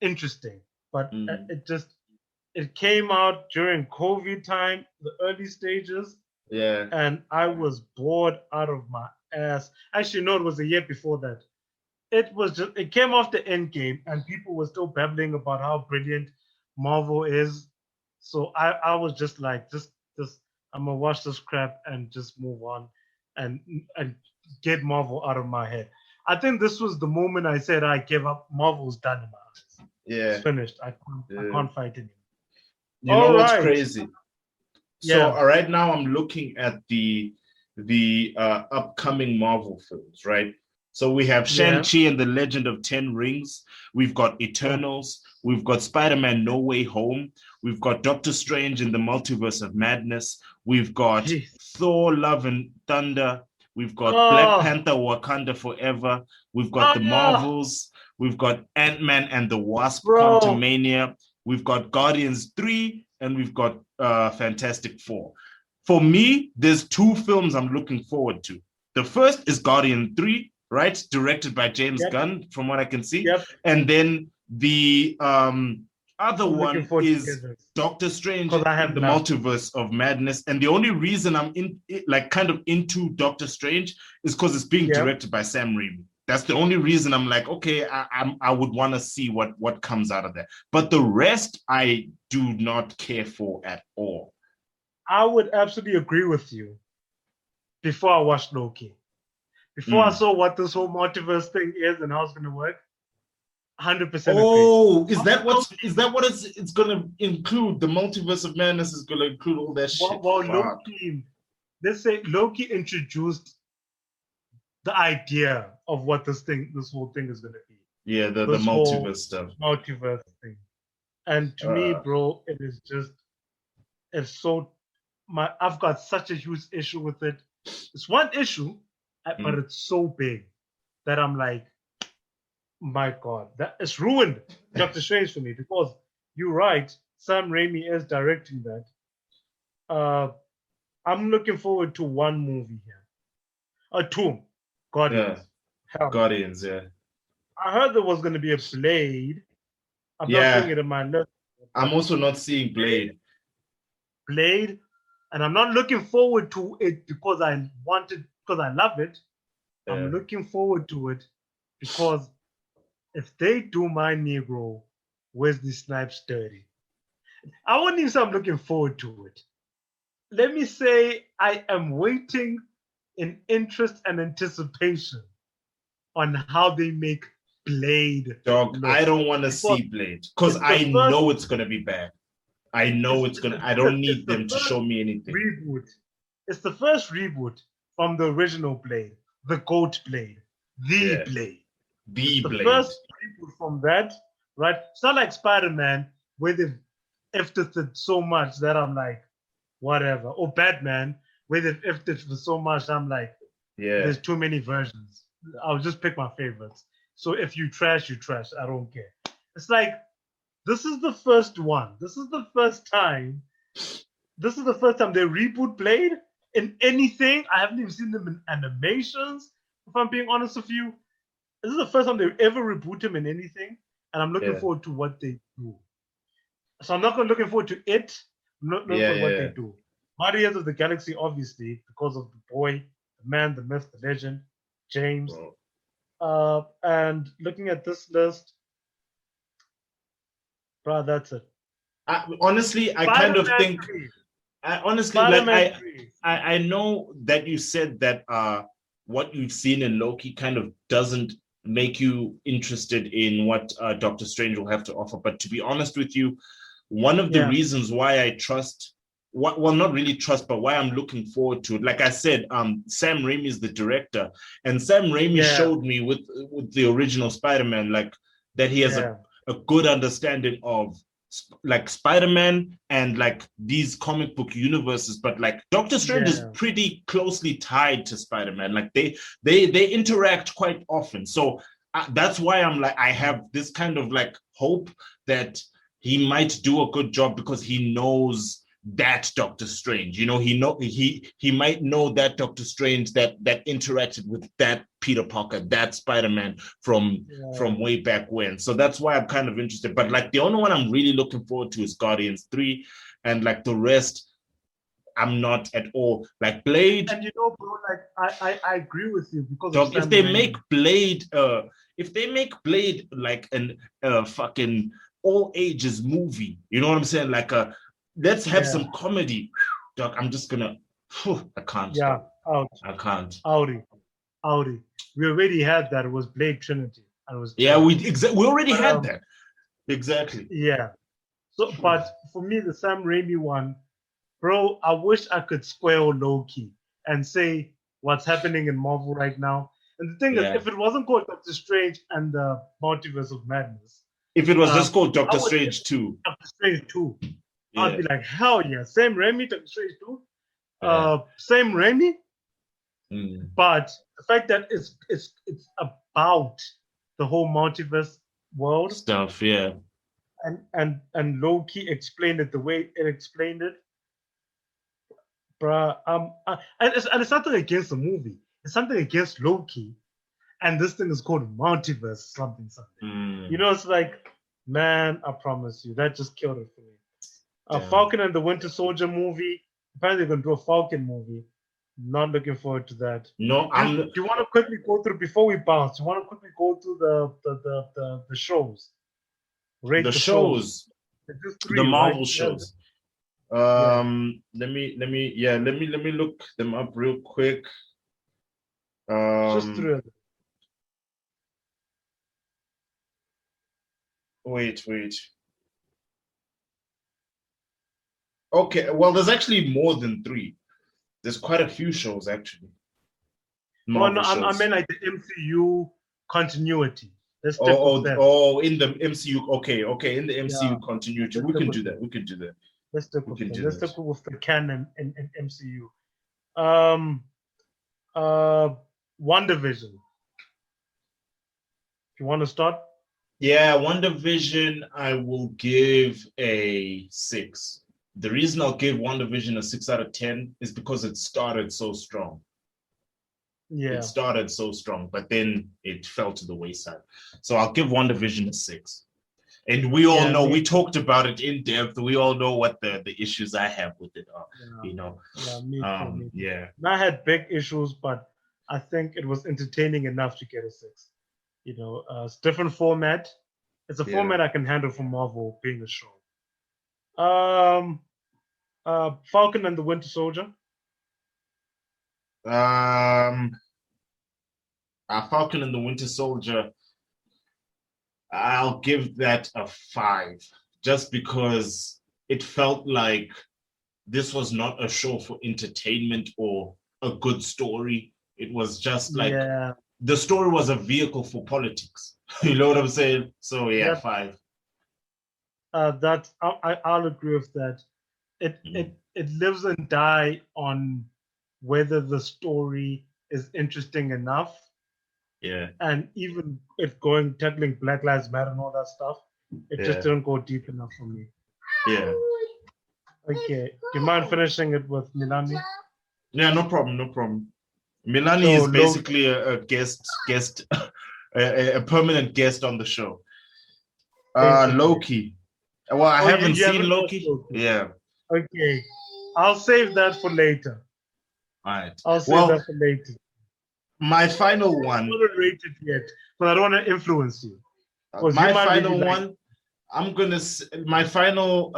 interesting. But it came out during COVID time, the early stages, Yeah. and I was bored out of my ass. Actually, no, it was a year before that. It came off the Endgame, and people were still babbling about how brilliant Marvel is. So I was just like, just I'm gonna watch this crap and just move on, and get Marvel out of my head. I think this was the moment I said I gave up. Marvel's done in my eyes. Yeah. It's finished. I can't fight anymore. You know what's crazy? Yeah. So right now I'm looking at the upcoming Marvel films, right? So we have Shang-Chi and the Legend of Ten Rings. We've got Eternals. We've got Spider-Man No Way Home. We've got Doctor Strange in the Multiverse of Madness. We've got Thor Love and Thunder. We've got Black Panther Wakanda Forever. We've got the Marvels. We've got Ant-Man and the Wasp Quantumania. We've got Guardians 3 and we've got Fantastic Four. For me, there's 2 films I'm looking forward to. The first is Guardian 3, right? Directed by James Gunn, from what I can see. And then the other one is Doctor Strange in the Multiverse of Madness. And the only reason I'm into Doctor Strange is because it's being directed by Sam Raimi. That's the only reason I'm like, okay, I would want to see what comes out of that. But the rest, I do not care for at all. I would absolutely agree with you. Before I watched Loki, before I saw what this whole multiverse thing is and how it's going to work, 100%. Oh, agree. Is that what it's going to include? The Multiverse of Madness is going to include all that shit. Well, Loki, let's say Loki introduced the idea of what this whole thing is going to be. Yeah, the multiverse stuff. Multiverse thing. And to me, bro, I've got such a huge issue with it. It's one issue, but it's so big that I'm like, my God, that it's ruined Doctor Strange for me, because you're right, Sam Raimi is directing that. I'm looking forward to one movie here. 2. Guardians. Yeah. Guardians, yeah. I heard there was going to be a Blade. I'm not seeing it in my list. I'm also not seeing Blade. And I'm not looking forward to it because I love it. Yeah. I'm looking forward to it because if they do my Negro Wesley Snipes dirty, I wouldn't even say I'm looking forward to it. Let me say I am waiting in interest and anticipation on how they make Blade. Dog, look. I don't want to see Blade because I know it's going to be bad. I know it's going to, I don't need them to show me anything. Reboot. It's the first reboot from the original Blade, the GOAT Blade, Blade. The Blade. The first reboot from that, right? It's not like Spider-Man where they've effed it so much that I'm like, whatever. Or Batman where they've effed it so much I'm like, there's too many versions. I'll just pick my favorites. So if you trash, you trash. I don't care. It's like, this is the first one. This is the first time they reboot Blade in anything. I haven't even seen them in animations, if I'm being honest with you. This is the first time they ever reboot him in anything. And I'm looking forward to what they do. So I'm not looking forward to it. I'm not looking forward to what they do. Guardians of the Galaxy, obviously, because of the boy, the man, the myth, the legend, James. And looking at this list, bro, that's it. Honestly, I kind of think. I know that you said that what you've seen in Loki kind of doesn't make you interested in what Doctor Strange will have to offer. But to be honest with you, one of the reasons why I trust well, not really trust, but why I'm looking forward to it. Like I said, Sam Raimi is the director, and Sam Raimi showed me with the original Spider-Man, like that he has a good understanding of like Spider-Man and like these comic book universes, but like Doctor Strange is pretty closely tied to Spider-Man. Like they interact quite often. So that's why I'm like, I have this kind of like hope that he might do a good job because he knows that Doctor Strange. You know, he might know that Doctor Strange that interacted with that Peter Parker, that Spider-Man from way back when. So that's why I'm kind of interested. But like the only one I'm really looking forward to is Guardians 3, and like the rest, I'm not at all. Like Blade. And you know, bro, like I agree with you because Dog, if they make Blade like an fucking all ages movie, you know what I'm saying? Like let's have some comedy. Dog, I'm just gonna I can't. Yeah, out. I can't. Audi. We already had that. It was Blade Trinity. And it was we already had that. Exactly. Yeah. So, but for me, the Sam Raimi one, bro, I wish I could square Loki and say what's happening in Marvel right now. And the thing is, if it wasn't called Doctor Strange and the Multiverse of Madness, if it was just called Doctor Strange 2, I'd be like, hell yeah, Sam Raimi, Doctor Strange 2, Sam Raimi. But the fact that it's about the whole multiverse world stuff, and Loki explained it the way it explained it, bruh. And it's nothing against the movie. It's something against Loki, and this thing is called multiverse something. You know, it's like, man, I promise you, that just killed it for me. Falcon and the Winter Soldier movie. Apparently, they're gonna do a Falcon movie. Not looking forward to that. No, do you want to quickly go through before we bounce? Do you want to quickly go through the shows? The shows. The Marvel shows. Let me look them up real quick. Just three of them. Wait. Okay, well, there's actually more than 3. There's quite a few shows actually. Marvel shows. I mean like the MCU continuity. In the MCU. Okay, in the MCU continuity. We can do that. Let's stick with the canon in MCU. WandaVision. You want to start? Yeah, WandaVision, I will give a 6. The reason I'll give WandaVision a 6 out of 10 is because it started so strong. Yeah. It started so strong, but then it fell to the wayside. So I'll give WandaVision a 6. And we all know, we talked about it in depth. We all know what the issues I have with it are, you know. Yeah, me too. I had big issues, but I think it was entertaining enough to get a 6. You know, it's a different format. It's a format I can handle for Marvel being a show. Falcon and the Winter Soldier. Falcon and the Winter Soldier, I'll give that a 5, just because it felt like this was not a show for entertainment or a good story. It was just like the story was a vehicle for politics. You know what I'm saying? So 5. I'll agree with that. It lives and die on whether the story is interesting enough. Yeah. And even it tackling Black Lives Matter and all that stuff, it just didn't go deep enough for me. Yeah. Okay. Do you mind finishing it with Milani? Yeah, no problem. Milani is basically a guest, a permanent guest on the show. Loki. Well, I haven't seen Loki. Yeah. Okay. I'll save that for later. All right. I'll save that for later. My final one. I haven't rated yet, but I don't want to influence you. My final one. I'm gonna my final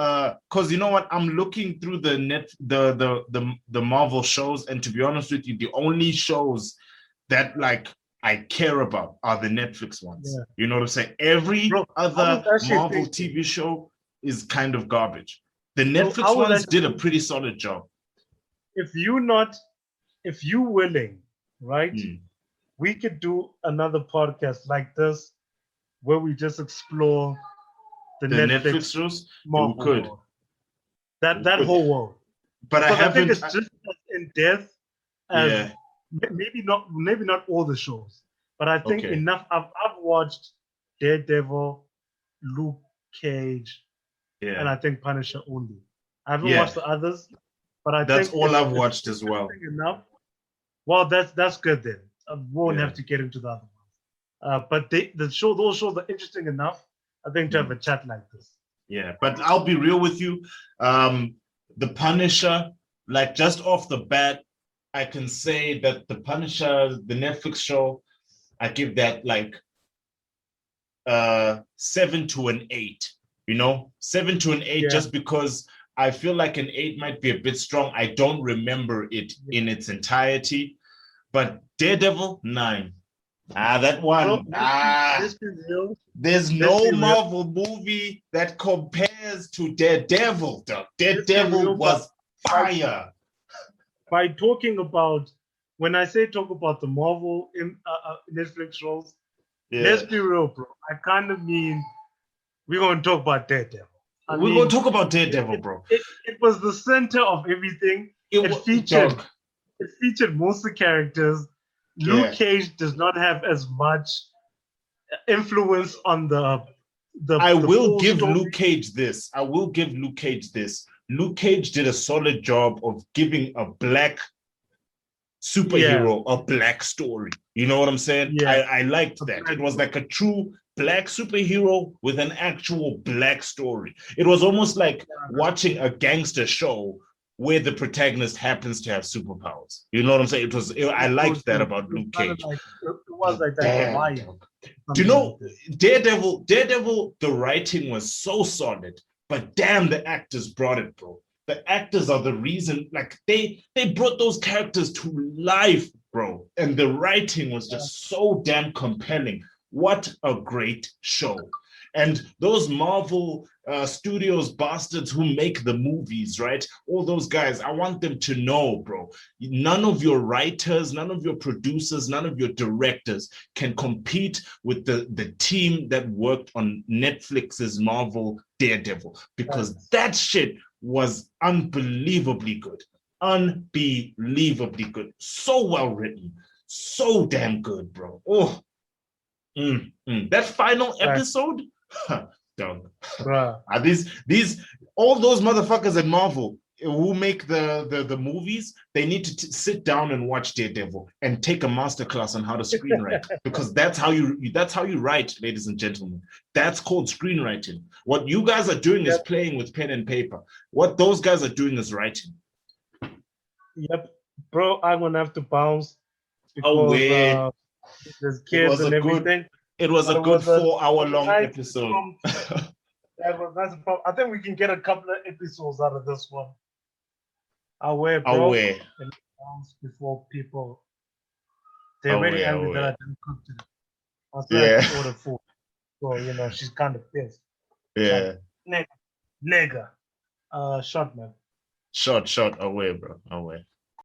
because you know what, I'm looking through the Marvel shows, and to be honest with you, the only shows that like I care about are the Netflix ones. Yeah. You know what I'm saying? Every other Marvel TV show is kind of garbage. The Netflix I would ones like did a pretty solid job. if you willing, right? We could do another podcast like this where we just explore the The Netflix Netflix shows, Marvel we could. world. That whole world. But Because I I think haven't. it's just as in depth as Yeah. maybe not all the shows, but I think Okay. enough. I've watched Daredevil, Luke Cage, and Yeah. I think Punisher only. I haven't Yeah. watched the others, but I That's think all if I've it's watched as well. interesting enough. Well, that's good then. I won't Yeah. have to get into the other ones. But those shows are interesting enough, I think, to have a chat like this. Yeah, but I'll be real with you. The Punisher, like just off the bat, I can say that the Punisher, the Netflix show, I give that like 7 to an 8. 7 to an 8, just because I feel like an 8 might be a bit strong. I don't remember it in its entirety, but Daredevil 9. That one. There's no Marvel movie that compares to Daredevil. Daredevil was fire. By talking about, when I say talk about the Marvel Netflix shows, let's be real, bro. I kind of mean we're going to talk about Daredevil. We're going to talk about Daredevil, bro. It was the center of everything. It featured most of the characters. Luke Cage does not have as much influence on the I will give Luke Cage this. Luke Cage did a solid job of giving a black superhero a black story. You know what I'm saying? Yeah. I liked that. It was like a true black superhero with an actual black story. It was almost like watching a gangster show where the protagonist happens to have superpowers. You know what I'm saying? I liked that about Luke Cage. It was like that. Do you know, Daredevil, the writing was so solid, but damn, the actors brought it, bro. The actors are the reason, like they brought those characters to life, bro. And the writing was just so damn compelling. What a great show. And those Marvel Studios bastards who make the movies, right? All those guys, I want them to know, bro, none of your writers, none of your producers, none of your directors can compete with the team that worked on Netflix's Marvel Daredevil, because that shit was unbelievably good. Unbelievably good. So well written. So damn good, bro. Oh, that final episode, dog. Are these all those motherfuckers at Marvel who make the movies? They need to sit down and watch Daredevil and take a masterclass on how to screenwrite, because that's how you write, ladies and gentlemen. That's called screenwriting. What you guys are doing is playing with pen and paper. What those guys are doing is writing. Yep, bro. I'm gonna have to bounce because there's kids and everything. It was a good 4-hour-long episode. That's a problem. I think we can get a couple of episodes out of this one. Bro. Before people, they're really angry that I didn't cook today. I was trying to order food, so she's kind of pissed. Yeah. Like, nigga. Shot, man. Shot away, bro. Away.